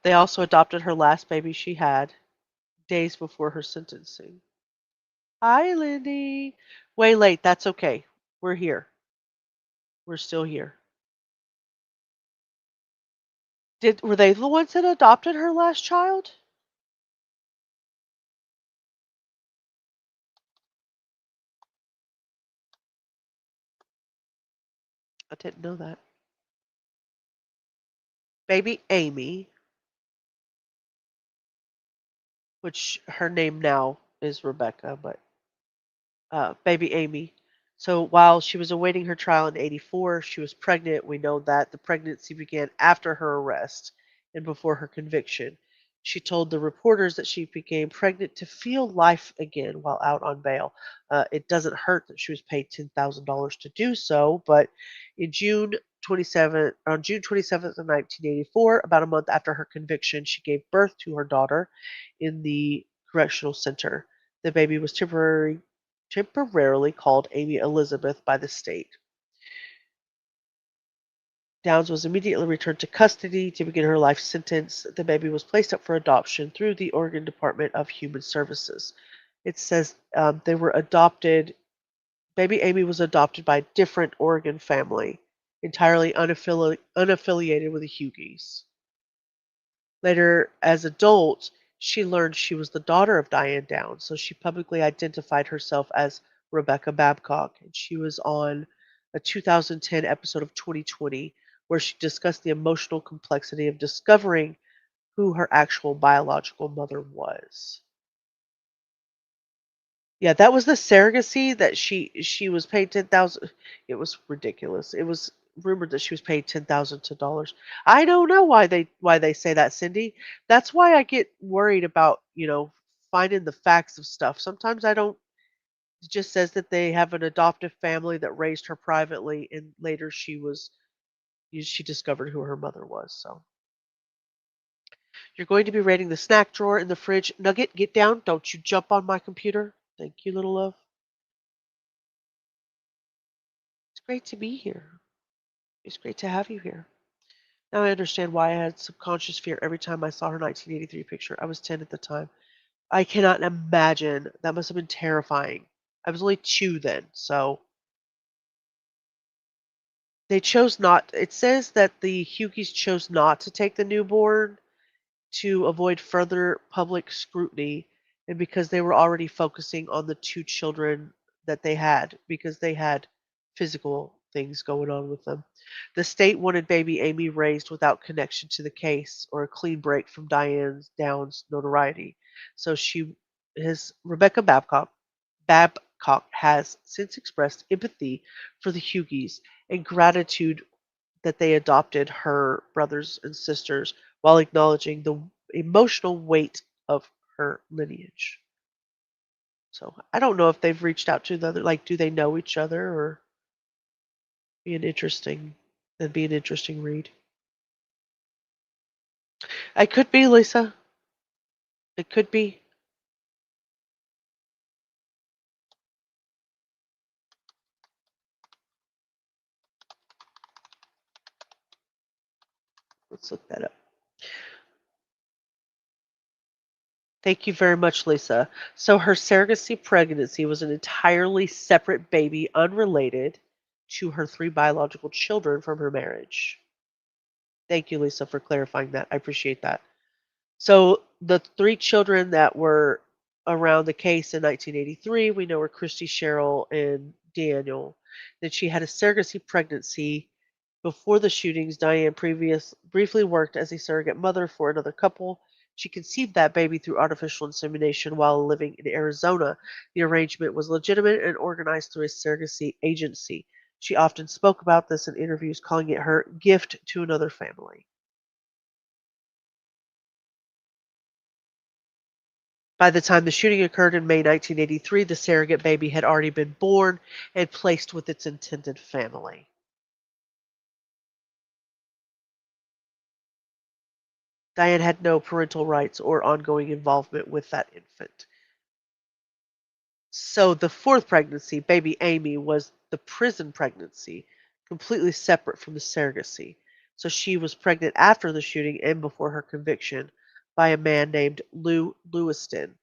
D: They also adopted her last baby she had days before her sentencing. Hi, Lindy. Way late. That's okay. We're here. We're still here. Were they the ones that adopted her last child? I didn't know that. Baby Amy, which her name now is Rebecca, but baby Amy. So while she was awaiting her trial in '84, she was pregnant. We know that the pregnancy began after her arrest and before her conviction. She told the reporters that she became pregnant to feel life again while out on bail. It doesn't hurt that she was paid $10,000 to do so, but in on June 27th of 1984, about a month after her conviction, she gave birth to her daughter in the correctional center. The baby was temporarily called Amy Elizabeth by the state. Downs was immediately returned to custody to begin her life sentence. The baby was placed up for adoption through the Oregon Department of Human Services. It says they were adopted. Baby Amy was adopted by a different Oregon family, entirely unaffiliated with the Hugies. Later, as adult, she learned she was the daughter of Diane Downs, so she publicly identified herself as Rebecca Babcock. And she was on a 2010 episode of 2020 where she discussed the emotional complexity of discovering who her actual biological mother was. Yeah, that was the surrogacy that she was paid 10,000. It was ridiculous. It was rumored that she was paid $10,000. I don't know why they say that, Cindy. That's why I get worried about, finding the facts of stuff. Sometimes I don't it just says that they have an adoptive family that raised her privately and later she discovered who her mother was. So, you're going to be raiding the snack drawer in the fridge. Nugget, get down. Don't you jump on my computer. Thank you, little love. It's great to be here. It's great to have you here. Now I understand why I had subconscious fear every time I saw her 1983 picture. I was 10 at the time. I cannot imagine. That must have been terrifying. I was only 2 then, so they chose not. It says that the Hugies chose not to take the newborn, to avoid further public scrutiny and because they were already focusing on the two children that they had because they had physical things going on with them. The state wanted baby Amy raised without connection to the case or a clean break from Diane Downs' notoriety. So his Rebecca Babcock has since expressed empathy for the Hughes and gratitude that they adopted her brothers and sisters while acknowledging the emotional weight of her lineage. So I don't know if they've reached out to the other, like, do they know each other or be an interesting, that'd be an interesting read. I could be, Lisa. It could be. Let's look that up. Thank you very much, Lisa. So her surrogacy pregnancy was an entirely separate baby, unrelated to her three biological children from her marriage. Thank you, Lisa, for clarifying that. I appreciate that. So the three children that were around the case in 1983, we know were Christy, Cheryl, and Daniel. Then she had a surrogacy pregnancy. Before the shootings, Diane briefly worked as a surrogate mother for another couple. She conceived that baby through artificial insemination while living in Arizona. The arrangement was legitimate and organized through a surrogacy agency. She often spoke about this in interviews, calling it her gift to another family. By the time the shooting occurred in May 1983, the surrogate baby had already been born and placed with its intended family. Diane had no parental rights or ongoing involvement with that infant. So the fourth pregnancy, baby Amy, was the prison pregnancy, completely separate from the surrogacy. So she was pregnant after the shooting and before her conviction by a man named Lou Lewiston.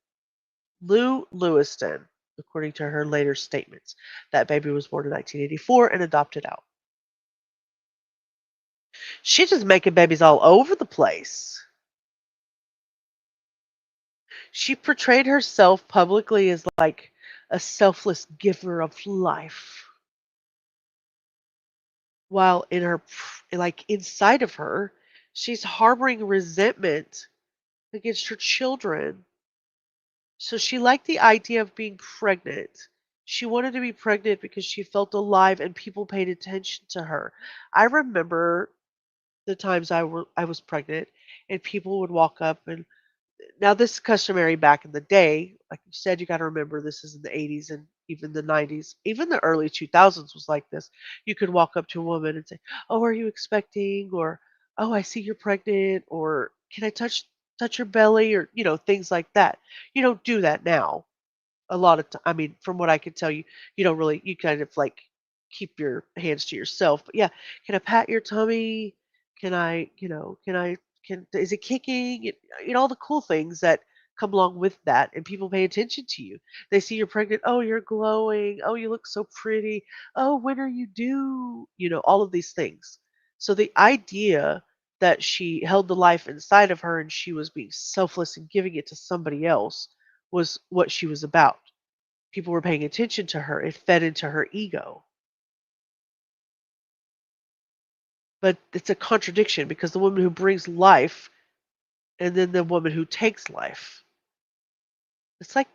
D: Lou Lewiston, according to her later statements. That baby was born in 1984 and adopted out. She's just making babies all over the place. She portrayed herself publicly as like a selfless giver of life, while like inside of her, she's harboring resentment against her children. So she liked the idea of being pregnant. She wanted to be pregnant because she felt alive and people paid attention to her. I remember the times I was pregnant and people would walk up and now this is customary back in the day. Like you said, you got to remember this is in the 80s and even the 90s. Even the early 2000s was like this. You could walk up to a woman and say, "Oh, are you expecting?" or "Oh, I see you're pregnant," or "Can I touch your belly?" or things like that. You don't do that now a lot of I mean, from what I can tell you, you don't really you kind of like keep your hands to yourself. But yeah, can I pat your tummy? Can I, can is it kicking? All the cool things that come along with that, and people pay attention to you. They see you're pregnant. Oh, you're glowing. Oh, you look so pretty. Oh, when are you due? All of these things. So the idea that she held the life inside of her and she was being selfless and giving it to somebody else was what she was about. People were paying attention to her. It fed into her ego. But it's a contradiction because the woman who brings life and then the woman who takes life. It's like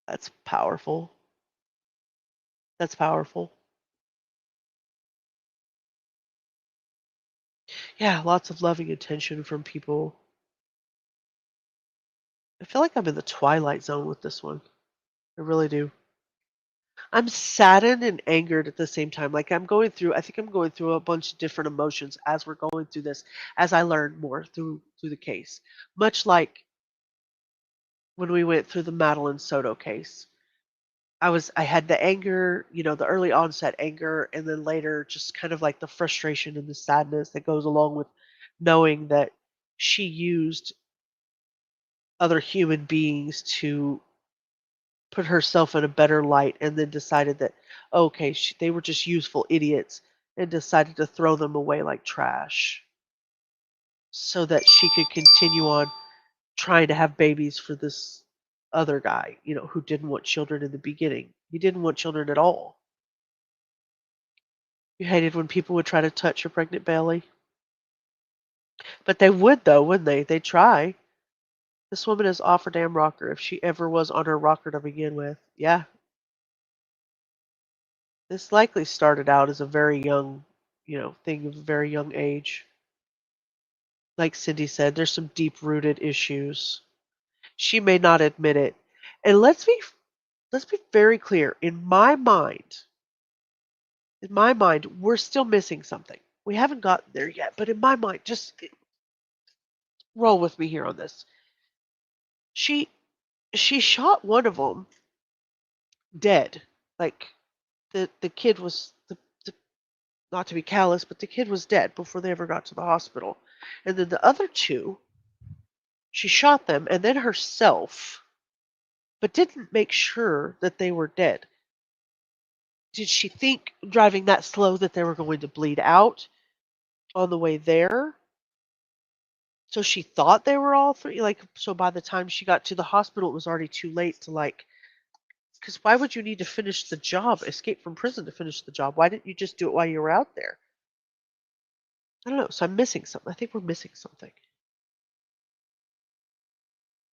D: that's powerful. That's powerful. Yeah, lots of loving attention from people. I feel like I'm in the twilight zone with this one. I really do. I'm saddened and angered at the same time. Like I think I'm going through a bunch of different emotions as we're going through this, as I learn more through the case. Much like when we went through the Madeline Soto case. I had the anger, the early onset anger, and then later just kind of like the frustration and the sadness that goes along with knowing that she used other human beings to put herself in a better light and then decided that, okay, they were just useful idiots and decided to throw them away like trash. so that she could continue on trying to have babies for this other guy, who didn't want children in the beginning. He didn't want children at all. You hated when people would try to touch your pregnant belly. But they would, though, wouldn't they? They'd try. This woman is off her damn rocker if she ever was on her rocker to begin with. Yeah. This likely started out as a very young, thing of a very young age. Like Cindy said, there's some deep-rooted issues. She may not admit it. And let's be very clear. In my mind, we're still missing something. We haven't gotten there yet, but in my mind, just roll with me here on this. She shot one of them dead. Like the kid was not to be callous, but the kid was dead before they ever got to the hospital. And then the other two, she shot them and then herself, but didn't make sure that they were dead. Did she think driving that slow that they were going to bleed out on the way there? So she thought they were all three. So by the time she got to the hospital, it was already too late to because why would you need to finish the job, escape from prison to finish the job? Why didn't you just do it while you were out there? I don't know. So I'm missing something. I think we're missing something.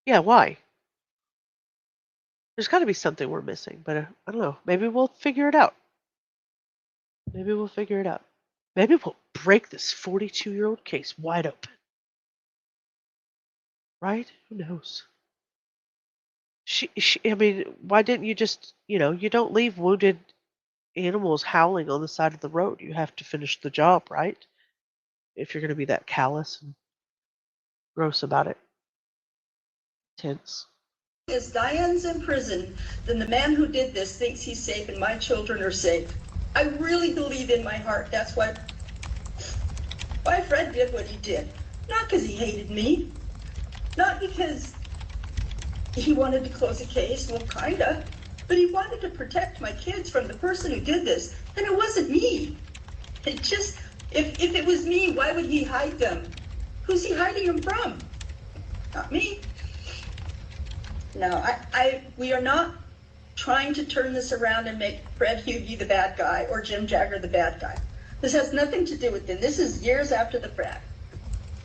D: Yeah, why? There's got to be something we're missing, but I don't know. Maybe we'll figure it out. Maybe we'll figure it out. Maybe we'll break this 42-year-old case wide open. Right? Who knows? I mean, why didn't you just, you don't leave wounded animals howling on the side of the road. You have to finish the job, right? If you're going to be that callous and gross about it. Tense.
K: As Diane's in prison, then the man who did this thinks he's safe and my children are safe. I really believe in my heart that's why Fred did what he did. Not because he hated me. Not because he wanted to close a case, well, kinda. But he wanted to protect my kids from the person who did this. And it wasn't me. It just, if it was me, why would he hide them? Who's he hiding them from? Not me. No, we are not trying to turn this around and make Fred Hughey the bad guy or Jim Jagger the bad guy. This has nothing to do with them. This is years after the fact.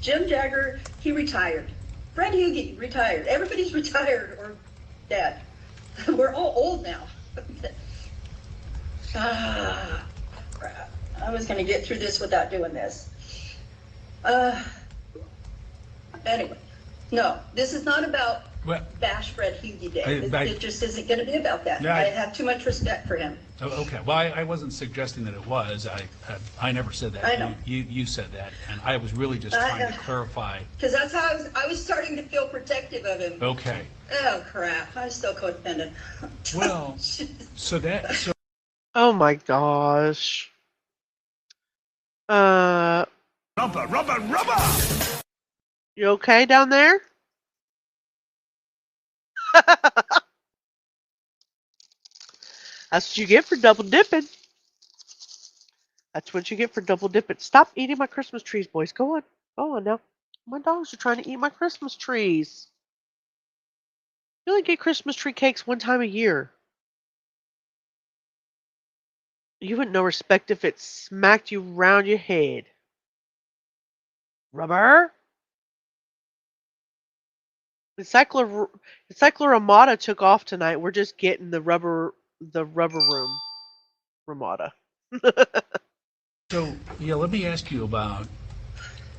K: Jim Jagger, he retired. Fred Hughey retired. Everybody's retired or dead. We're all old now. Crap. I was going to get through this without doing this. Anyway, no, this is not about bash Fred Hughey Day. It just isn't going to be about that. I have too much respect for him.
O: Okay, well, I wasn't suggesting that it was. I never said that.
K: I know.
O: You said that, and I was really just trying to clarify.
K: Because that's how I was starting to feel protective of him.
O: Okay.
K: Oh, crap. I'm still codependent.
O: Well, so.
D: Oh, my gosh.
N: Rubber!
D: You okay down there? That's what you get for double dipping. That's what you get for double dipping. Stop eating my Christmas trees, boys. Go on. Go on now. My dogs are trying to eat my Christmas trees. You only get Christmas tree cakes one time a year. You wouldn't know respect if it smacked you round your head. Rubber? Encyclo Ramada took off tonight. We're just getting the rubber room Ramada.
O: So, yeah, let me ask you about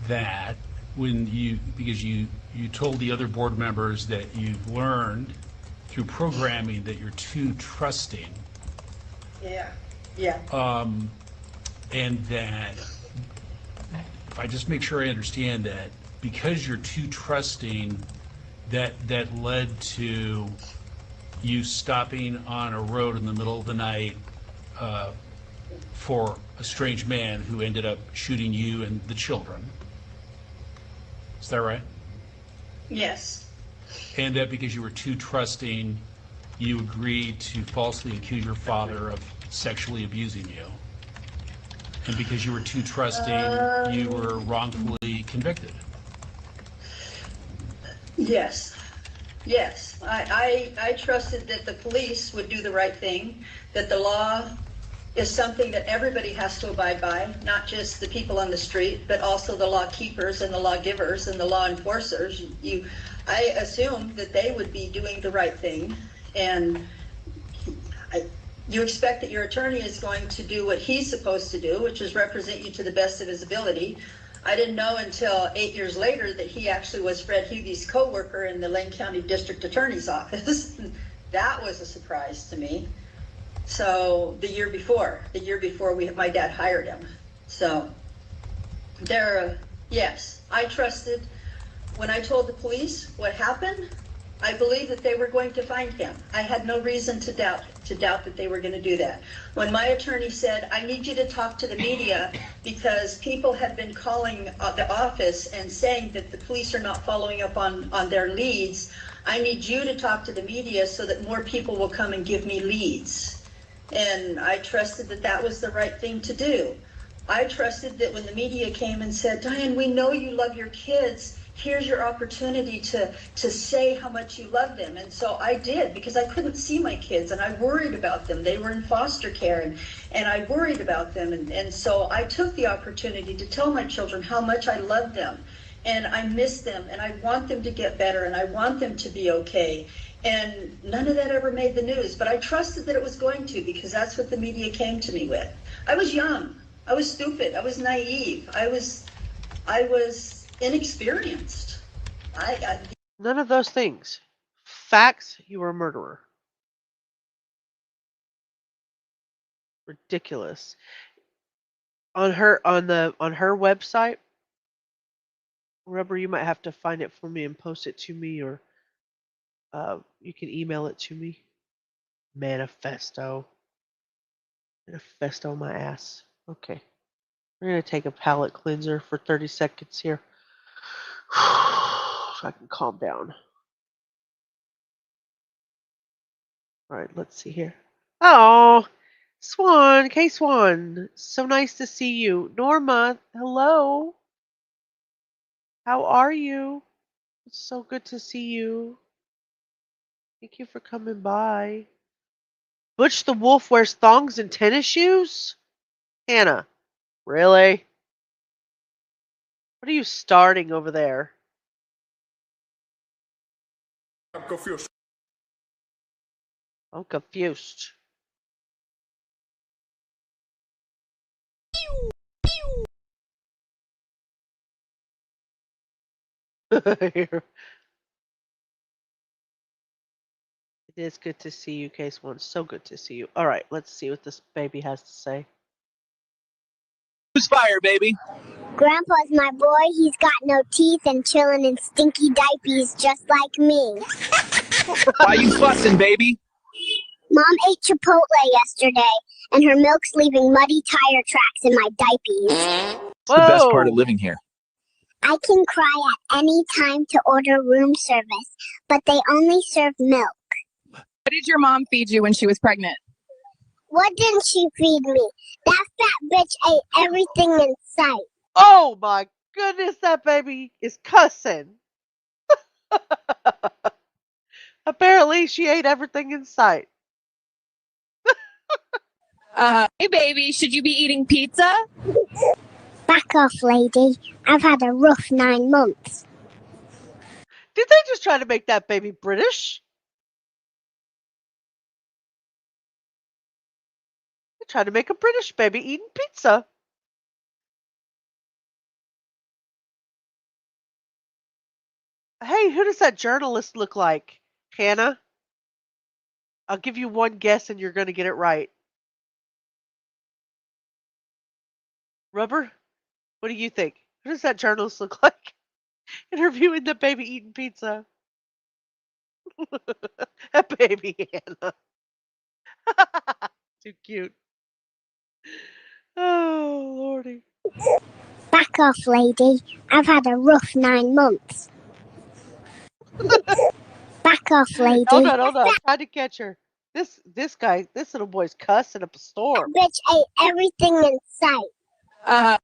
O: that because you told the other board members that you've learned through programming that you're too trusting.
K: Yeah.
O: And that, if I just make sure I understand that, because you're too trusting, that led to you stopping on a road in the middle of the night for a strange man who ended up shooting you and the children. Is that right?
K: Yes.
O: And that because you were too trusting, you agreed to falsely accuse your father of sexually abusing you. And because you were too trusting, you were wrongfully convicted.
K: Yes. Yes. I trusted that the police would do the right thing, that the law is something that everybody has to abide by, not just the people on the street, but also the law keepers and the law givers and the law enforcers. I assumed that they would be doing the right thing, and you expect that your attorney is going to do what he's supposed to do, which is represent you to the best of his ability. I didn't know until 8 years later that he actually was Fred Hughey's co-worker in the Lane County District Attorney's Office. That was a surprise to me. So the year before my dad hired him. So yes, I trusted. When I told the police what happened, I believed that they were going to find him. I had no reason to doubt that they were going to do that. When my attorney said, I need you to talk to the media because people have been calling the office and saying that the police are not following up on their leads, I need you to talk to the media so that more people will come and give me leads. And I trusted that that was the right thing to do. I trusted that when the media came and said, Diane, we know you love your kids. Here's your opportunity to say how much you love them. And so I did, because I couldn't see my kids and I worried about them. They were in foster care and I worried about them. And so I took the opportunity to tell my children how much I love them. And I miss them and I want them to get better and I want them to be okay. And none of that ever made the news, but I trusted that it was going to, because that's what the media came to me with. I was young, I was stupid, I was naive, I was inexperienced.
D: None of those things. Facts, you were a murderer. Ridiculous. On her website, Rubber, you might have to find it for me and post it to me, or you can email it to me. Manifesto my ass. Okay. We're going to take a palate cleanser for 30 seconds here. So I can calm down. All right, let's see here. Oh, Swan, K-Swan. So nice to see you. Norma, hello. How are you? It's so good to see you. Thank you for coming by. Butch the Wolf wears thongs and tennis shoes? Hannah, really? What are you starting over there?
N: I'm confused.
D: I'm confused. It is good to see you, Case One. So good to see you. All right, let's see what this baby has to say.
Q: Who's fire, baby?
R: Grandpa's my boy. He's got no teeth and chillin' in stinky diapers just like me.
Q: Why you fussing, baby?
R: Mom ate Chipotle yesterday, and her milk's leaving muddy tire tracks in my diapers.
Q: It's the best part of living here.
R: I can cry at any time to order room service, but they only serve milk.
S: What did your mom feed you when she was pregnant?
R: What didn't she feed me? That fat bitch ate everything in sight.
D: Oh my goodness, that baby is cussing. Apparently, she ate everything in sight.
S: Hey, baby, should you be eating pizza?
R: Back off, lady. I've had a rough 9 months.
D: Did they just try to make that baby British? They tried to make a British baby eating pizza. Hey, who does that journalist look like? Hannah? I'll give you one guess and you're going to get it right. Rubber? What do you think? Who does that journalist look like? Interviewing the baby eating pizza. That baby Hannah. Too cute. Oh, Lordy.
R: Back off, lady. I've had a rough 9 months. Back off, lady.
D: Hold on. I'm trying to catch her. This little boy's cussing up a storm.
R: That bitch ate everything in sight.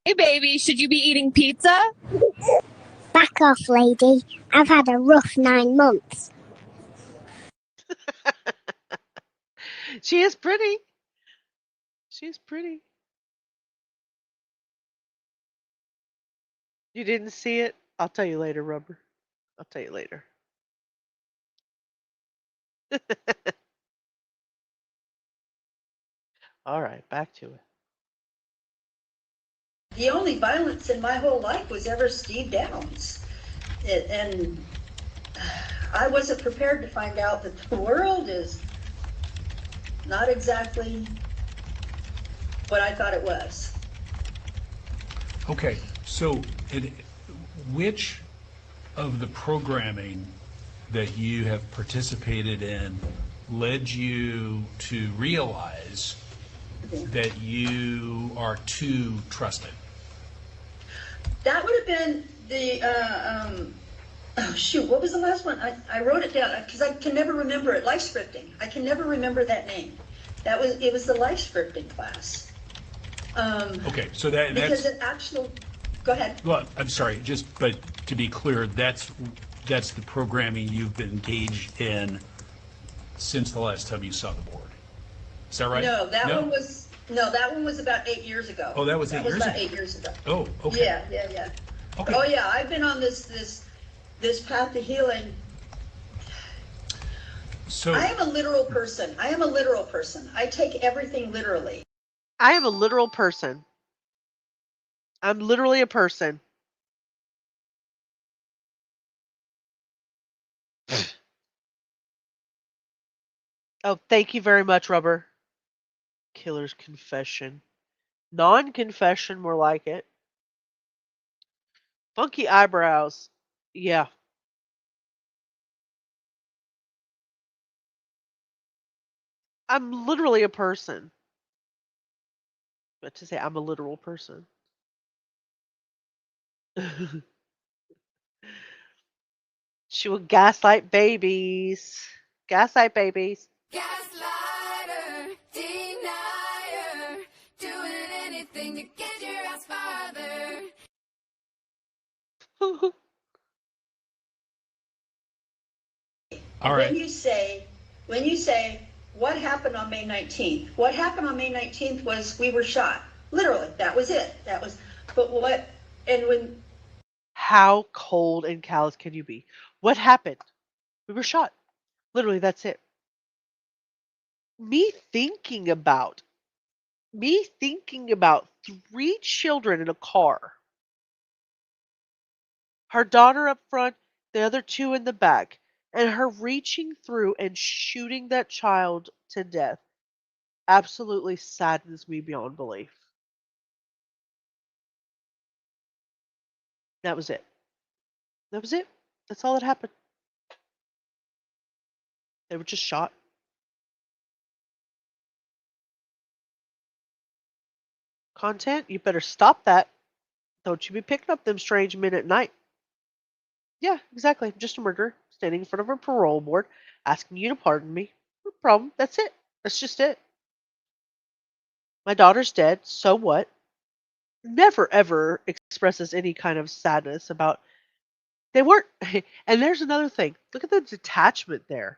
S: Hey, baby, should you be eating pizza?
R: Back off, lady. I've had a rough 9 months.
D: She is pretty. She's pretty. You didn't see it? I'll tell you later, Rubber. I'll tell you later. All right, back to it.
K: The only violence in my whole life was ever Steve Downs. And I wasn't prepared to find out that the world is not exactly what I thought it was.
O: Okay, so which of the programming that you have participated in led you to realize that you are too trusting?
K: That would have been the, oh shoot, what was the last one? I wrote it down because I can never remember it. Life scripting. I can never remember that name. It was the life scripting class.
O: Okay, so that's...
K: Because it actually, go ahead.
O: Well, I'm sorry, but to be clear, that's the programming you've been engaged in since the last time you saw the board. Is that right?
K: No, that one was about 8 years ago.
O: Oh, that was 8 years ago?
K: That was about 8 years ago.
O: Oh, okay.
K: Yeah.
O: Okay.
K: Oh yeah, I've been on this path to healing.
O: So
K: I am a literal person. I take everything literally.
D: I am a literal person. I'm literally a person. Oh, thank you very much, Rubber. Killer's confession. Non-confession, more like it. Funky eyebrows. Yeah. I'm literally a person. But to say I'm a literal person. She will gaslight babies. Gaslight babies.
M: Gaslighter, denier, doing anything to get your ass farther.
O: All right.
K: When you say, what happened on May 19th? What happened on May 19th was we were shot. Literally, that was it. But what, and when...
D: How cold and callous can you be? What happened? We were shot. Literally, that's it. Me thinking about 3 children in a car. Her daughter up front, the other 2 in the back, and her reaching through and shooting that child to death absolutely saddens me beyond belief. That was it. That was it. That's all that happened. They were just shot. Content, you better stop that. Don't you be picking up them strange men at night. Yeah, exactly. Just a murderer standing in front of a parole board asking you to pardon me. No problem. That's it. That's just it. My daughter's dead. So what? Never ever expresses any kind of sadness about they weren't. And there's another thing. Look at the detachment there.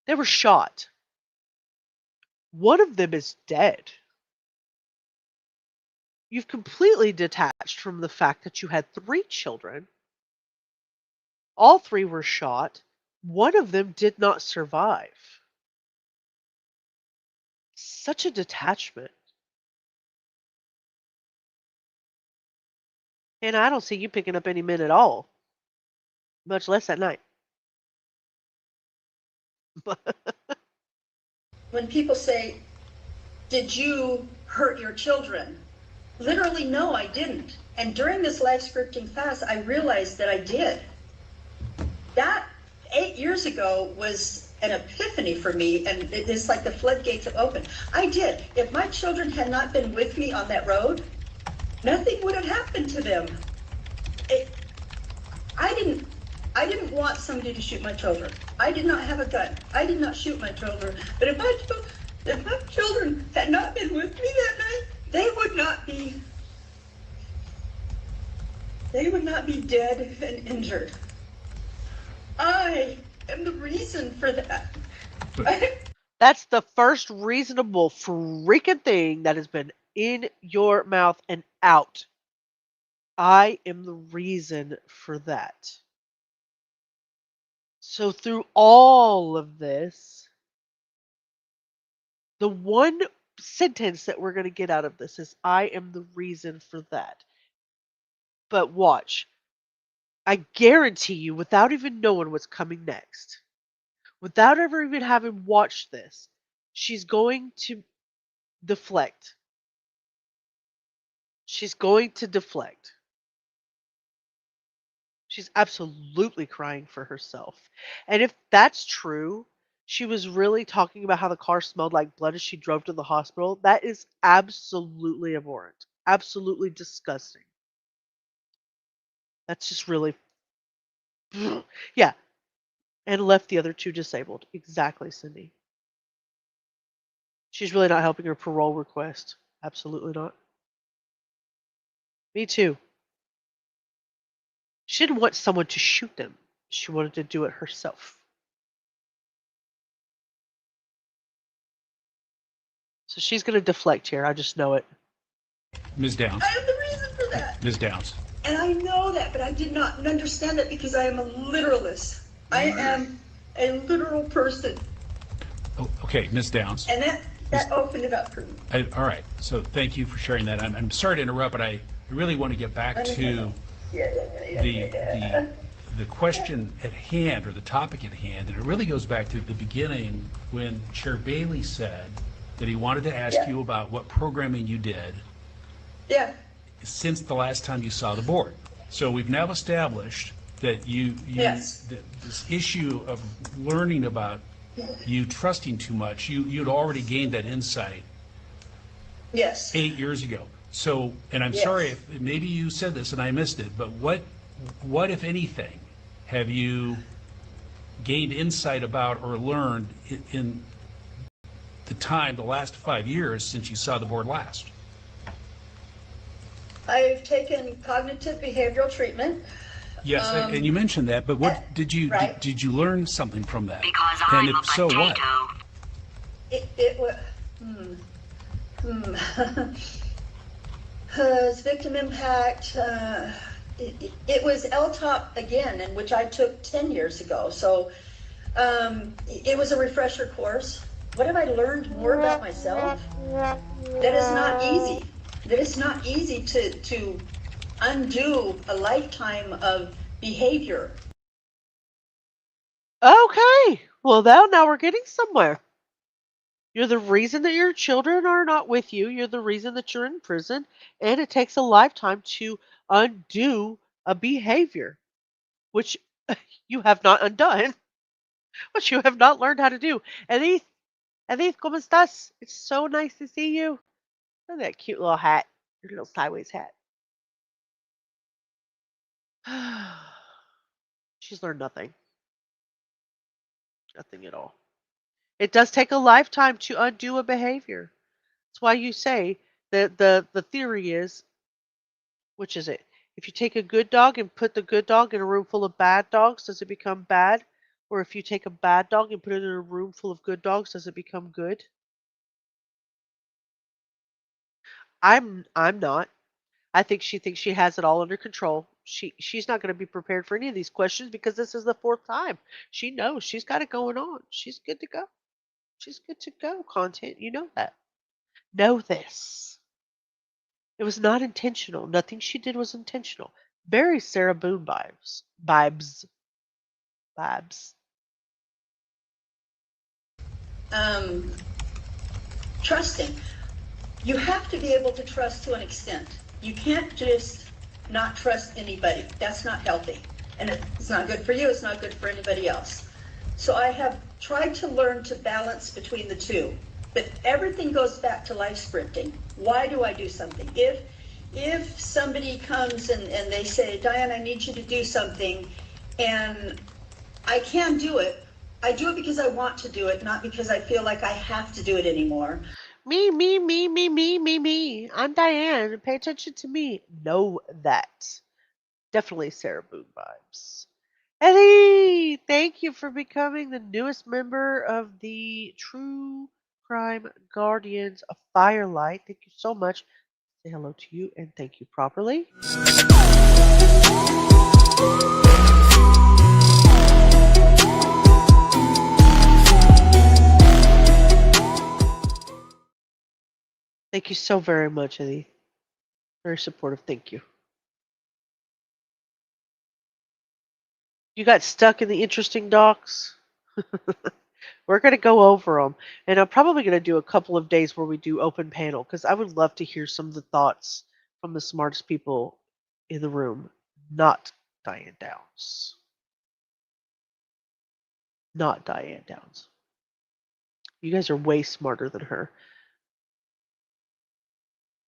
D: They were shot. One of them is dead. You've completely detached from the fact that you had 3 children. All 3 were shot. One of them did not survive. Such a detachment. And I don't see you picking up any men at all, much less at night.
K: When people say, did you hurt your children? Literally, no, I didn't. And during this life scripting class, I realized that I did. That 8 years ago was an epiphany for me, and it's like the floodgates have opened. I did. If my children had not been with me on that road, nothing would have happened to them. I didn't want somebody to shoot my children. I did not have a gun. I did not shoot my children. But if my children had not been with me that night, they would not be they would not be dead and injured. I am the reason for that.
D: That's the first reasonable freaking thing that has been in your mouth and out. I am the reason for that. So through all of this, the one sentence that we're going to get out of this is I am the reason for that. But watch. I guarantee you, without even knowing what's coming next, without ever even having watched this, she's going to deflect. She's going to deflect. She's absolutely crying for herself. And if that's true, she was really talking about how the car smelled like blood as she drove to the hospital. That is absolutely abhorrent. Absolutely disgusting. That's just really. Yeah. And left the other two disabled. Exactly, Cindy. She's really not helping her parole request. Absolutely not. Me too. She didn't want someone to shoot them. She wanted to do it herself. So she's going to deflect here. I just know it.
O: Ms. Downs.
K: I am the reason for that.
O: Ms. Downs.
K: And I know that, but I did not understand that because I am a literalist. I am a literal person.
O: Oh, okay, Ms. Downs.
K: And that opened it up for me.
O: All right. So thank you for sharing that. I'm sorry to interrupt, but I really want to get back to the question at hand, or the topic at hand, and it really goes back to the beginning when Chair Bailey said that he wanted to ask you about what programming you did since the last time you saw the board. So we've now established that this issue of learning about you trusting too much, you'd already gained that insight 8 years ago. So, and I'm sorry if maybe you said this and I missed it, but what if anything have you gained insight about or learned in the last 5 years since you saw the board last?
K: I've taken cognitive behavioral treatment.
O: Yes, and you mentioned that, but what did you did you learn something from that?
K: Because
O: and if so, what?
K: It was victim impact. It was LTOP again, in which I took 10 years ago. So it was a refresher course. What have I learned more about myself? That is not easy. That it's not easy to undo a lifetime of behavior.
D: Okay. Well, now we're getting somewhere. You're the reason that your children are not with you. You're the reason that you're in prison. And it takes a lifetime to undo a behavior, which you have not undone, which you have not learned how to do. Edith, ¿cómo estás? It's so nice to see you. Look at that cute little hat, your little sideways hat. She's learned nothing. Nothing at all. It does take a lifetime to undo a behavior. That's why you say that the theory is, which is it? If you take a good dog and put the good dog in a room full of bad dogs, does it become bad? Or if you take a bad dog and put it in a room full of good dogs, does it become good? I'm not. I think she thinks she has it all under control. She's not going to be prepared for any of these questions because this is the 4th time. She knows she's got it going on. She's good to go. She's good to go, content. You know that. Know this. It was not intentional. Nothing she did was intentional. Very Sarah Boone vibes. Vibes.
K: Trusting. You have to be able to trust to an extent. You can't just not trust anybody. That's not healthy. And it's not good for you. It's not good for anybody else. So I have tried to learn to balance between the two. But everything goes back to life sprinting. Why do I do something? If somebody comes and they say, Diane, I need you to do something, and I can do it, I do it because I want to do it, not because I feel like I have to do it anymore.
D: Me. I'm Diane. Pay attention to me. Know that. Definitely Sarah Boone vibes. Eddie, thank you for becoming the newest member of the True Crime Guardians of Firelight. Thank you so much. Say hello to you and thank you properly. Thank you so very much, Eddie. Very supportive. Thank you. You got stuck in the interesting docs? We're going to go over them. And I'm probably going to do a couple of days where we do open panel because I would love to hear some of the thoughts from the smartest people in the room, not Diane Downs. Not Diane Downs. You guys are way smarter than her.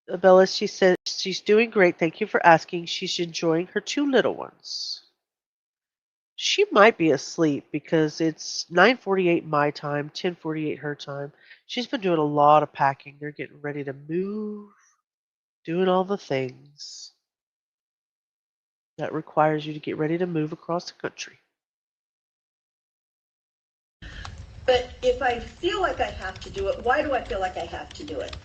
D: Bella, she says she's doing great. Thank you for asking. She's enjoying her 2 little ones. She might be asleep because it's 9:48 my time, 10:48 her time. She's been doing a lot of packing. They're getting ready to move, doing all the things that requires you to get ready to move across the country.
K: But if I feel like I have to do it, why do I feel like I have to do it?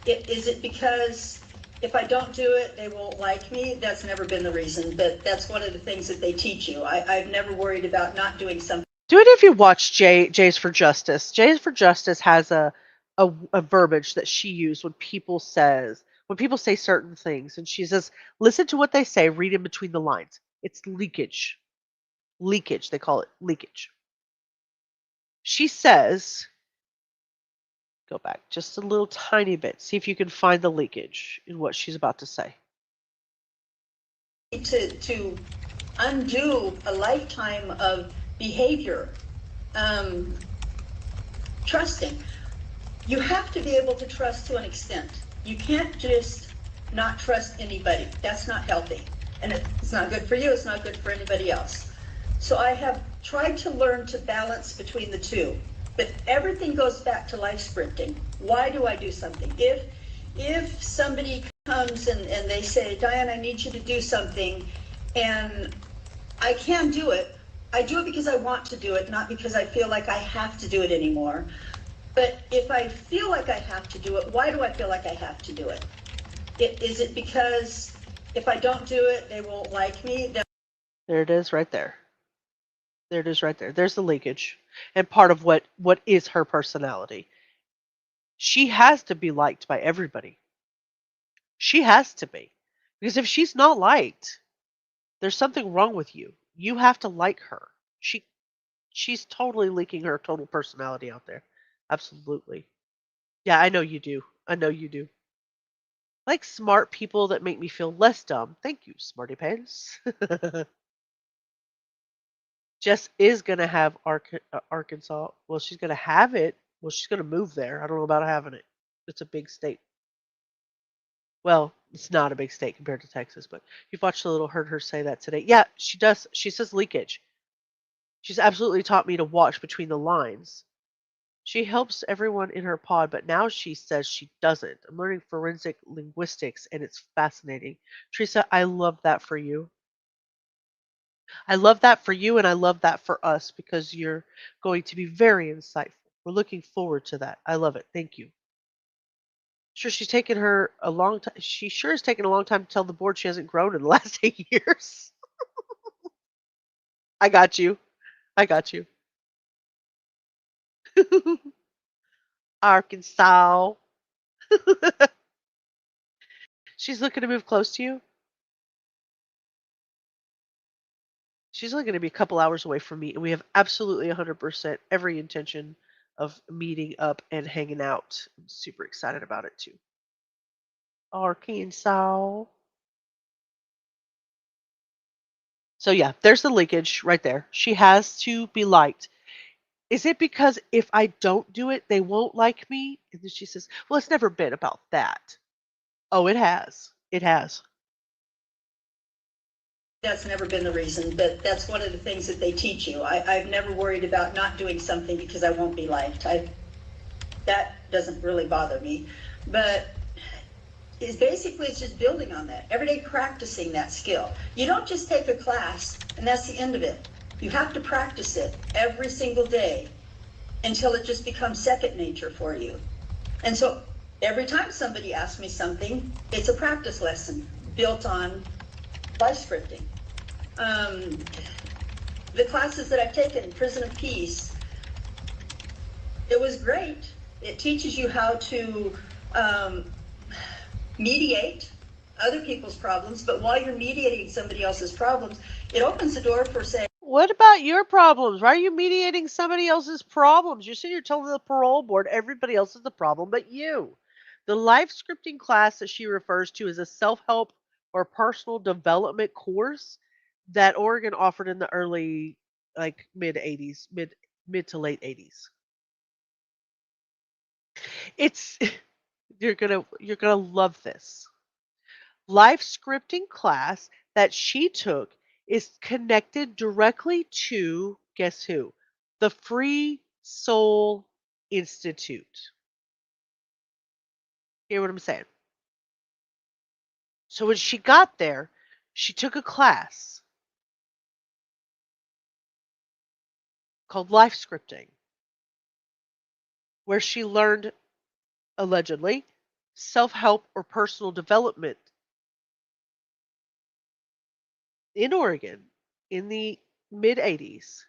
K: Is it because if I don't do it, they won't like me? That's never been the reason, but that's one of the things that they teach you. I've never worried about not doing something.
D: Do it if you watch J's for Justice. J's for Justice has a verbiage that she used when people say certain things, and she says, listen to what they say, read in between the lines. It's leakage. Leakage, they call it leakage. She says, go back just a little tiny bit. See if you can find the leakage in what she's about to say.
K: To undo a lifetime of behavior, trusting. You have to be able to trust to an extent. You can't just not trust anybody. That's not healthy. And it's not good for you, it's not good for anybody else. So I have tried to learn to balance between the two. But everything goes back to life sprinting. Why do I do something? If somebody comes and they say, Diane, I need you to do something, and I can't do it, I do it because I want to do it, not because I feel like I have to do it anymore. But if I feel like I have to do it, why do I feel like I have to do it? Is it because if I don't do it, they won't like me?
D: There it is right there. There it is right there. There's the leakage. And part of what is her personality. She has to be liked by everybody. She has to be. Because if she's not liked, there's something wrong with you. You have to like her. She's totally leaking her total personality out there. Absolutely. Yeah, I know you do. I know you do. Like smart people that make me feel less dumb. Thank you, Smarty Pants. Jess is going to have Arkansas. Well, she's going to have it. Well, she's going to move there. I don't know about having it. It's a big state. Well, it's not a big state compared to Texas, but you've watched a little, heard her say that today. Yeah, she does. She says leakage. She's absolutely taught me to watch between the lines. She helps everyone in her pod, but now she says she doesn't. I'm learning forensic linguistics, and it's fascinating. Teresa, I love that for you. I love that for you, and I love that for us because you're going to be very insightful. We're looking forward to that. I love it. Thank you. Sure, she's taken her a long time. She sure has taken a long time to tell the board she hasn't grown in the last 8 years. I got you. I got you. Arkansas. She's looking to move close to you. She's only going to be a couple hours away from me, and we have absolutely 100% every intention of meeting up and hanging out. I'm super excited about it too. Arkansas. So yeah, there's the leakage right there. She has to be liked. Is it because if I don't do it, they won't like me? And then she says, well, it's never been about that. Oh, it has. It has.
K: That's never been the reason, but that's one of the things that they teach you. I've never worried about not doing something because I won't be liked. That doesn't really bother me. But is basically it's just building on that, every day practicing that skill. You don't just take a class and that's the end of it. You have to practice it every single day until it just becomes second nature for you. And so every time somebody asks me something, it's a practice lesson built on life scripting. The classes that I've taken in Prison of Peace, it was great. It teaches you how to mediate other people's problems, but while you're mediating somebody else's problems, it opens the door for saying,
D: What about your problems? Why are you mediating somebody else's problems? You're sitting here telling the parole board everybody else is the problem but you. The life scripting class that she refers to is a self-help or personal development course that Oregon offered in the early, like mid 80s, mid to late 80s. It's you're gonna love this. Life scripting class that she took is connected directly to, guess who? The Free Soul Institute. Hear what I'm saying? So when she got there, she took a class called life scripting where she learned, allegedly, self-help or personal development in Oregon in the mid 80s,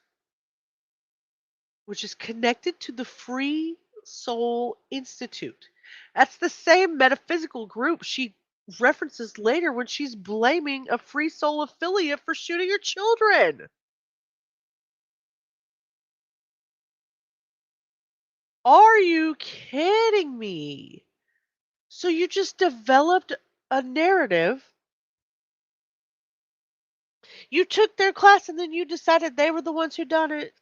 D: which is connected to the Free Soul Institute. That's the same metaphysical group she references later when she's blaming a Free Soul affiliate for shooting her children. Are you kidding me? So you just developed a narrative. You took their class and then you decided they were the ones who done it.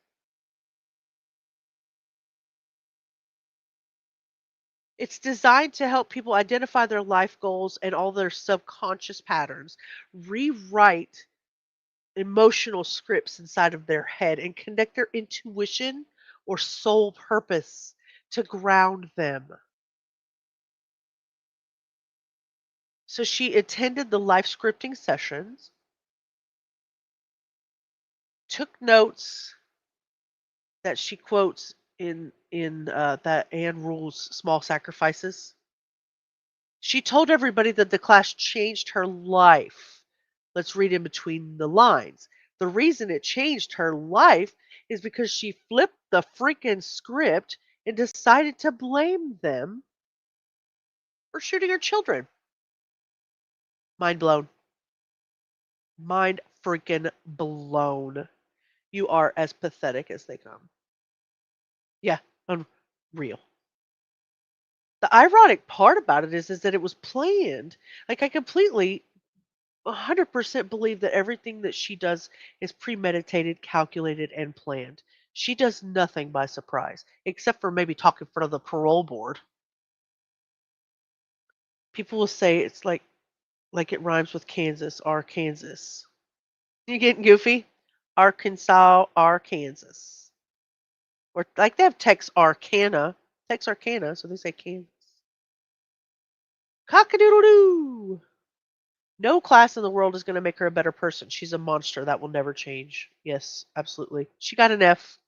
D: It's designed to help people identify their life goals and all their subconscious patterns, rewrite emotional scripts inside of their head, and connect their intuition or soul purpose to ground them. So she attended the life scripting sessions, took notes that she quotes in that Anne Rule's Small Sacrifices. She told everybody that the class changed her life. Let's read in between the lines. The reason it changed her life is because she flipped the freaking script and decided to blame them for shooting her children. Mind blown. Mind freaking blown. You are as pathetic as they come. Yeah, unreal. The ironic part about it is that it was planned. Like I completely 100% believe that everything that she does is premeditated, calculated, and planned. She does nothing by surprise, except for maybe talk in front of the parole board. People will say it's like it rhymes with Kansas, Arkansas. You getting goofy? Arkansas, Arkansas. Or like they have Texarkana, so they say Kansas. Cock-a-doodle-doo! No class in the world is going to make her a better person. She's a monster. That will never change. Yes, absolutely. She got an F.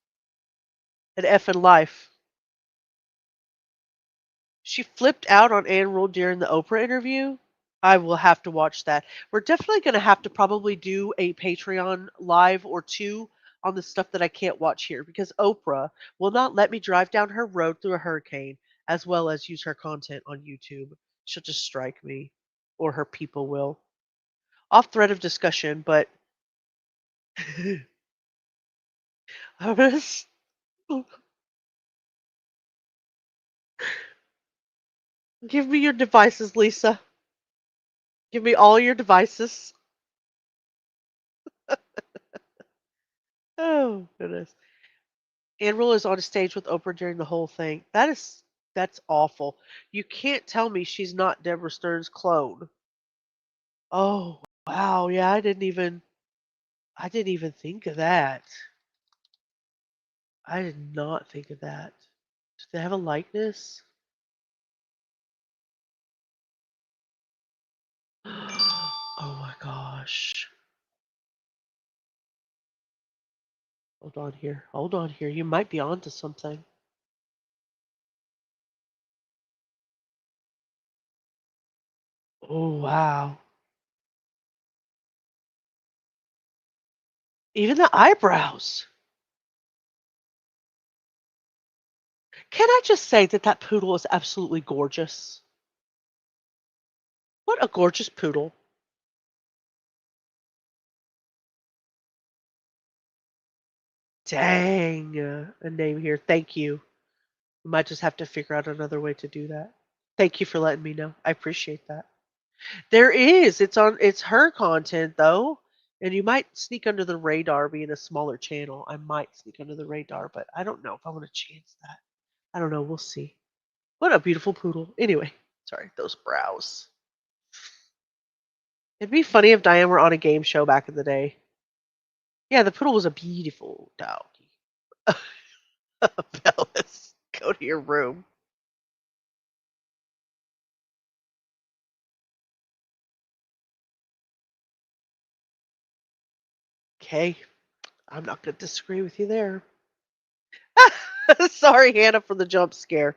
D: An F in life. She flipped out on Anne Rule during the Oprah interview. I will have to watch that. We're definitely going to have to probably do a Patreon live or two on the stuff that I can't watch here because Oprah will not let me drive down her road through a hurricane as well as use her content on YouTube. She'll just strike me, or her people will. Off thread of discussion, but I'm gonna give me your devices, Lisa. Give me all your devices. Oh goodness. Anne Rule is on stage with Oprah during the whole thing. That's awful. You can't tell me she's not Deborah Stern's clone. Oh wow, yeah, I didn't even think of that. I did not think of that. Do they have a likeness? gosh. Hold on here. Hold on here. You might be onto something. Oh, wow. Even the eyebrows. Can I just say that that poodle is absolutely gorgeous? What a gorgeous poodle. Dang. A name here. Thank you. We might just have to figure out another way to do that. Thank you for letting me know. I appreciate that. There is. It's her content though. And you might sneak under the radar being a smaller channel. I might sneak under the radar, but I don't know if I want to chance that. I don't know. We'll see. What a beautiful poodle. Anyway, sorry, those brows. It'd be funny if Diane were on a game show back in the day. Yeah, the poodle was a beautiful doggy. Bellis, go to your room. Okay, I'm not going to disagree with you there. Sorry, Hannah, for the jump scare.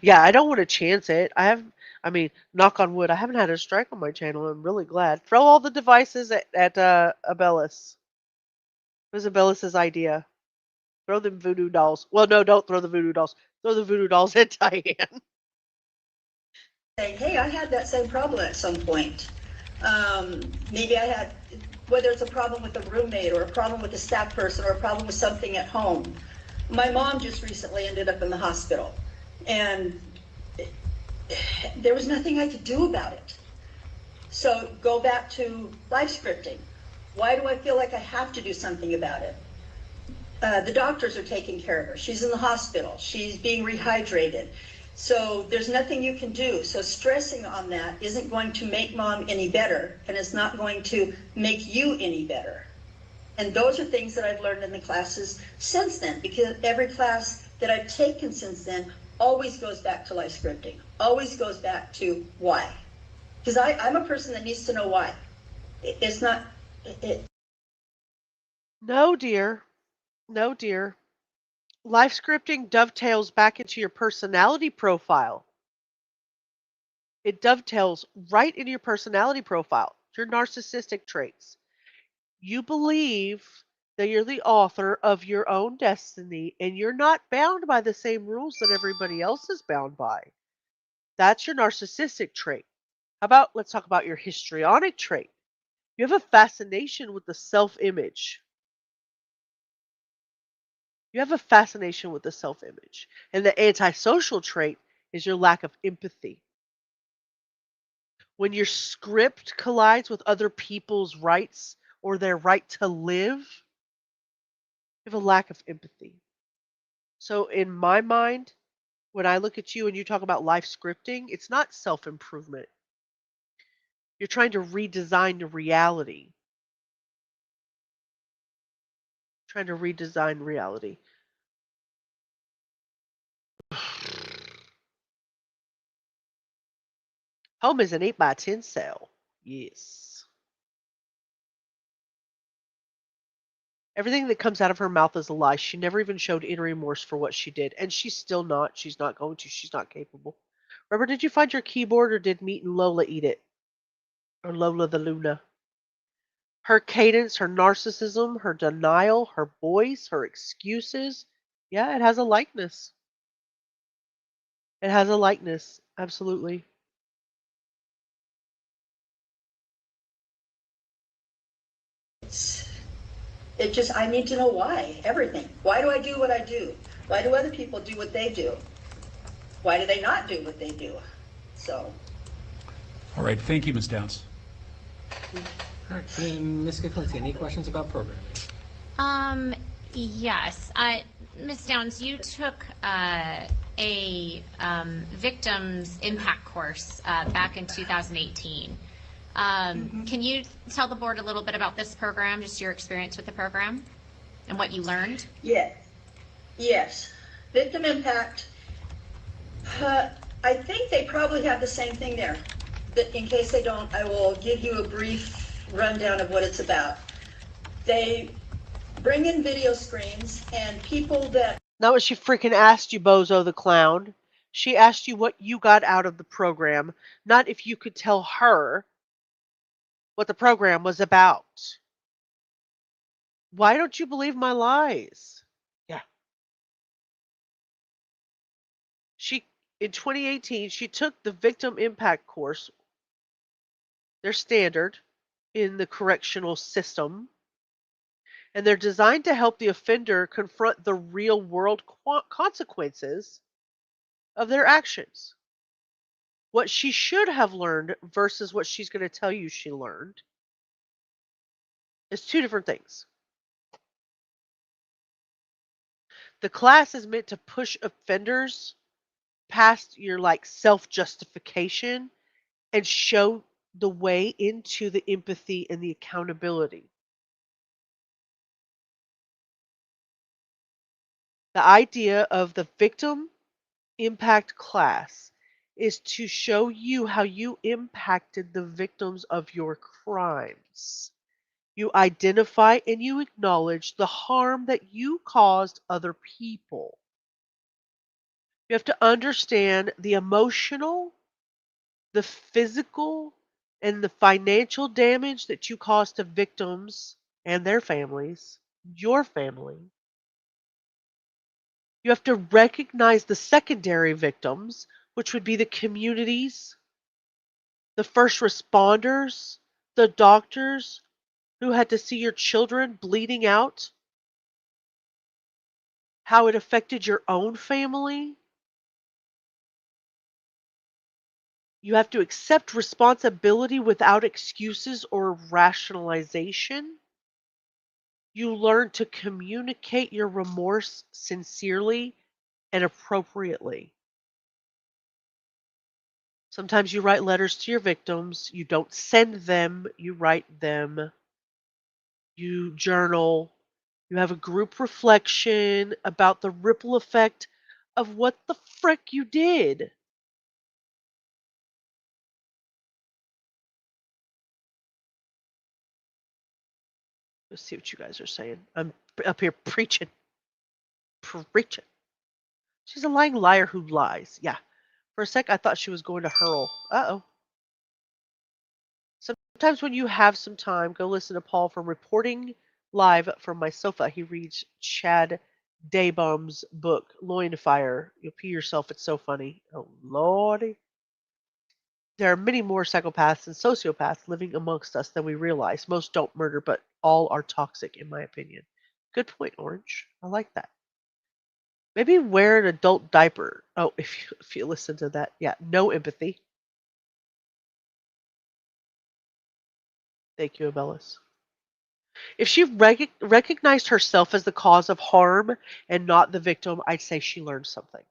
D: Yeah, I don't want to chance it. I mean, knock on wood, I haven't had a strike on my channel. I'm really glad. Throw all the devices at Abellis. It was Abellis's idea. Throw them voodoo dolls. Well, no, don't throw the voodoo dolls. Throw the voodoo dolls at Diane.
K: Saying, hey, I had that same problem at some point. Maybe I had, whether it's a problem with a roommate or a problem with a staff person or a problem with something at home. My mom just recently ended up in the hospital, and there was nothing I could do about it. So go back to life scripting. Why do I feel like I have to do something about it? The doctors are taking care of her. She's in the hospital. She's being rehydrated. So there's nothing you can do. So stressing on that isn't going to make mom any better, and it's not going to make you any better. And those are things that I've learned in the classes since then, because every class that I've taken since then always goes back to life scripting, always goes back to why. Because I'm a person that needs to know why. It's not...
D: No, dear. No, dear. Life scripting dovetails back into your personality profile. It dovetails right into your personality profile, your narcissistic traits. You believe that you're the author of your own destiny and you're not bound by the same rules that everybody else is bound by. That's your narcissistic trait. How about let's talk about your histrionic trait? You have a fascination with the self-image. You have a fascination with the self-image. And the antisocial trait is your lack of empathy. When your script collides with other people's rights or their right to live, you have a lack of empathy. So in my mind, when I look at you and you talk about life scripting, it's not self-improvement. You're trying to redesign the reality. Trying to redesign reality. Home is an 8x10 cell. Yes. Everything that comes out of her mouth is a lie. She never even showed any remorse for what she did. And she's still not. She's not going to. She's not capable. Remember, did you find your keyboard or did Meat and Lola eat it? Or Lola the Luna? Her cadence, her narcissism, her denial, her voice, her excuses. Yeah, it has a likeness. It has a likeness. Absolutely.
K: It just, I need to know why, everything. Why do I do what I do? Why do other people do what they do? Why do they not do what they do? So.
O: All right, thank you, Ms. Downs.
T: All right, Ms. Kuklinski, any questions about programming?
U: Yes. Ms. Downs, you took a victims impact course back in 2018. Can you tell the board a little bit about this program, just your experience with the program and what you learned?
K: Yes. Victim impact. I think they probably have the same thing there. But in case they don't, I will give you a brief rundown of what it's about. They bring in video screens and people that
D: Not what she freaking asked you, Bozo the Clown. She asked you what you got out of the program, not if you could tell her what the program was about. Why don't you believe my lies? Yeah. She in 2018 she took the victim impact course, their standard in the correctional system, and they're designed to help the offender confront the real world consequences of their actions. What she should have learned versus what she's going to tell you she learned is two different things. The class is meant to push offenders past your like self-justification and show the way into the empathy and the accountability. The idea of the victim impact class is to show you how you impacted the victims of your crimes. You identify and you acknowledge the harm that you caused other people. You have to understand the emotional, the physical, and the financial damage that you caused to victims and their families, your family. You have to recognize the secondary victims, which would be the communities, the first responders, the doctors who had to see your children bleeding out, how it affected your own family. You have to accept responsibility without excuses or rationalization. You learn to communicate your remorse sincerely and appropriately. Sometimes you write letters to your victims. You don't send them, you write them. You journal. You have a group reflection about the ripple effect of what the frick you did. Let's see what you guys are saying. I'm up here preaching. Preaching. She's a lying liar who lies. Yeah. For a sec, I thought she was going to hurl. Uh-oh. Sometimes when you have some time, go listen to Paul from Reporting Live from My Sofa. He reads Chad Daybum's book, Loin Fire. You'll pee yourself. It's so funny. Oh, Lordy. There are many more psychopaths and sociopaths living amongst us than we realize. Most don't murder, but all are toxic, in my opinion. Good point, Orange. I like that. Maybe wear an adult diaper. Oh, if you listen to that, yeah, no empathy. Thank you, Abellis. If she recognized herself as the cause of harm and not the victim, I'd say she learned something.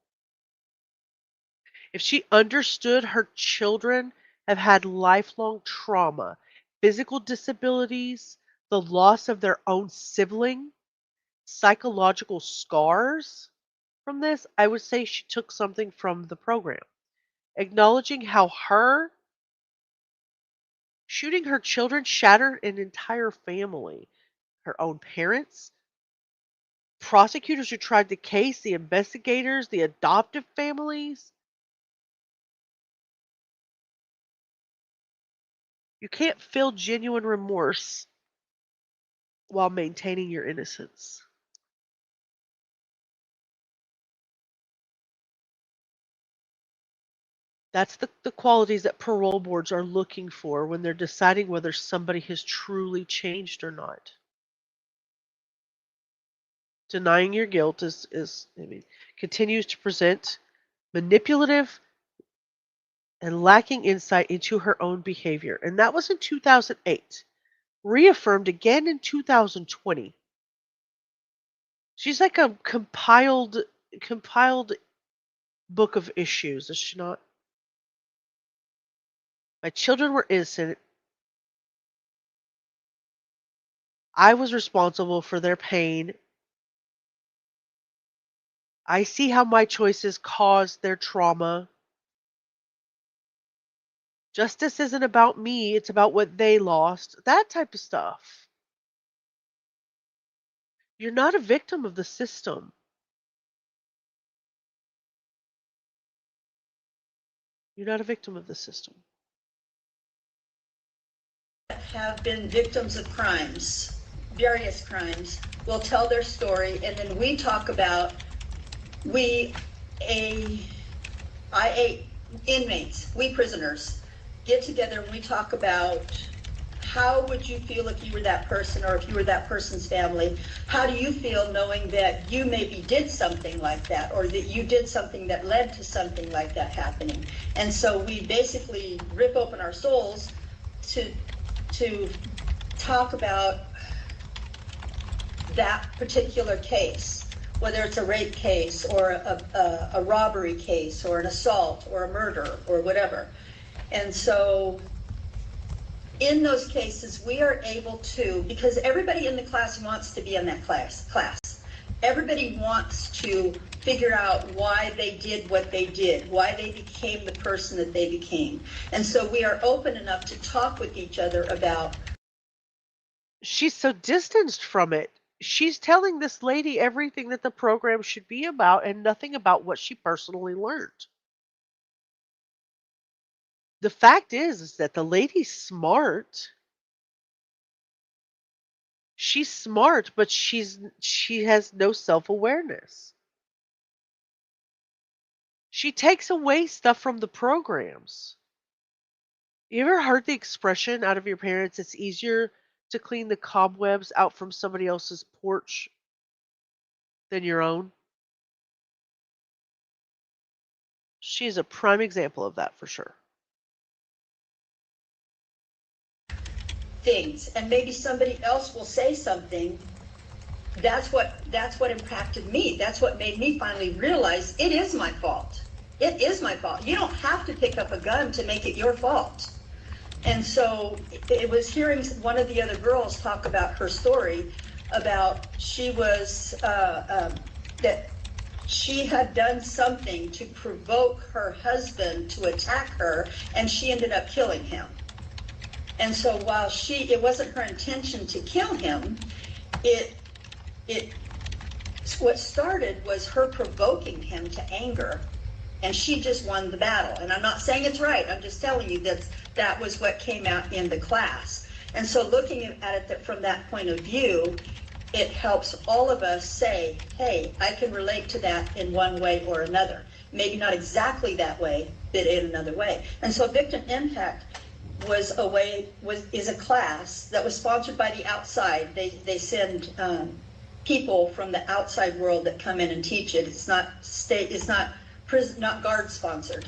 D: If she understood her children have had lifelong trauma, physical disabilities, the loss of their own sibling, psychological scars from this, I would say she took something from the program. Acknowledging how her shooting her children shattered an entire family, her own parents, prosecutors who tried the case, the investigators, the adoptive families. You can't feel genuine remorse while maintaining your innocence. That's the qualities that parole boards are looking for when they're deciding whether somebody has truly changed or not. Denying your guilt continues to present manipulative and lacking insight into her own behavior. And that was in 2008. Reaffirmed again in 2020. She's like a compiled book of issues, is she not? My children were innocent. I was responsible for their pain. I see how my choices caused their trauma. Justice isn't about me, it's about what they lost. That type of stuff. You're not a victim of the system. You're not a victim of the system.
K: Have been victims of crimes, various crimes, will tell their story, and then we talk about, inmates, we prisoners, get together and we talk about how would you feel if you were that person or if you were that person's family? How do you feel knowing that you maybe did something like that or that you did something that led to something like that happening? And so we basically rip open our souls to talk about that particular case, whether it's a rape case or a robbery case or an assault or a murder or whatever. And so in those cases, we are able to, because everybody in the class wants to be in that class. Everybody wants to figure out why they did what they did, why they became the person that they became. And so we are open enough to talk with each other about.
D: She's so distanced from it. She's telling this lady everything that the program should be about and nothing about what she personally learned. The fact is that the lady's smart. She's smart, but she has no self-awareness. She takes away stuff from the programs. You ever heard the expression out of your parents, it's easier to clean the cobwebs out from somebody else's porch than your own? She's a prime example of that for sure.
K: Things, and maybe somebody else will say something. That's what impacted me. That's what made me finally realize it is my fault. It is my fault. You don't have to pick up a gun to make it your fault. And so it was hearing one of the other girls talk about her story about she was that she had done something to provoke her husband to attack her, and she ended up killing him. And so while it wasn't her intention to kill him, what started was her provoking him to anger, and she just won the battle. And I'm not saying it's right, I'm just telling you that was what came out in the class. And so looking at it from that point of view, it helps all of us say, hey, I can relate to that in one way or another. Maybe not exactly that way, but in another way. And so Victim Impact is a class that was sponsored by the outside. They send people from the outside world that come in and teach it. It's not not guard sponsored.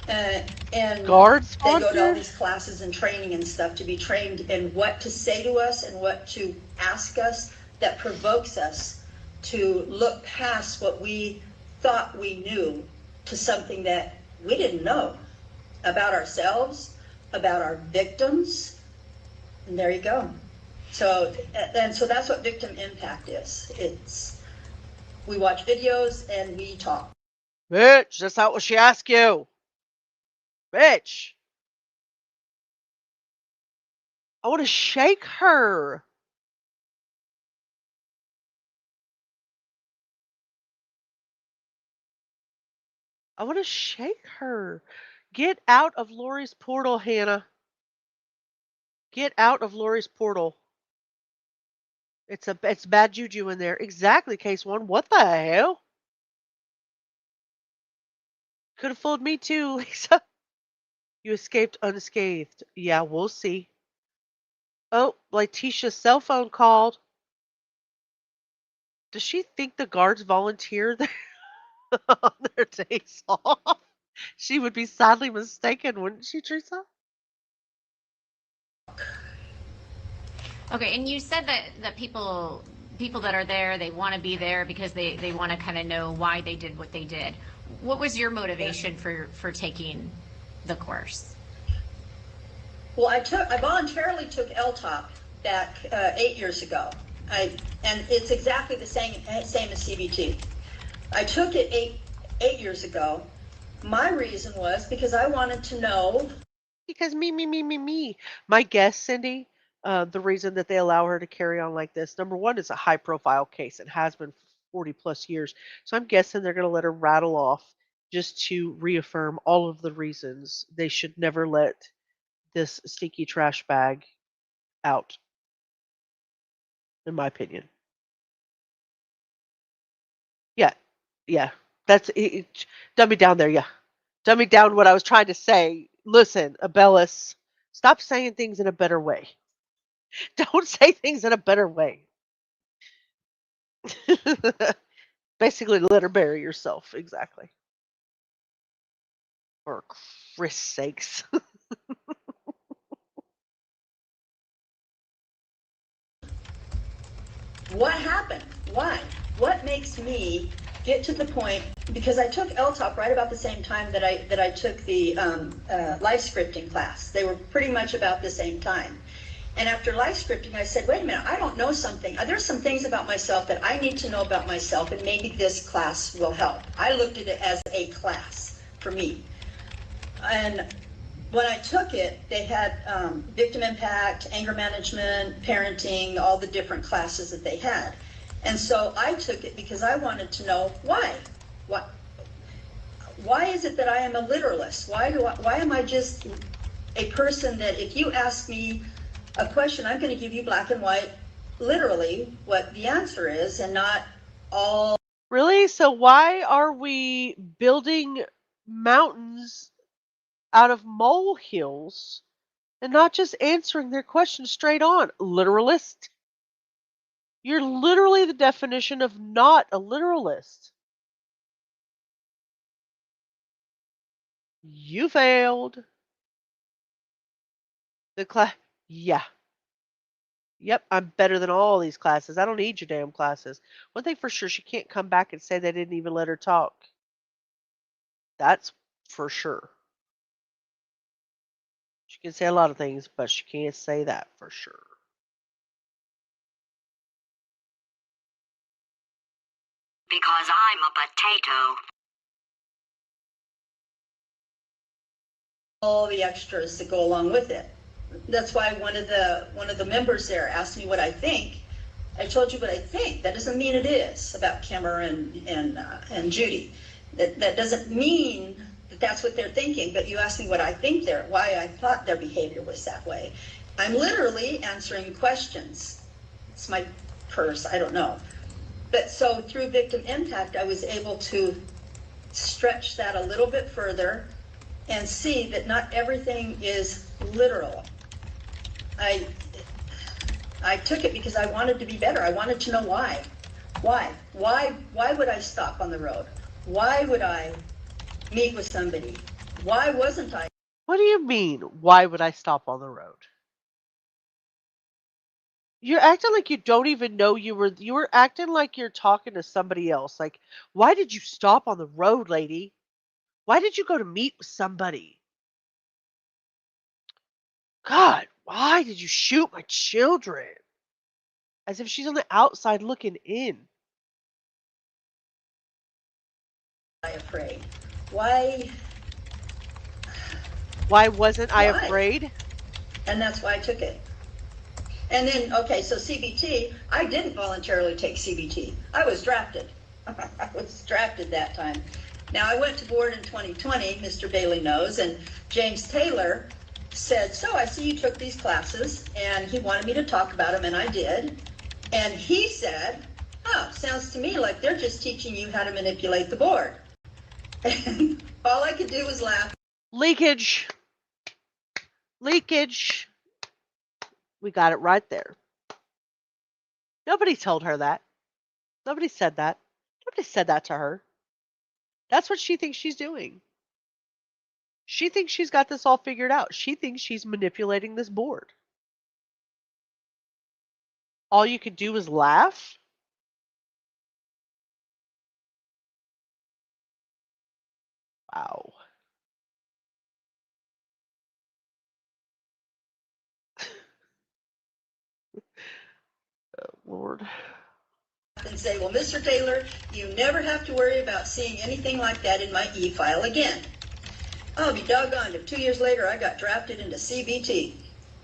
K: And
D: guard
K: sponsored? They go to all these classes and training and stuff to be trained in what to say to us and what to ask us that provokes us to look past what we thought we knew to something that we didn't know about ourselves, about our victims, and there you go. So that's what Victim Impact is. We watch videos and we talk.
D: Bitch, that's not what she asked you. Bitch. I want to shake her. I want to shake her. Get out of Lori's portal, Hannah. Get out of Lori's portal. It's bad juju in there. Exactly, case one. What the hell? Could have fooled me too, Lisa. You escaped unscathed. Yeah, we'll see. Oh, Letitia's cell phone called. Does she think the guards volunteer on their days off? She would be sadly mistaken, wouldn't she, Teresa?
U: Okay, and you said that people that are there, they want to be there because they want to kind of know why they did what they did. What was your motivation for taking the course?
K: Well, I voluntarily took LTOP back 8 years ago. And it's exactly the same as CBT. I took it eight years ago. My reason was because I wanted to know
D: Because me. My guess, Cindy, the reason that they allow her to carry on like this, number one, it's a high profile case. It has been for 40 plus years. So I'm guessing they're going to let her rattle off just to reaffirm all of the reasons they should never let this stinky trash bag out, in my opinion. Yeah, yeah. That's it, dummy down there, yeah. Dummy down what I was trying to say. Listen, Abellis, stop saying things in a better way. Don't say things in a better way. Basically, let her bury yourself. Exactly. For Christ's sakes.
K: What happened? Why? What makes me get to the point? Because I took LTOP right about the same time that I took the life scripting class. They were pretty much about the same time. And after life scripting, I said, wait a minute, I don't know something. There's some things about myself that I need to know about myself, and maybe this class will help. I looked at it as a class for me. And when I took it, they had victim impact, anger management, parenting, all the different classes that they had. And so I took it because I wanted to know why. Why is it that I am a literalist? Why am I just a person that if you ask me a question, I'm going to give you black and white, literally what the answer is, and not all.
D: Really? So why are we building mountains out of molehills and not just answering their questions straight on? Literalist. You're literally the definition of not a literalist. You failed. The class. Yeah. Yep, I'm better than all these classes. I don't need your damn classes. One thing for sure, she can't come back and say they didn't even let her talk. That's for sure. She can say a lot of things, but she can't say that for sure.
B: Because I'm a potato.
K: All the extras that go along with it. That's why one of the members there asked me what I think. I told you what I think. That doesn't mean it is about Kimmer and Judy. That doesn't mean that that's what they're thinking. But you asked me what I think why I thought their behavior was that way. I'm literally answering questions. It's my purse. I don't know. But so through victim impact, I was able to stretch that a little bit further and see that not everything is literal. I took it because I wanted to be better. I wanted to know why. Why would I stop on the road? Why would I meet with somebody? Why wasn't I?
D: What do you mean, why would I stop on the road? You're acting like you don't even know you were acting like you're talking to somebody else. Like, why did you stop on the road, lady? Why did you go to meet with somebody? God, why did you shoot my children? As if she's on the outside looking in.
K: I afraid? Why
D: wasn't I afraid?
K: And that's why I took it. And then, okay, so CBT, I didn't voluntarily take CBT. I was drafted. I was drafted that time. Now, I went to board in 2020, Mr. Bailey knows, and James Taylor said, so I see you took these classes, and he wanted me to talk about them, and I did. And he said, oh, sounds to me like they're just teaching you how to manipulate the board. And all I could do was laugh.
D: Leakage. We got it right there. Nobody told her that. Nobody said that. Nobody said that to her. That's what she thinks she's doing. She thinks she's got this all figured out. She thinks she's manipulating this board. All you could do is laugh? Wow. Oh, Lord.
K: And say, well, Mr. Taylor, you never have to worry about seeing anything like that in my e-file again. I'll be doggone if 2 years later I got drafted into CBT.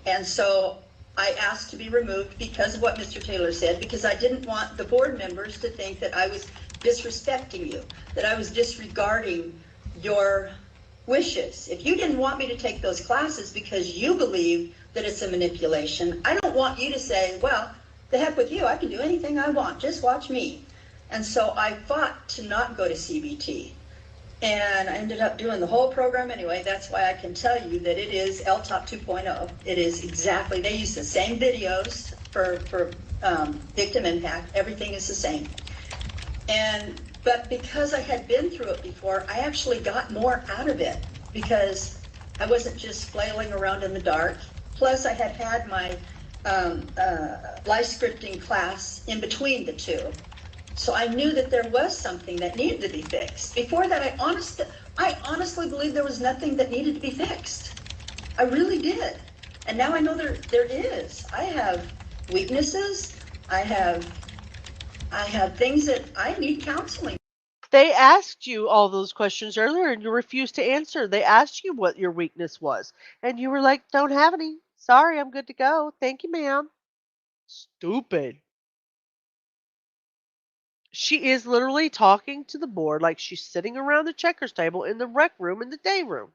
K: And so I asked to be removed because of what Mr. Taylor said, because I didn't want the board members to think that I was disrespecting you, that I was disregarding your wishes. If you didn't want me to take those classes because you believe that it's a manipulation, I don't want you to say, well, the heck with you, I can do anything I want, just watch me. And so I fought to not go to CBT. And I ended up doing the whole program anyway. That's why I can tell you that it is LTOP 2.0. It is exactly, they use the same videos for victim impact. Everything is the same. But because I had been through it before, I actually got more out of it because I wasn't just flailing around in the dark. Plus I had had my life scripting class in between the two. So I knew that there was something that needed to be fixed. Before that, I honestly believed there was nothing that needed to be fixed. I really did. And now I know there is. I have weaknesses. I have things that I need counseling.
D: They asked you all those questions earlier and you refused to answer. They asked you what your weakness was. And you were like, don't have any. Sorry, I'm good to go. Thank you, ma'am. Stupid. She is literally talking to the board like she's sitting around the checkers table in the rec room in the day room.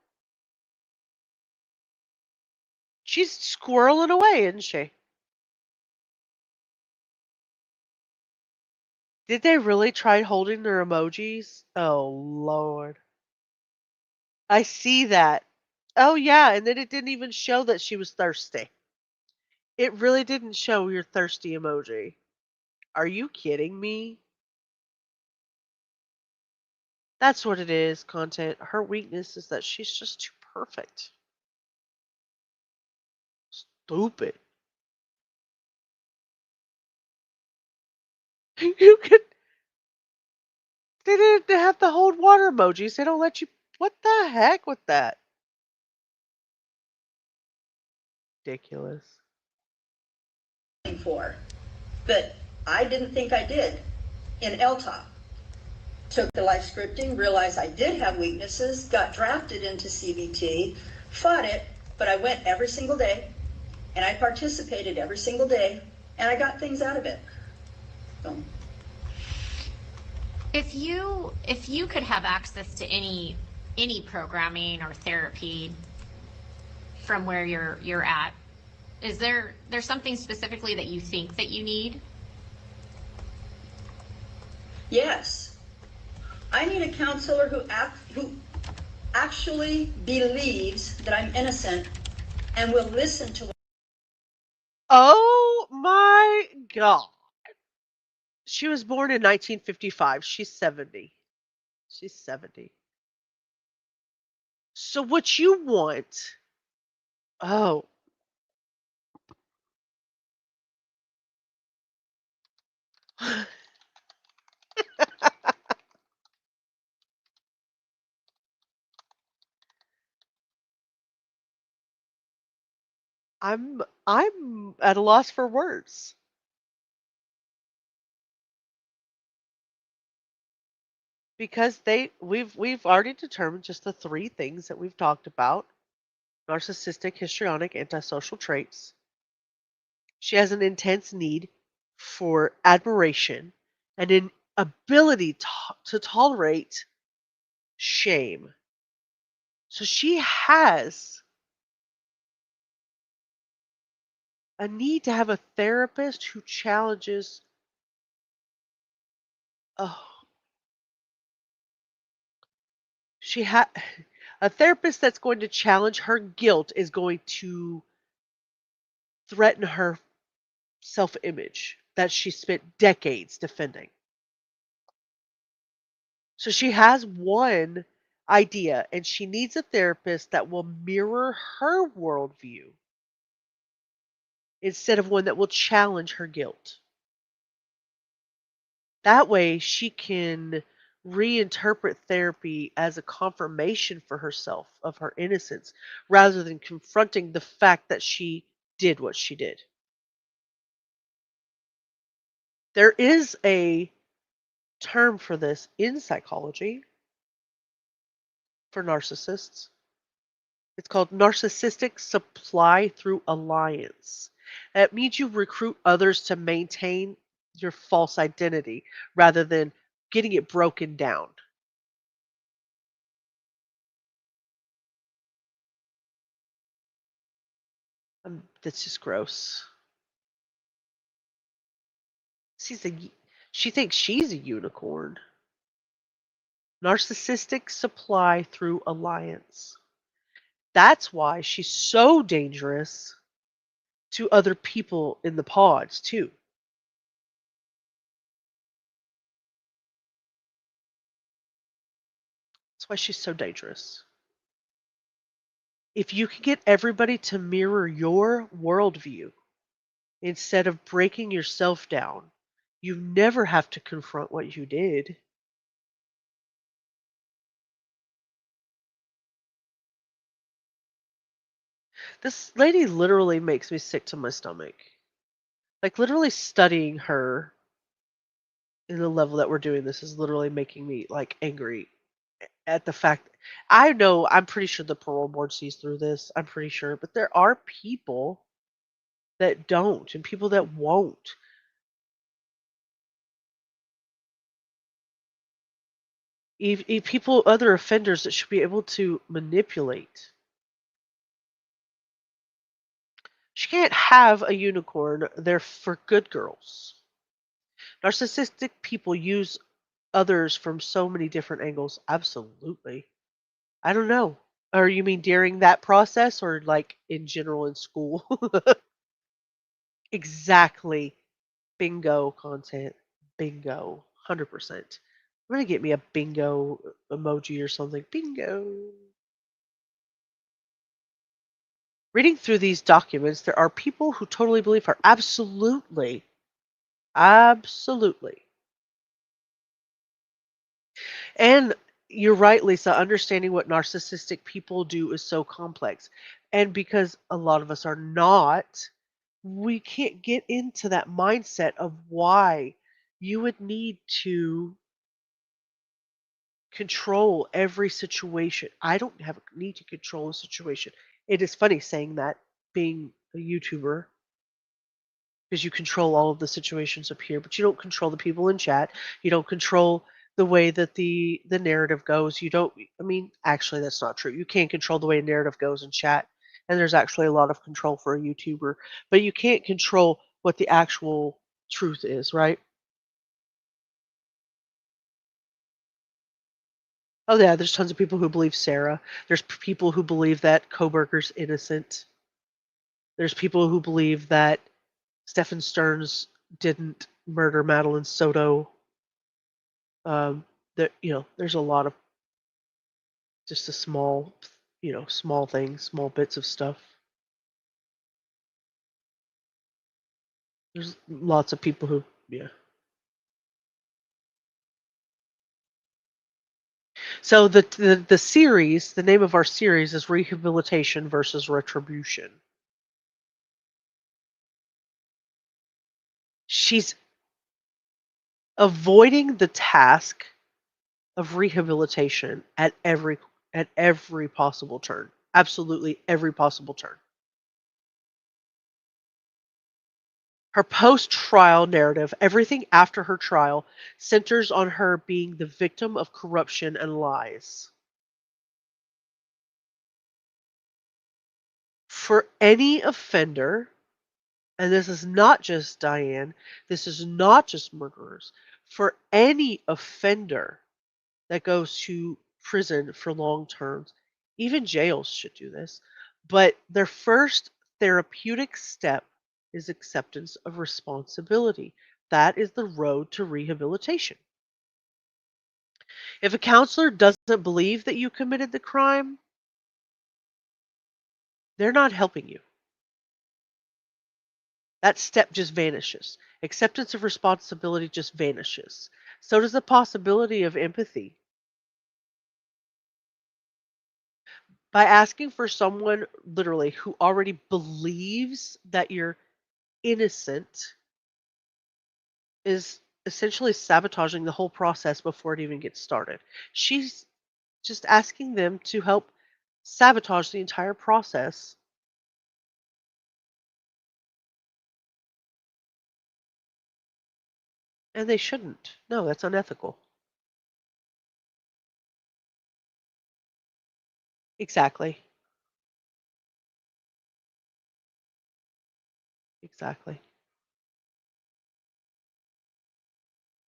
D: She's squirreling away, isn't she? Did they really try holding their emojis? Oh, Lord. I see that. Oh, yeah, and then it didn't even show that she was thirsty. It really didn't show your thirsty emoji. Are you kidding me? That's what it is, content. Her weakness is that she's just too perfect. Stupid. You could. They didn't have to hold water emojis. They don't let you. What the heck with that? Ridiculous.
K: For, but I didn't think I did in LTOP. Took the life scripting, realized I did have weaknesses, got drafted into CBT, fought it, but I went every single day, and I participated every single day, and I got things out of it. So.
U: If you could have access to any programming or therapy from where you're at, is there's something specifically that you think that you need?
K: Yes. I need a counselor who actually believes that I'm innocent and will listen to.
D: Oh my God. She was born in 1955. She's 70. She's 70. So what you want? Oh. I'm at a loss for words. Because we've already determined just the three things that we've talked about. Narcissistic, histrionic, antisocial traits. She has an intense need for admiration and an ability to tolerate shame. So she has a need to have a therapist who challenges. Oh, she had a therapist that's going to challenge her guilt is going to threaten her self-image that she spent decades defending. So she has one idea, and she needs a therapist that will mirror her worldview instead of one that will challenge her guilt. That way, she can reinterpret therapy as a confirmation for herself of her innocence rather than confronting the fact that she did what she did. There is a term for this in psychology for narcissists. It's called narcissistic supply through alliance. That means you recruit others to maintain your false identity rather than getting it broken down. That's just gross. She's a, she thinks she's a unicorn. Narcissistic supply through alliance. That's why she's so dangerous to other people in the pods, too. That's why she's so dangerous. If you can get everybody to mirror your worldview instead of breaking yourself down, you never have to confront what you did. This lady literally makes me sick to my stomach. Like, literally studying her in the level that we're doing this is literally making me, like, angry at the fact. I know, I'm pretty sure the parole board sees through this. I'm pretty sure. But there are people that don't and people that won't. People, other offenders that should be able to manipulate. She can't have a unicorn. They're for good girls. Narcissistic people use others from so many different angles. Absolutely. I don't know. Or you mean during that process or like in general in school? Exactly. Bingo content. Bingo. 100%. I'm going to get me a bingo emoji or something. Bingo. Reading through these documents, there are people who totally believe her. Absolutely. Absolutely. And you're right, Lisa. Understanding what narcissistic people do is so complex. And because a lot of us are not, we can't get into that mindset of why you would need to control every situation. I don't have a need to control a situation. It is funny saying that, being a YouTuber, because you control all of the situations up here, but you don't control the people in chat. You don't control the way that the narrative goes. You don't. I mean, actually, that's not true. You can't control the way a narrative goes in chat, and there's actually a lot of control for a YouTuber, but you can't control what the actual truth is, right? Oh yeah, there's tons of people who believe Sarah. There's people who believe that Koberger's innocent. There's people who believe that Stephen Stearns didn't murder Madeline Soto. There, there's a lot of just a small, small things, small bits of stuff. There's lots of people who, yeah. So the series, the name of our series is Rehabilitation versus Retribution. She's avoiding the task of rehabilitation at every possible turn. Absolutely every possible turn. Her post-trial narrative, everything after her trial, centers on her being the victim of corruption and lies. For any offender, and this is not just Diane, this is not just murderers, for any offender that goes to prison for long terms, even jails should do this, but their first therapeutic step is acceptance of responsibility. That is the road to rehabilitation. If a counselor doesn't believe that you committed the crime, they're not helping you. That step just vanishes. Acceptance of responsibility just vanishes. So does the possibility of empathy. By asking for someone literally who already believes that you're innocent is essentially sabotaging the whole process before it even gets started. She's just asking them to help sabotage the entire process. And they shouldn't. No, that's unethical. Exactly. Exactly.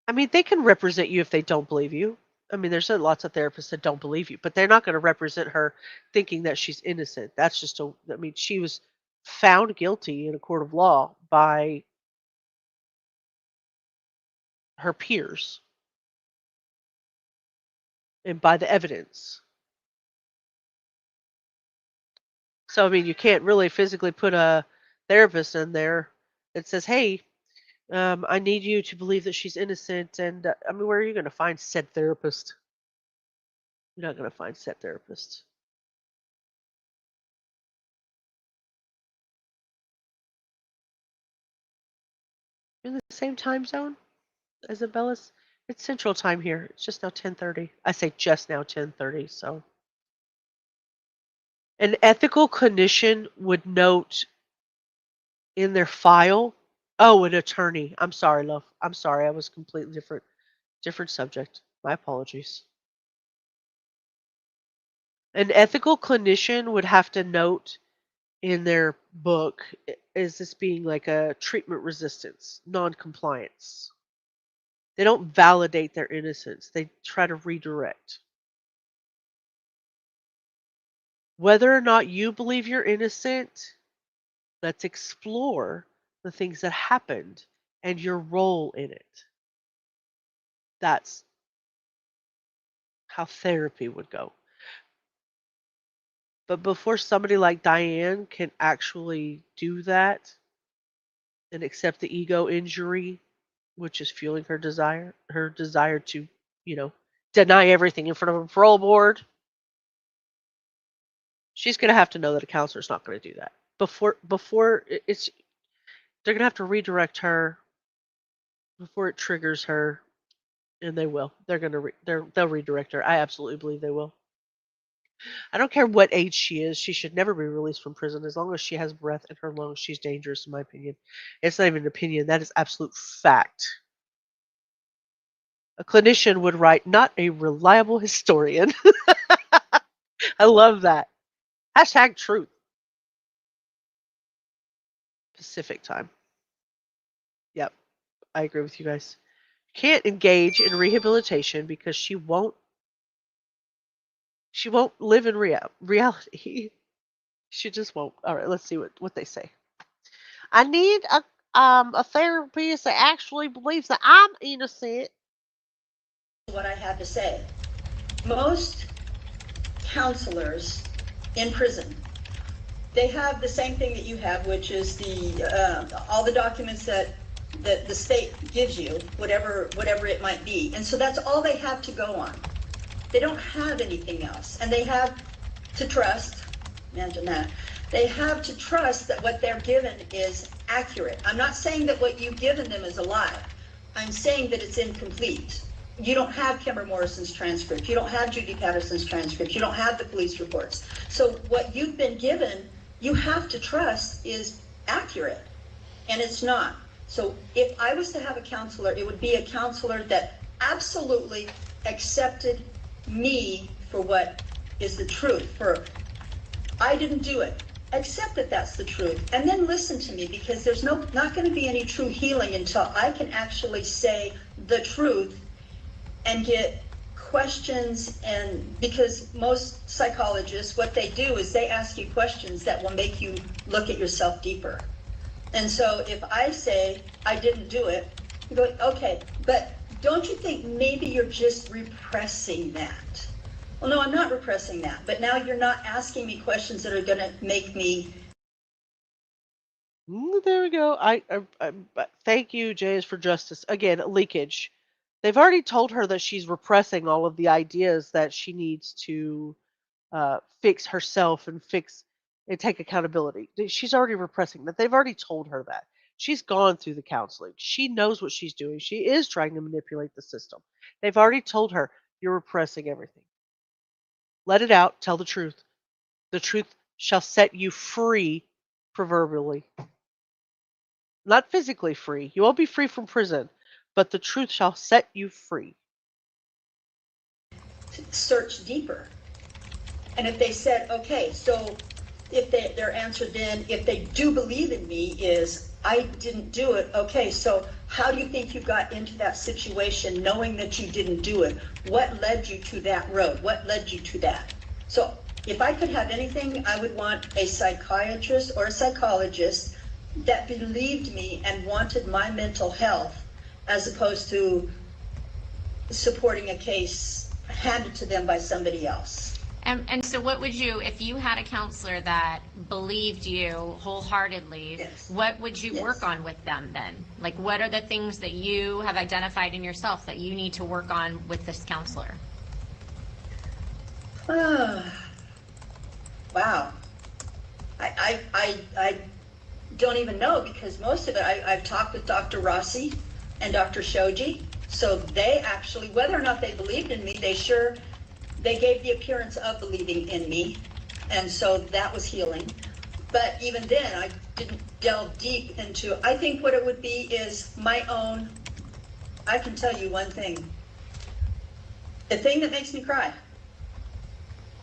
D: I mean, they can represent you if they don't believe you. I mean, there's lots of therapists that don't believe you, but they're not going to represent her thinking that she's innocent. That's just I mean, she was found guilty in a court of law by her peers and by the evidence. So, I mean, you can't really physically put a therapist in there that says, hey, I need you to believe that she's innocent. And I mean, where are you going to find said therapist? You're not going to find said therapist. In the same time zone? Isabella's, it's Central Time here. It's just now 10:30. I say just now 10:30. So, an ethical clinician would note in their file. Oh, an attorney. I'm sorry, love. I'm sorry. I was completely different subject. My apologies. An ethical clinician would have to note in their book is this being like a treatment resistance, non-compliance. They don't validate their innocence. They try to redirect. Whether or not you believe you're innocent, let's explore the things that happened and your role in it. That's how therapy would go. But before somebody like Diane can actually do that and accept the ego injury, which is fueling her desire to, you know, deny everything in front of a parole board, she's going to have to know that a counselor's not going to do that. Before it's they're going to have to redirect her before it triggers her, and they will. They're going to they'll redirect her. I absolutely believe they will. I don't care what age she is. She should never be released from prison. As long as she has breath in her lungs, she's dangerous, in my opinion. It's not even an opinion. That is absolute fact. A clinician would write, not a reliable historian. I love that. Hashtag truth. Pacific time. Yep, I agree with you guys. Can't engage in rehabilitation because she won't live in reality. She just won't. All right, let's see what they say. I need a therapist that actually believes that I'm innocent.
K: What I have to say. Most counselors in prison, they have the same thing that you have, which is all the documents that the state gives you, whatever it might be. And so that's all they have to go on. They don't have anything else. And they have to trust, imagine that, they have to trust that what they're given is accurate. I'm not saying that what you've given them is a lie. I'm saying that it's incomplete. You don't have Kimber Morrison's transcript. You don't have Judy Patterson's transcript. You don't have the police reports. So what you've been given, you have to trust is accurate. And it's not. So if I was to have a counselor, it would be a counselor that absolutely accepted me for what is the truth. For I didn't do it. Accept that that's the truth. And then listen to me, because there's not going to be any true healing until I can actually say the truth and get questions. And because most psychologists, what they do is they ask you questions that will make you look at yourself deeper. And so if I say I didn't do it, you go, okay, but don't you think maybe you're just repressing that? Well, no, I'm not repressing that. But now you're not asking me questions that are going to make me.
D: There we go. Thank you, Jays, for justice. Again, leakage. They've already told her that she's repressing all of the ideas that she needs to fix herself and take accountability. She's already repressing that. They've already told her that. She's gone through the counseling. She knows what she's doing. She is trying to manipulate the system. They've already told her, you're repressing everything. Let it out. Tell the truth. The truth shall set you free, proverbially. Not physically free. You won't be free from prison, but the truth shall set you free.
K: Search deeper. And if they said, okay, so if their answer then, if they do believe in me, is I didn't do it, okay, so how do you think you got into that situation knowing that you didn't do it? What led you to that road? What led you to that? So if I could have anything, I would want a psychiatrist or a psychologist that believed me and wanted my mental health, as opposed to supporting a case handed to them by somebody else.
U: And so what would you, if you had a counselor that believed you wholeheartedly,
K: Yes.
U: what would you work on with them then? Like, what are the things that you have identified in yourself that you need to work on with this counselor?
K: Wow. I don't even know, because most of it, I've talked with Dr. Rossi and Dr. Shoji, so they actually, whether or not they believed in me, they gave the appearance of believing in me, and so that was healing. But even then, I didn't delve deep into, I think what it would be is my own, I can tell you one thing. The thing that makes me cry,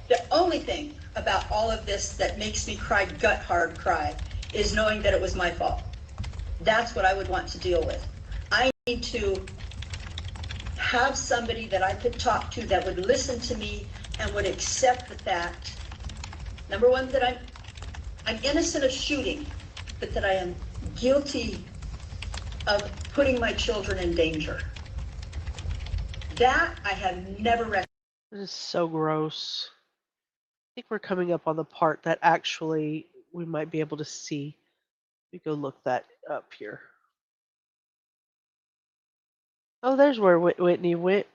K: the only thing about all of this that makes me cry, gut hard cry, is knowing that it was my fault. That's what I would want to deal with. I need to have somebody that I could talk to that would listen to me and would accept the fact, number one, that I'm innocent of shooting, but that I am guilty of putting my children in danger. That I have never recognized.
D: This is so gross. I think we're coming up on the part that actually we might be able to see. We go look that up here. Oh, there's where Whitney went.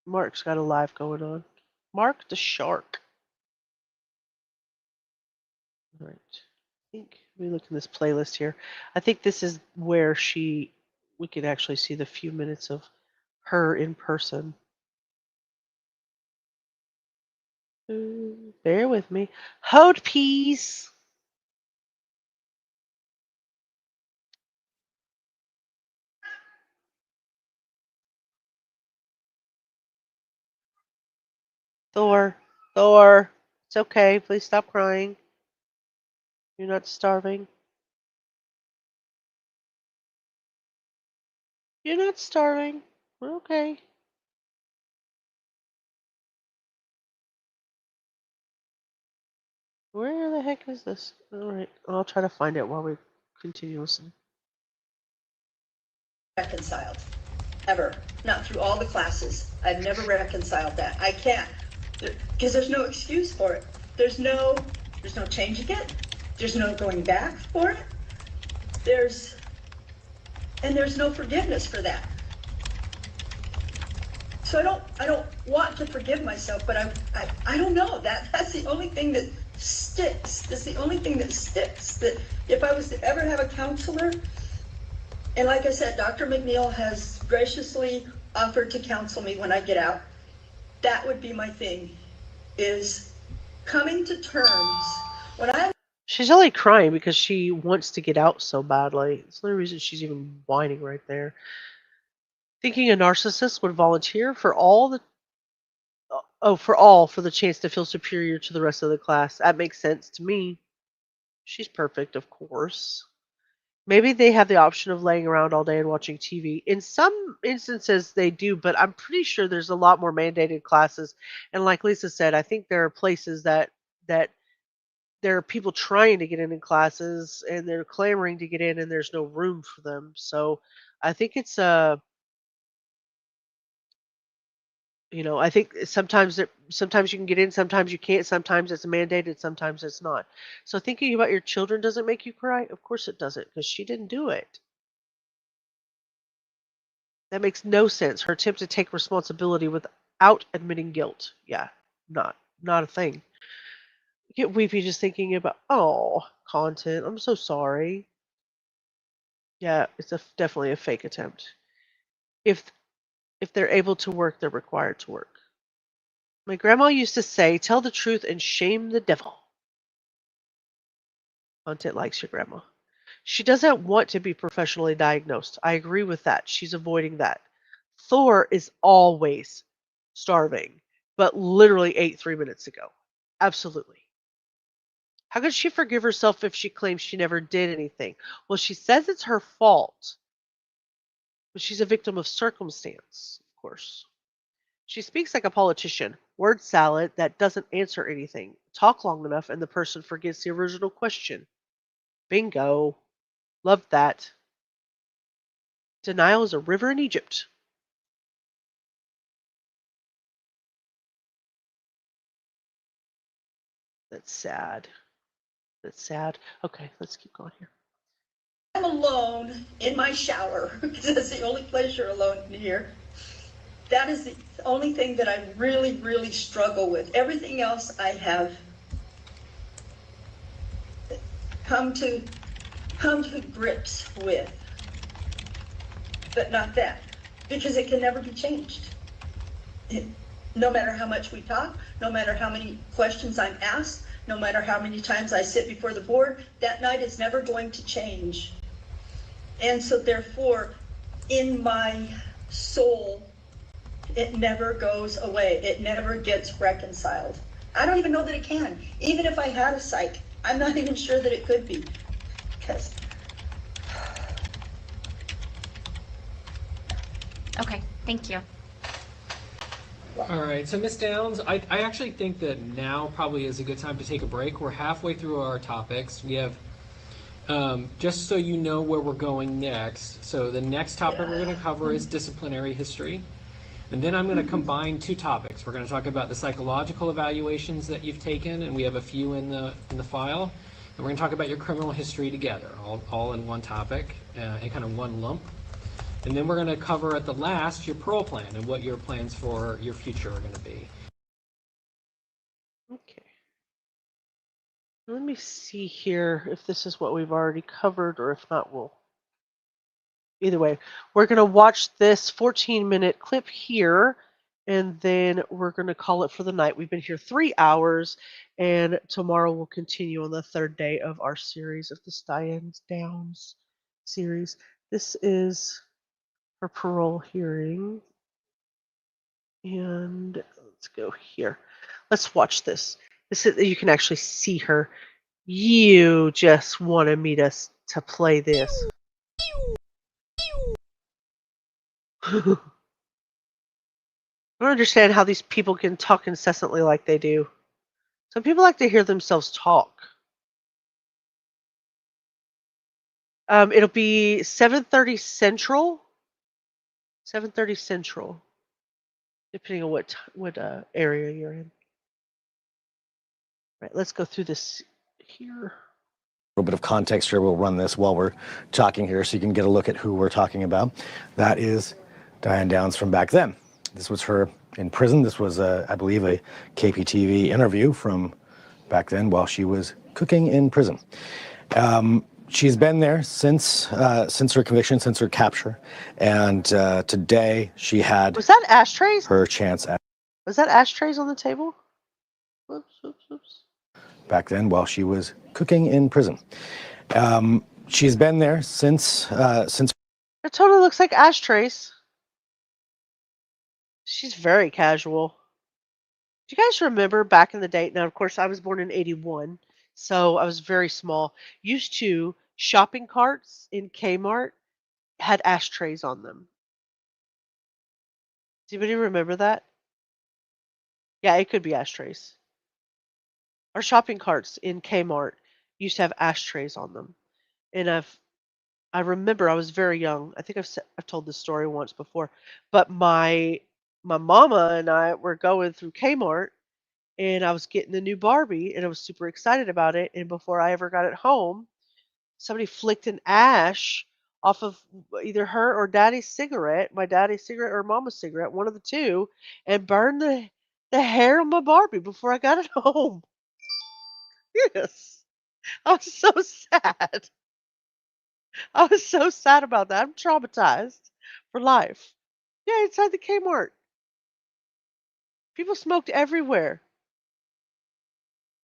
D: Mark's got a live going on. Mark the Shark. All right. I think we look in this playlist here. I think this is where we can actually see the few minutes of her in person. Bear with me. Hold peas. Thor. It's okay. Please stop crying. You're not starving. You're not starving. We're okay. Where the heck is this? All right. I'll try to find it while we continue listening.
K: Reconciled. Ever. Not through all the classes. I've never reconciled that. I can't. Because there's no excuse for it. There's no changing it. There's no going back for it. There's no forgiveness for that. So I don't want to forgive myself, but I don't know. That's the only thing that sticks. That's the only thing that sticks. That if I was to ever have a counselor, and like I said, Dr. McNeil has graciously offered to counsel me when I get out. That would be my thing, is coming to terms. She's
D: only crying because she wants to get out so badly. It's the only reason she's even whining right there. Thinking a narcissist would volunteer for for the chance to feel superior to the rest of the class. That makes sense to me. She's perfect, of course. Maybe they have the option of laying around all day and watching TV. In some instances, they do, but I'm pretty sure there's a lot more mandated classes. And like Lisa said, I think there are places that there are people trying to get in classes and they're clamoring to get in, and there's no room for them. So I think it's I think sometimes sometimes you can get in, sometimes you can't, sometimes it's mandated, sometimes it's not. So thinking about your children doesn't make you cry? Of course it doesn't, because she didn't do it. That makes no sense. Her attempt to take responsibility without admitting guilt. Yeah, not a thing. I get weepy just thinking about content. I'm so sorry. Yeah, it's definitely a fake attempt. If they're able to work, they're required to work. My grandma used to say, tell the truth and shame the devil. Content likes your grandma. She doesn't want to be professionally diagnosed. I agree with that. She's avoiding that. Thor is always starving, but literally ate 3 minutes ago. Absolutely. How could she forgive herself if she claims she never did anything? Well, she says it's her fault, but she's a victim of circumstance, of course. She speaks like a politician. Word salad that doesn't answer anything. Talk long enough and the person forgets the original question. Bingo. Love that. Denial is a river in Egypt. That's sad. That's sad. Okay, let's keep going here.
K: I'm alone in my shower because that's the only place you're alone in here. That is the only thing that I really, really struggle with. Everything else I have come to grips with, but not that, because it can never be changed. No matter how much we talk, no matter how many questions I'm asked, no matter how many times I sit before the board, that night is never going to change. And so therefore, in my soul, it never goes away. It never gets reconciled. I don't even know that it can. Even if I had a psych, I'm not even sure that it could be. Because
U: Okay, thank you.
T: All right, so Miss Downs, I actually think that now probably is a good time to take a break. We're halfway through our topics. We have, just so you know where we're going next, so the next topic we're going to cover is disciplinary history. And then I'm going to combine two topics. We're going to talk about the psychological evaluations that you've taken, and we have a few in the file. And we're going to talk about your criminal history together, all in one topic, in kind of one lump. And then we're going to cover at the last your parole plan and what your plans for your future are going to be.
D: Okay. Let me see here if this is what we've already covered, or if not, we'll. Either way, we're going to watch this 14-minute clip here, and then we're going to call it for the night. We've been here 3 hours, and tomorrow we'll continue on the third day of our series of the Diane Downs series. This is her parole hearing, and let's go here. Let's watch this. This is, you can actually see her. You just wanted me to play this. I don't understand how these people can talk incessantly like they do. Some people like to hear themselves talk. It'll be 7:30 Central. 7:30 Central, depending on what area you're in. Right, let's go through this here.
C: A little bit of context here. We'll run this while we're talking here so you can get a look at who we're talking about. That is Diane Downs from back then. This was her in prison. This was, I believe, a KPTV interview from back then while she was cooking in prison. She's been there since her conviction, since her capture, and today she had
D: Was that ashtrays?
C: her chance at
D: Was that ashtrays on the table? Whoops, whoops, whoops.
C: back then while she was cooking in prison. She's been there since.
D: It totally looks like ashtrays. She's very casual. Do you guys remember back in the day? Now, of course, I was born in 81, so I was very small. Used to shopping carts in Kmart had ashtrays on them. Does anybody remember that? Yeah, it could be ashtrays. Our shopping carts in Kmart used to have ashtrays on them, and I remember I was very young. I think I've told this story once before, but my mama and I were going through Kmart, and I was getting the new Barbie, and I was super excited about it. And before I ever got it home, somebody flicked an ash off of either her or daddy's cigarette, my daddy's cigarette or mama's cigarette, one of the two, and burned the hair on my Barbie before I got it home. Yes. I was so sad. I was so sad about that. I'm traumatized for life. Yeah, inside the Kmart. People smoked everywhere.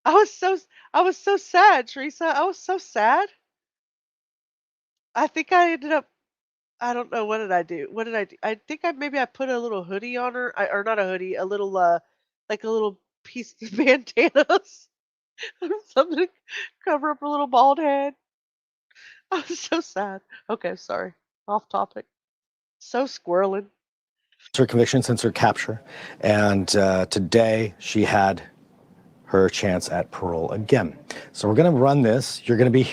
D: I was so sad, Teresa. I was so sad. I think I ended up. I don't know, what did I do? What did I do? I think maybe I put a little hoodie on her, or not a hoodie, a little like a little piece of bandanas, something to cover up her little bald head. I was so sad. Okay, sorry, off topic. So squirreling.
C: Her conviction since her capture, and today she had her chance at parole again. So we're going to run this. You're going to be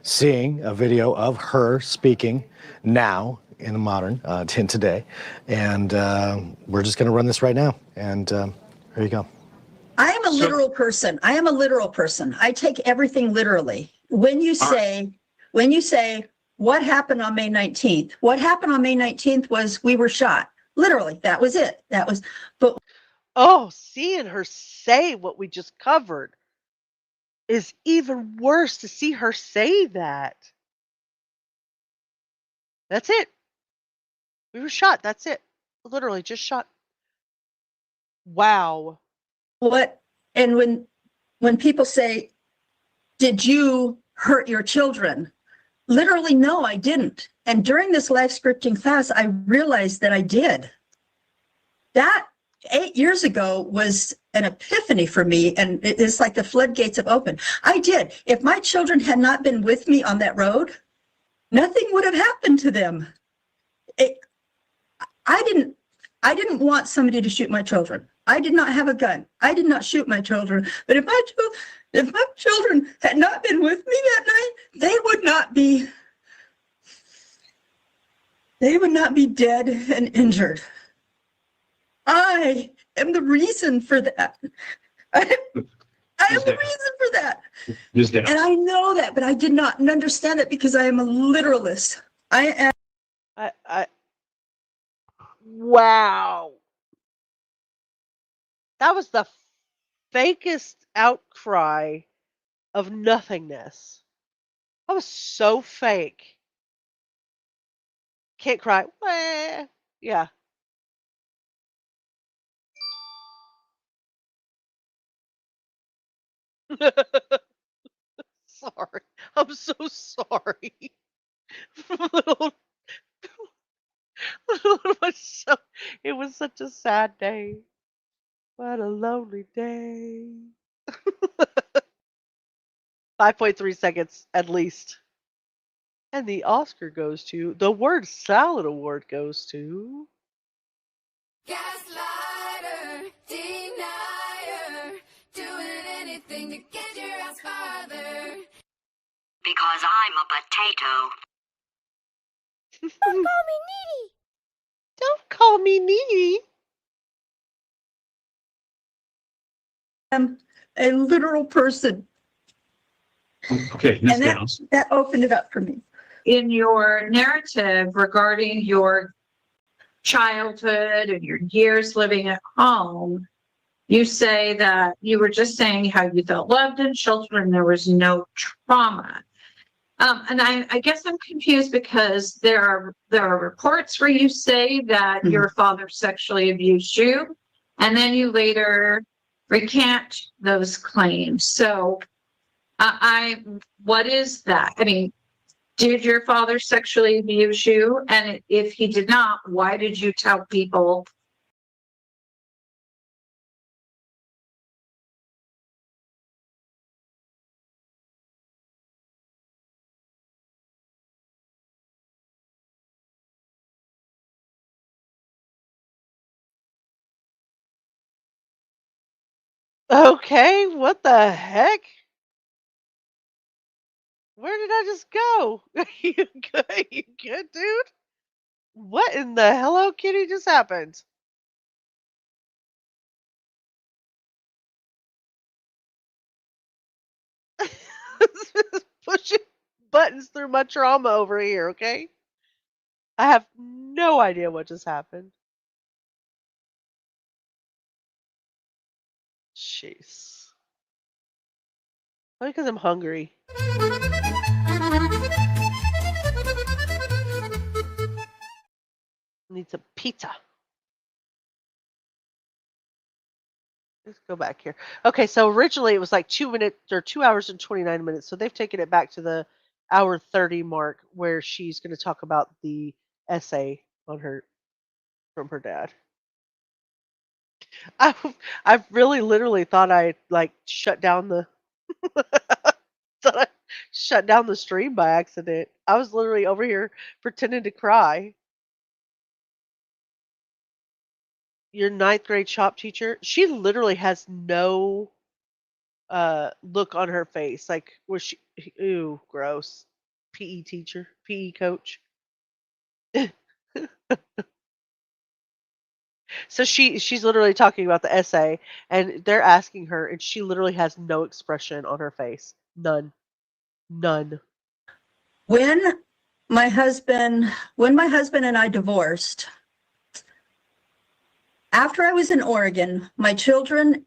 C: seeing a video of her speaking now in the modern, in today, and we're just going to run this right now. And here you go.
K: I am a literal person. I am a literal person. I take everything literally. When you say, what happened on May 19th? What happened on May 19th was we were shot. Literally, that was it. But
D: oh, seeing her say what we just covered is even worse, to see her say that. That's it. We were shot. That's it. Literally just shot. Wow.
K: And when people say, did you hurt your children? Literally, no, I didn't. And during this life scripting class, I realized that I did. That 8 years ago was an epiphany for me, and it's like the floodgates have opened. I did. If my children had not been with me on that road, nothing would have happened to them. I didn't want somebody to shoot my children. I did not have a gun. I did not shoot my children. But if my children had not been with me that night, they would not be dead and injured. I am the reason for that. I am the reason for that. And I know that, but I did not understand it because I am a literalist.
D: Wow. That was the fakest outcry of nothingness. That was so fake. Can't cry. Wah. Yeah. Sorry. I'm so sorry. It was such a sad day. What a lonely day. 5.3 seconds at least. And the Oscar goes to, the Word Salad Award goes to...
M: Gaslighter, denier, doing anything to get your ass farther.
B: Because I'm a potato.
M: Don't call me needy.
D: Don't call me needy.
K: I'm a literal person.
E: Okay, Ms.
K: And
E: Downs.
K: that opened it up for me.
V: In your narrative regarding your childhood and your years living at home, you say that you were just saying how you felt loved and sheltered and there was no trauma. And I guess I'm confused because there are reports where you say that your father sexually abused you, and then you later recant those claims. So what is that? I mean, did your father sexually abuse you? And if he did not, why did you tell people?
D: Okay, what the heck? Where did I just go? You good? You good, dude? What in the Hello Kitty just happened? Pushing buttons through my trauma over here, okay? I have no idea what just happened. Jeez. Probably because I'm hungry. Need some pizza. Let's go back here. Okay, so originally it was like 2 hours and 29 minutes. So they've taken it back to the hour 30 mark where she's going to talk about the essay on her from her dad. I I really literally thought I like shut down the thought I shut down the stream by accident. I was literally over here pretending to cry. Your ninth grade shop teacher, she literally has no look on her face. Like was she ooh, gross. PE teacher, PE coach. So she's literally talking about the essay and they're asking her and she literally has no expression on her face. None. None.
G: When my husband and I divorced, after I was in Oregon, my children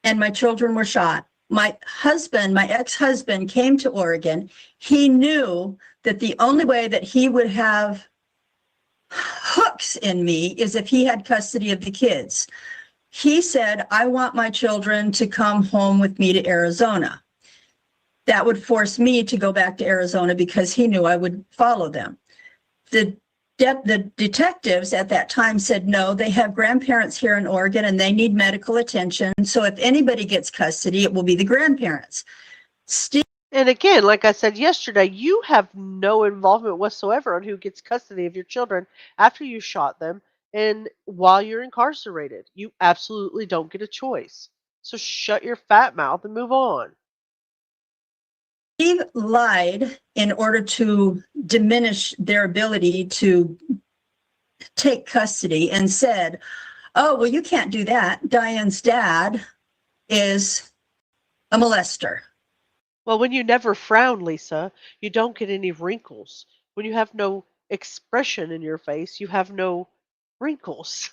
G: were shot. My ex-husband came to Oregon. He knew that the only way that he would have hooks in me is if he had custody of the kids. He said, I want my children to come home with me to Arizona. That would force me to go back to Arizona because he knew I would follow them. The detectives at that time said, no, they have grandparents here in Oregon and they need medical attention. So if anybody gets custody, it will be the grandparents.
D: And again, like I said yesterday, you have no involvement whatsoever on who gets custody of your children after you shot them and while you're incarcerated. You absolutely don't get a choice. So shut your fat mouth and move on.
G: Steve lied in order to diminish their ability to take custody and said, oh, well, you can't do that. Diane's dad is a molester.
D: Well, when you never frown, Lisa, you don't get any wrinkles. When you have no expression in your face, you have no wrinkles.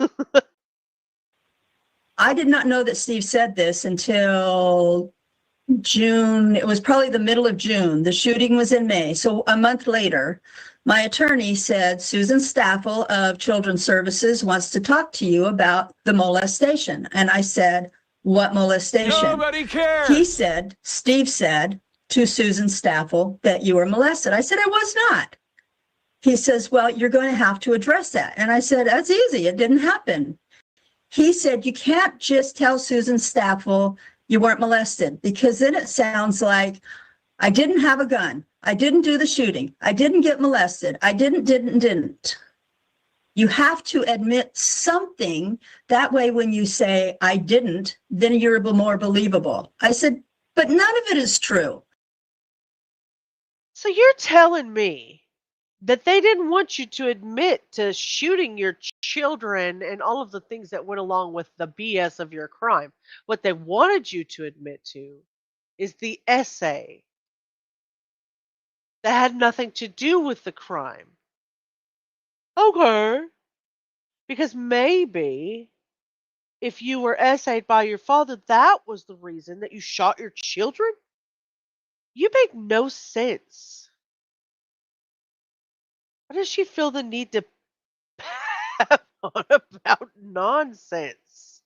G: I did not know that Steve said this until June. It was probably the middle of June. The shooting was in May. So a month later, my attorney said, Susan Staffel of Children's Services wants to talk to you about the molestation. And I said, what molestation?
N: Nobody cares.
G: He said, Steve said to Susan Staffel that you were molested. I said, I was not. He says, well, you're going to have to address that. And I said, that's easy. It didn't happen. He said, you can't just tell Susan Staffel you weren't molested, because then it sounds like I didn't have a gun. I didn't do the shooting. I didn't get molested. I didn't. You have to admit something. That way, when you say I didn't, then you're more believable. I said, but none of it is true.
D: So you're telling me that they didn't want you to admit to shooting your children and all of the things that went along with the BS of your crime. What they wanted you to admit to is the essay that had nothing to do with the crime. Okay. Because maybe if you were essayed by your father, that was the reason that you shot your children? You make no sense. Why does she feel the need to pat on about nonsense?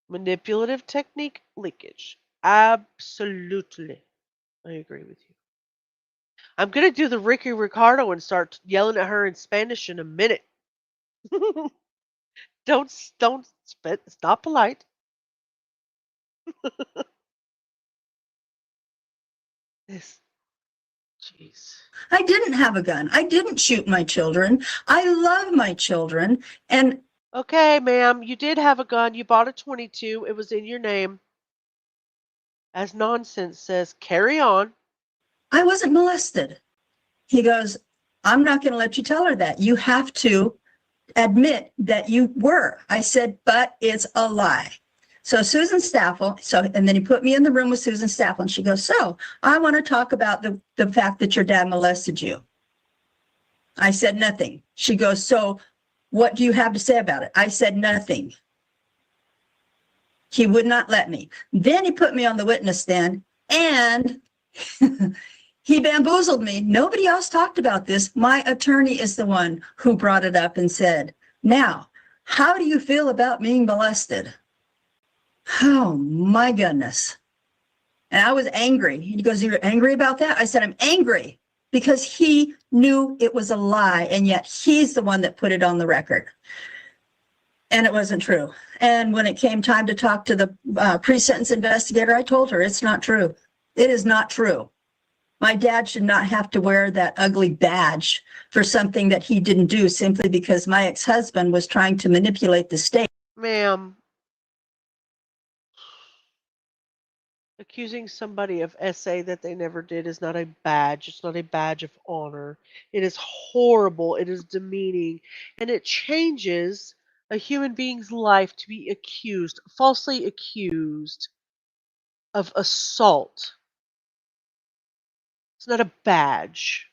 D: Manipulative technique leakage. Absolutely. I agree with you. I'm going to do the Ricky Ricardo and start yelling at her in Spanish in a minute. Don't spit. It's not polite. This. Jeez.
G: I didn't have a gun. I didn't shoot my children. I love my children. And
D: okay, ma'am, you did have a gun. You bought a 22. It was in your name. As nonsense says, carry on.
G: I wasn't molested. He goes, I'm not going to let you tell her that. You have to admit that you were. I said, but it's a lie. So Susan Staffel, and then he put me in the room with Susan Staffel, and she goes, so I want to talk about the fact that your dad molested you. I said nothing. She goes, so what do you have to say about it? I said nothing. He would not let me. Then he put me on the witness stand, and he bamboozled me. Nobody else talked about this. My attorney is the one who brought it up and said, now, how do you feel about being molested? Oh my goodness. And I was angry. He goes, you're angry about that? I said, I'm angry because he knew it was a lie. And yet he's the one that put it on the record. And it wasn't true. And when it came time to talk to the pre-sentence investigator, I told her it's not true. It is not true. My dad should not have to wear that ugly badge for something that he didn't do simply because my ex-husband was trying to manipulate the state.
D: Ma'am, accusing somebody of SA that they never did is not a badge. It's not a badge of honor. It is horrible. It is demeaning. And it changes a human being's life to be accused, falsely accused of assault. It's not a badge.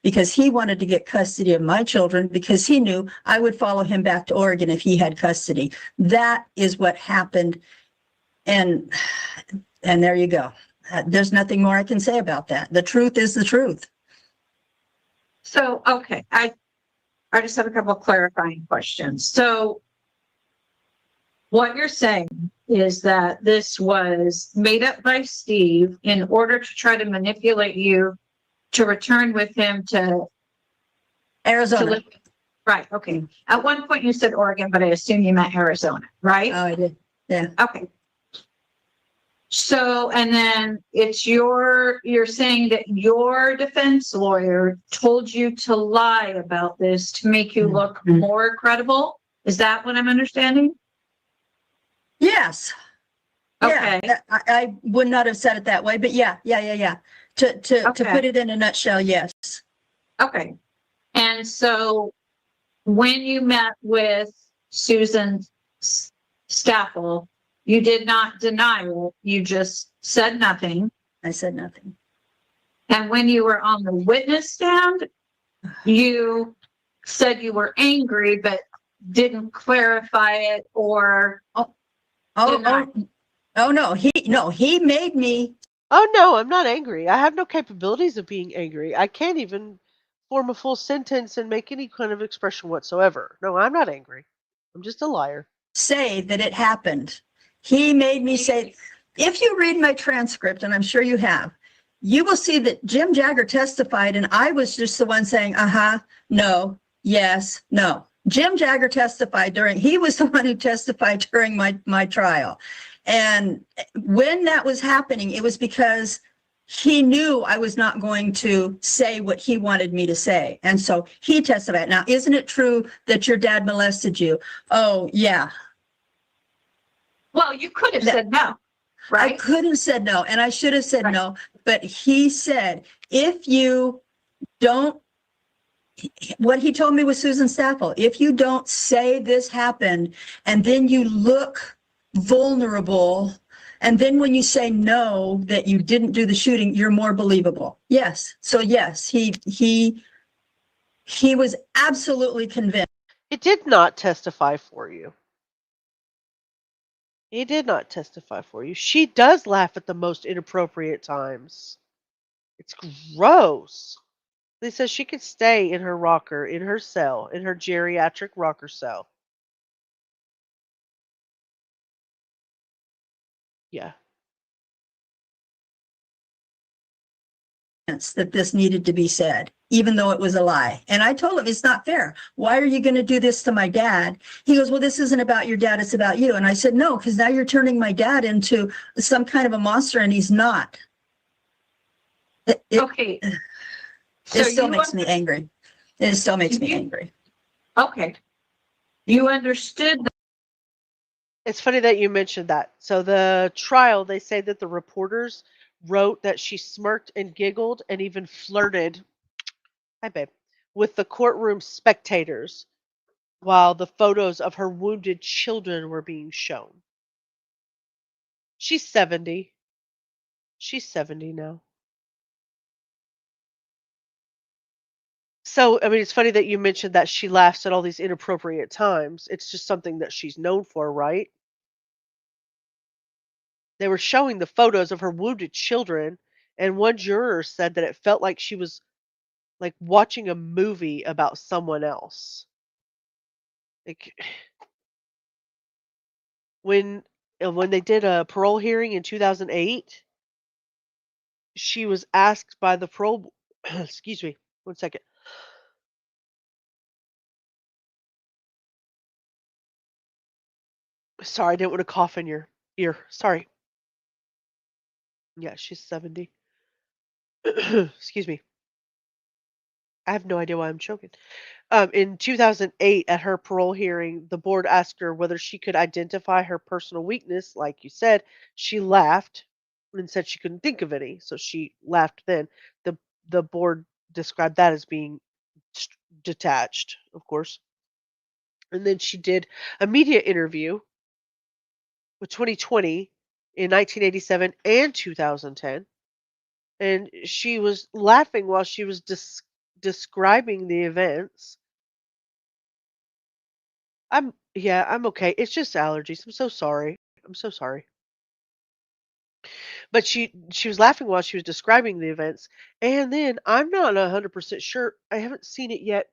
G: Because he wanted to get custody of my children because he knew I would follow him back to Oregon if he had custody. That is what happened. And there you go. There's nothing more I can say about that. The truth is the truth.
V: So, okay, I just have a couple of clarifying questions. So what you're saying is that this was made up by Steve in order to try to manipulate you to return with him to
G: Arizona.
V: Right, okay. At one point you said Oregon, but I assume you meant Arizona, right?
G: Oh, I did. Yeah.
V: Okay. So, and then you're saying that your defense lawyer told you to lie about this to make you look more credible? Is that what I'm understanding?
G: Yes.
V: Okay.
G: Yeah, I would not have said it that way, but yeah. To put it in a nutshell, yes.
V: Okay. And so when you met with Susan Staffel, you did not deny it. You just said nothing.
G: I said nothing.
V: And when you were on the witness stand, you said you were angry, but didn't clarify it or
G: no, he made me.
D: Oh no, I'm not angry. I have no capabilities of being angry. I can't even form a full sentence and make any kind of expression whatsoever. No, I'm not angry. I'm just a liar.
G: Say that it happened. He made me say, if you read my transcript, and I'm sure you have, you will see that Jim Jagger testified and I was just the one saying, no, yes, no. Jim Jagger testified he was the one who testified during my trial. And when that was happening, it was because he knew I was not going to say what he wanted me to say. And so he testified. Now, isn't it true that your dad molested you? Oh, yeah.
V: Well, you could have said no, right?
G: I could have said no, and I should have said no. But he said, if you don't, what he told me with Susan Staffel, if you don't say this happened, and then you look vulnerable, and then when you say no, that you didn't do the shooting, you're more believable. Yes. So yes, he was absolutely convinced.
D: He did not testify for you. He did not testify for you. She does laugh at the most inappropriate times. It's gross. They says she could stay in her rocker, in her cell, in her geriatric rocker cell. Yeah.
G: That this needed to be said, even though it was a lie. And I told him, it's not fair. Why are you going to do this to my dad? He goes, well, this isn't about your dad, it's about you. And I said, no, because now you're turning my dad into some kind of a monster, and he's not.
V: Okay.
G: It still makes me angry. It still makes me angry.
V: Okay. You understood that.
D: It's funny that you mentioned that. So the trial, they say that the reporters wrote that she smirked and giggled and even flirted, hi babe, with the courtroom spectators while the photos of her wounded children were being shown. She's 70. She's 70 now. So, I mean, it's funny that you mentioned that she laughs at all these inappropriate times. It's just something that she's known for, right? They were showing the photos of her wounded children, and one juror said that it felt like she was like watching a movie about someone else. Like when when they did a parole hearing in 2008, she was asked by the parole excuse me, one second. Sorry, I didn't want to cough in your ear. Sorry. Yeah, she's 70. Excuse me. I have no idea why I'm choking. In 2008, at her parole hearing, the board asked her whether she could identify her personal weakness. Like you said, she laughed and said she couldn't think of any. So she laughed then. The the board described that as being detached, of course. And then she did a media interview with 2020 in 1987 and 2010. And she was laughing while she was describing the events. I'm okay. It's just allergies. I'm so sorry. I'm so sorry. But she was laughing while she was describing the events. And then I'm not 100% sure. I haven't seen it yet.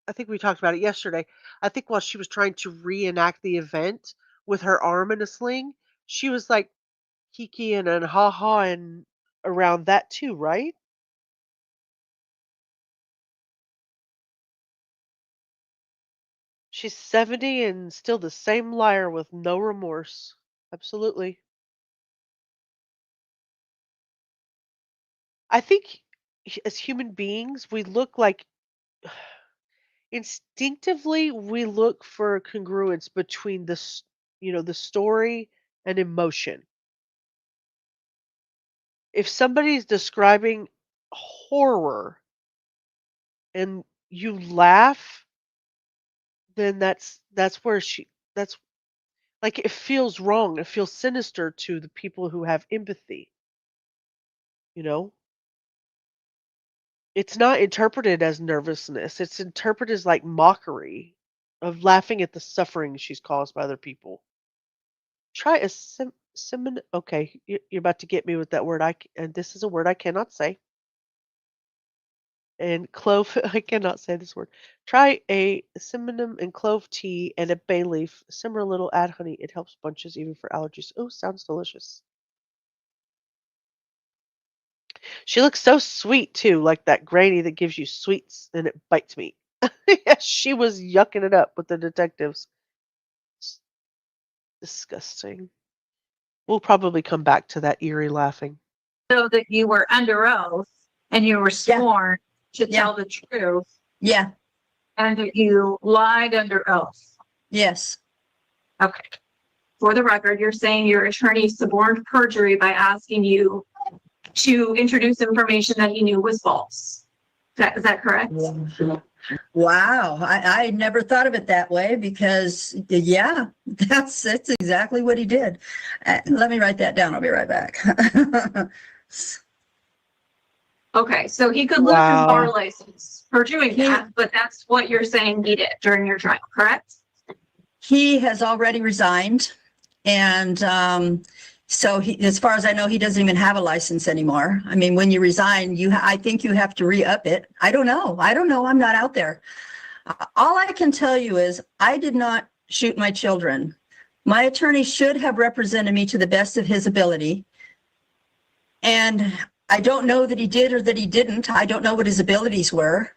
D: I think we talked about it yesterday. I think while she was trying to reenact the event with her arm in a sling, she was like kikiing and ha-ha and around that too, right? She's 70 and still the same liar with no remorse. Absolutely. I think as human beings, we look like instinctively we look for congruence between the story and emotion. If somebody's describing horror and you laugh, then that's where that's like it feels wrong. It feels sinister to the people who have empathy, you know? It's not interpreted as nervousness. It's interpreted as like mockery of laughing at the suffering she's caused by other people. Try a okay, you're about to get me with that word. And this is a word I cannot say. And clove, I cannot say this word. Try a cinnamon and clove tea and a bay leaf. Simmer a little, add honey. It helps bunches even for allergies. Oh, sounds delicious. She looks so sweet too, like that granny that gives you sweets and it bites me. Yes, she was yucking it up with the detectives. It's disgusting. We'll probably come back to that eerie laughing.
V: So that you were under oath and you were sworn to
G: Yeah.
V: tell the truth
G: Yeah.
V: and that you lied under oath.
G: Yes.
V: Okay. For the record, you're saying your attorney suborned perjury by asking you to introduce information that he knew was false. Is that correct?
G: Wow. I never thought of it that way because, yeah, that's exactly what he did. Let me write that down. I'll be right back.
V: Okay, so he could lose his bar license for doing that, but that's what you're saying he did during your trial, correct?
G: He has already resigned. And so as far as I know, he doesn't even have a license anymore. I mean, when you resign, I think you have to re-up it. I don't know. I'm not out there. All I can tell you is I did not shoot my children. My attorney should have represented me to the best of his ability. And I don't know that he did or that he didn't. I don't know what his abilities were.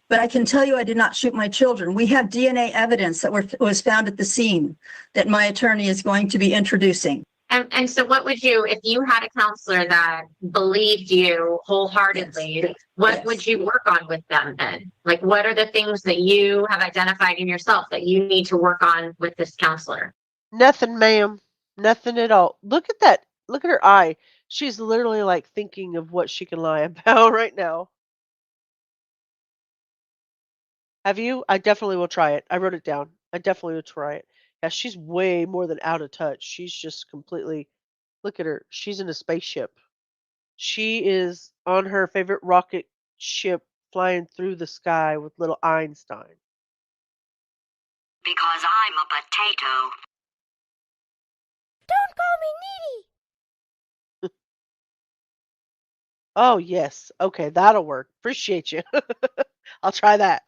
G: But I can tell you I did not shoot my children. We have DNA evidence that was found at the scene that my attorney is going to be introducing.
U: And so what would you, if you had a counselor that believed you wholeheartedly, what would you work on with them then? Like, what are the things that you have identified in yourself that you need to work on with this counselor?
D: Nothing, ma'am. Nothing at all. Look at that. Look at her eye. She's literally like thinking of what she can lie about right now. Have you? I definitely will try it. I wrote it down. I definitely will try it. Yeah, she's way more than out of touch. She's just completely, look at her. She's in a spaceship. She is on her favorite rocket ship flying through the sky with little Einstein.
B: Because I'm a potato.
M: Don't call me needy.
D: Oh, yes. Okay, that'll work. Appreciate you. I'll try that.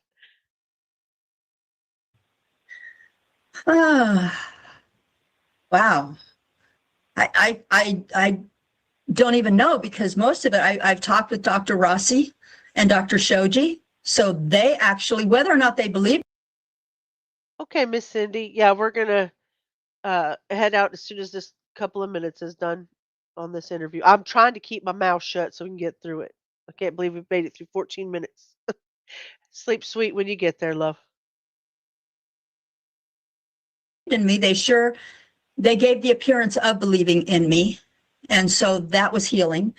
G: Wow. I don't even know, because most of it I've talked with Dr. Rossi and Dr. Shoji. So they actually, whether or not they believe.
D: Okay, Miss Cindy. Yeah, we're gonna head out as soon as this couple of minutes is done on this interview. I'm trying to keep my mouth shut so we can get through it. I can't believe we've made it through 14 minutes. Sleep sweet when you get there, love.
G: In me, they gave the appearance of believing in me. And so that was healing.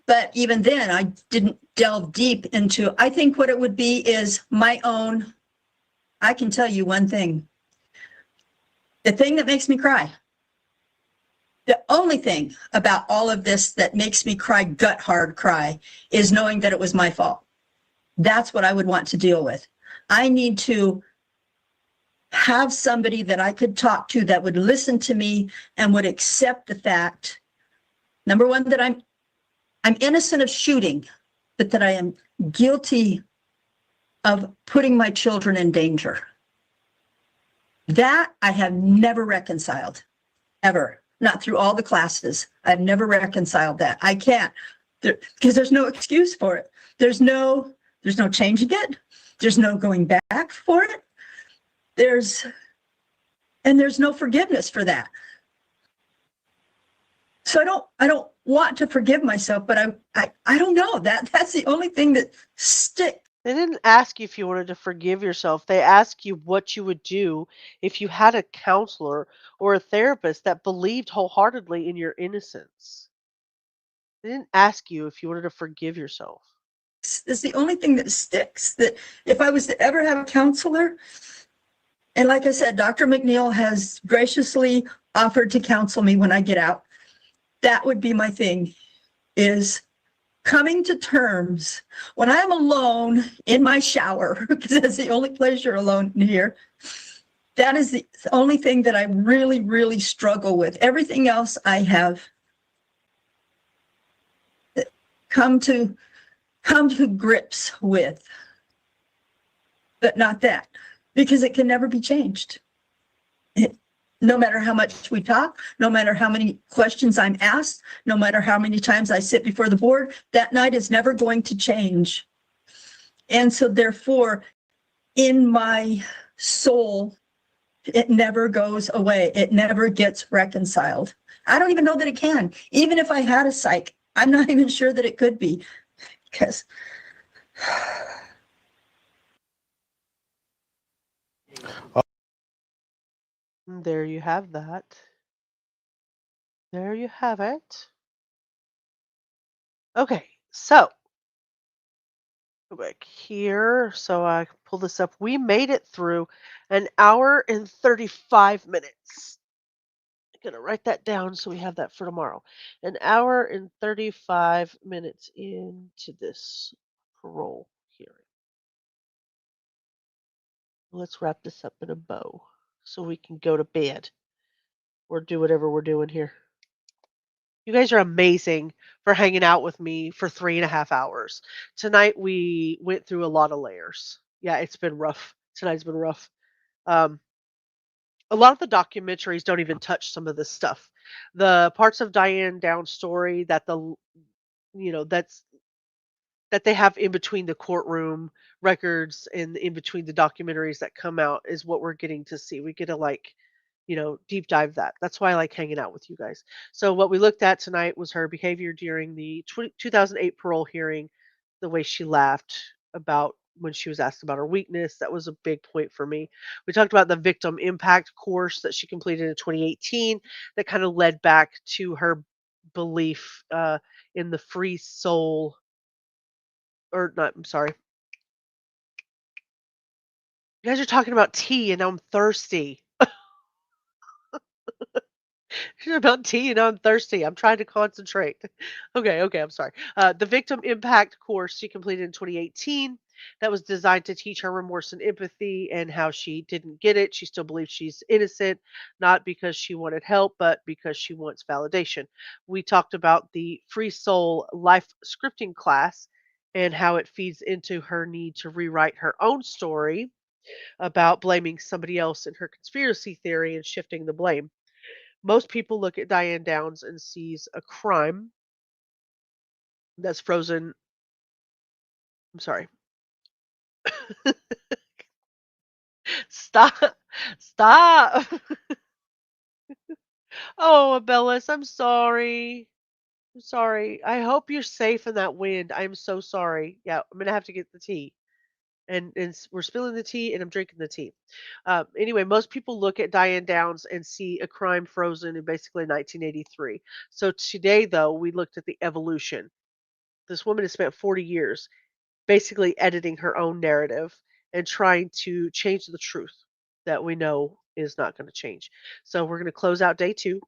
G: But even then, I didn't delve deep into, I think what it would be is my own. I can tell you one thing. The thing that makes me cry, the only thing about all of this that makes me cry, gut hard cry, is knowing that it was my fault. That's what I would want to deal with. I need to have somebody that I could talk to that would listen to me and would accept the fact, number one, that I'm innocent of shooting, but that I am guilty of putting my children in danger. That I have never reconciled, ever. Not through all the classes. I've never reconciled that. I can't, because there's no excuse for it. There's no changing it. There's no going back for it. There's no forgiveness for that. So I don't want to forgive myself, but I don't know. That's the only thing that sticks.
D: They didn't ask you if you wanted to forgive yourself. They asked you what you would do if you had a counselor or a therapist that believed wholeheartedly in your innocence. They didn't ask you if you wanted to forgive yourself.
G: Is the only thing that sticks. That if I was to ever have a counselor, and like I said, Dr. McNeil has graciously offered to counsel me when I get out. That would be my thing, is coming to terms when I'm alone in my shower, because that's the only place you're alone in here. That is the only thing that I really, really struggle with. Everything else I have come to grips with, but not that, because it can never be changed. No matter how much we talk, no matter how many questions I'm asked, no matter how many times I sit before the board, that night is never going to change. And so therefore, in my soul, it never goes away. It never gets reconciled. I don't even know that it can. Even if I had a psych, I'm not even sure that it could be, because
D: There you have that. There you have it. Okay, so go back here so I can pull this up. We made it through an hour and 35 minutes. I'm going to write that down so we have that for tomorrow. An hour and 35 minutes into this parole hearing. Let's wrap this up in a bow so we can go to bed or do whatever we're doing here. You guys are amazing for hanging out with me for 3.5 hours. Tonight we went through a lot of layers. Yeah, it's been rough. Tonight's been rough. Um, a lot of the documentaries don't even touch some of this stuff. The parts of Diane Downs' story that that's that they have in between the courtroom records and in between the documentaries that come out is what we're getting to see. We get to deep dive that. That's why I like hanging out with you guys. So what we looked at tonight was her behavior during the 2008 parole hearing, the way she laughed about when she was asked about her weakness. That was a big point for me. We talked about the victim impact course that she completed in 2018 that kind of led back to her belief in the free soul, or not, I'm sorry. You guys are talking about tea and I'm thirsty. About tea and I'm thirsty. I'm trying to concentrate. Okay, I'm sorry. The victim impact course she completed in 2018 that was designed to teach her remorse and empathy and how she didn't get it. She still believes she's innocent, not because she wanted help, but because she wants validation. We talked about the Free Soul Life Scripting class and how it feeds into her need to rewrite her own story about blaming somebody else in her conspiracy theory and shifting the blame. Most people look at Diane Downs and sees a crime that's frozen. I'm sorry. Stop. Stop. Oh, Abellis, I'm sorry. I'm sorry. I hope you're safe in that wind. I'm so sorry. Yeah, I'm gonna have to get the tea. And we're spilling the tea and I'm drinking the tea. Anyway, most people look at Diane Downs and see a crime frozen in basically 1983. So today, though, we looked at the evolution. This woman has spent 40 years basically editing her own narrative and trying to change the truth that we know is not going to change. So we're going to close out day 2.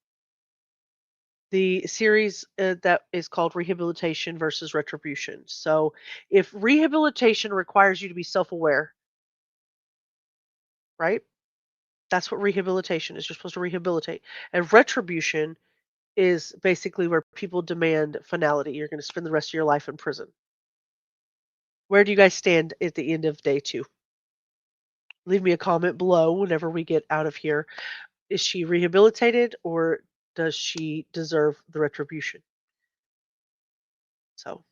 D: The series that is called Rehabilitation versus Retribution. So if rehabilitation requires you to be self-aware, right? That's what rehabilitation is. You're supposed to rehabilitate. And retribution is basically where people demand finality. You're going to spend the rest of your life in prison. Where do you guys stand at the end of day 2? Leave me a comment below whenever we get out of here. Is she rehabilitated or does she deserve the retribution? So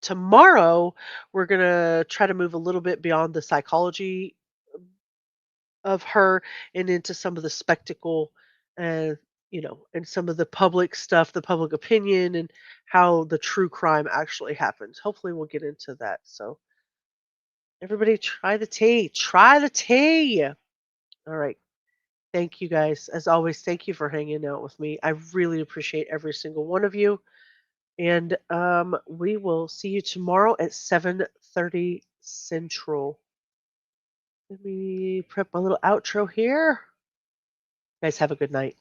D: tomorrow we're going to try to move a little bit beyond the psychology of her and into some of the spectacle and and some of the public stuff, the public opinion and how the true crime actually happens. Hopefully we'll get into that. So everybody try the tea. Try the tea. All right. Thank you guys. As always, thank you for hanging out with me. I really appreciate every single one of you. And we will see you tomorrow at 7:30 Central. Let me prep my little outro here. You guys have a good night.